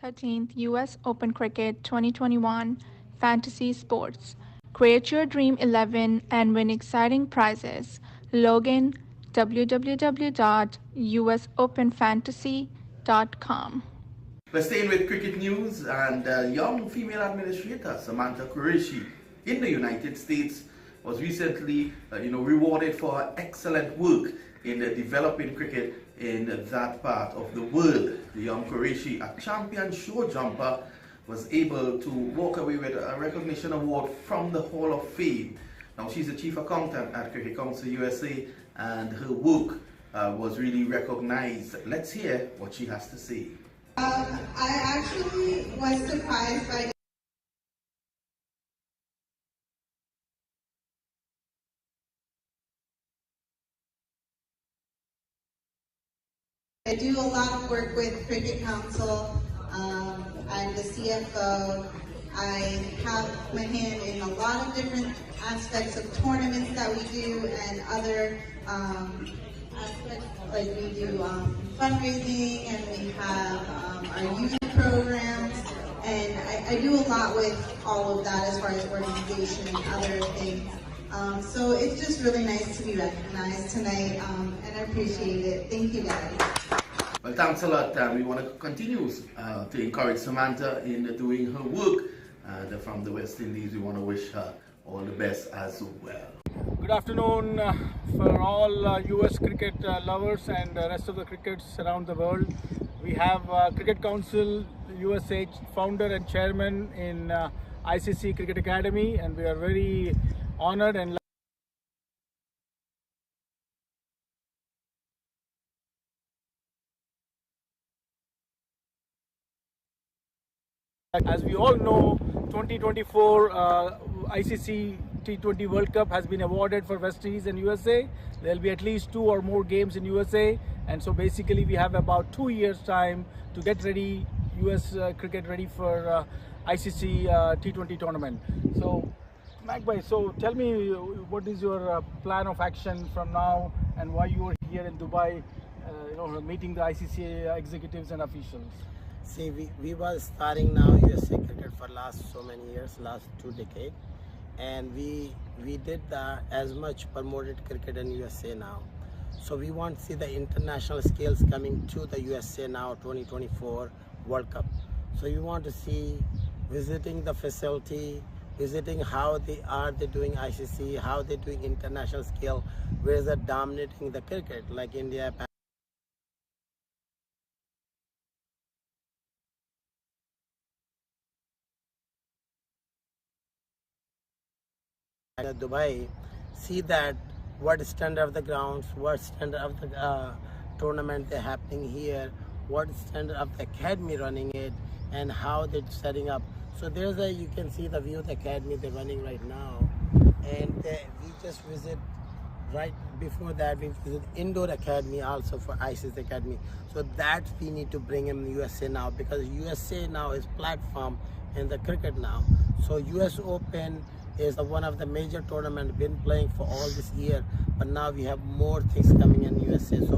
13th US Open Cricket 2021 Fantasy Sports. Create your dream 11 and win exciting prizes. Log in www.usopenfantasy.com. We're staying with cricket news, and young female administrator Samantha Qureshi in the United States was recently rewarded for her excellent work in developing cricket in that part of the world. The young Qureshi, a champion show jumper, was able to walk away with a recognition award from the Hall of Fame. Now she's the chief accountant at Cricket Council USA, and her work was really recognized. Let's hear what she has to say. I actually was surprised by I do a lot of work with Cricket Council. I'm the CFO. I have my hand in a lot of different aspects of tournaments that we do and other aspects, like we do fundraising, and we have our youth programs, and I do a lot with all of that as far as organization and other things. So it's just really nice to be recognized tonight, and I appreciate it. Thank you guys. Well, thanks a lot. We want to continue to encourage Samantha in doing her work. From the West Indies, we want to wish her all the best as well. Good afternoon for all US cricket lovers and the rest of the crickets around the world. We have Cricket Council USA founder and chairman in ICC Cricket Academy, and we are very honored and as we all know, 2024 ICC T20 World Cup has been awarded for West Indies and USA. There will be at least 2 or more games in USA, and so basically we have about 2 years time to get ready, US cricket ready for ICC T20 tournament. So Magpie, so tell me, what is your plan of action from now, and why you are here in Dubai, meeting the ICC executives and officials? See, we were starting now USA cricket for last so many years, last 2 decades, and we did as much promoted cricket in USA now. So we want to see the international skills coming to the USA now 2024 World Cup. So we want to see visiting the facility, visiting how they doing ICC, how they doing international skill, where they're dominating the cricket like India, Dubai, see that what standard of the grounds, what standard of the tournament they're happening here, what standard of the academy running it, and how they're setting up. So there's you can see the view of the academy they're running right now, and we just visit. Right before that, we visit indoor academy also for ICC academy. So that we need to bring in USA now, because USA now is platform in the cricket now. So US Open is one of the major tournaments been playing for all this year, but now we have more things coming in USA. So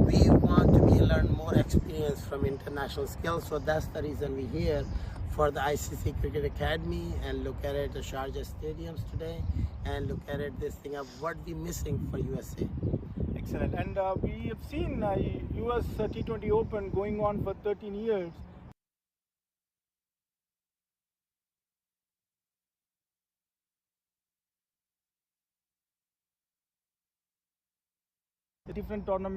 we want to learn more experience from international skills. So that's the reason we're here for the ICC Cricket Academy, and look at it, the Sharjah stadiums today, and look at it, this thing of what we're missing for USA. Excellent. And we have seen US T20 Open going on for 13 years. different tournaments.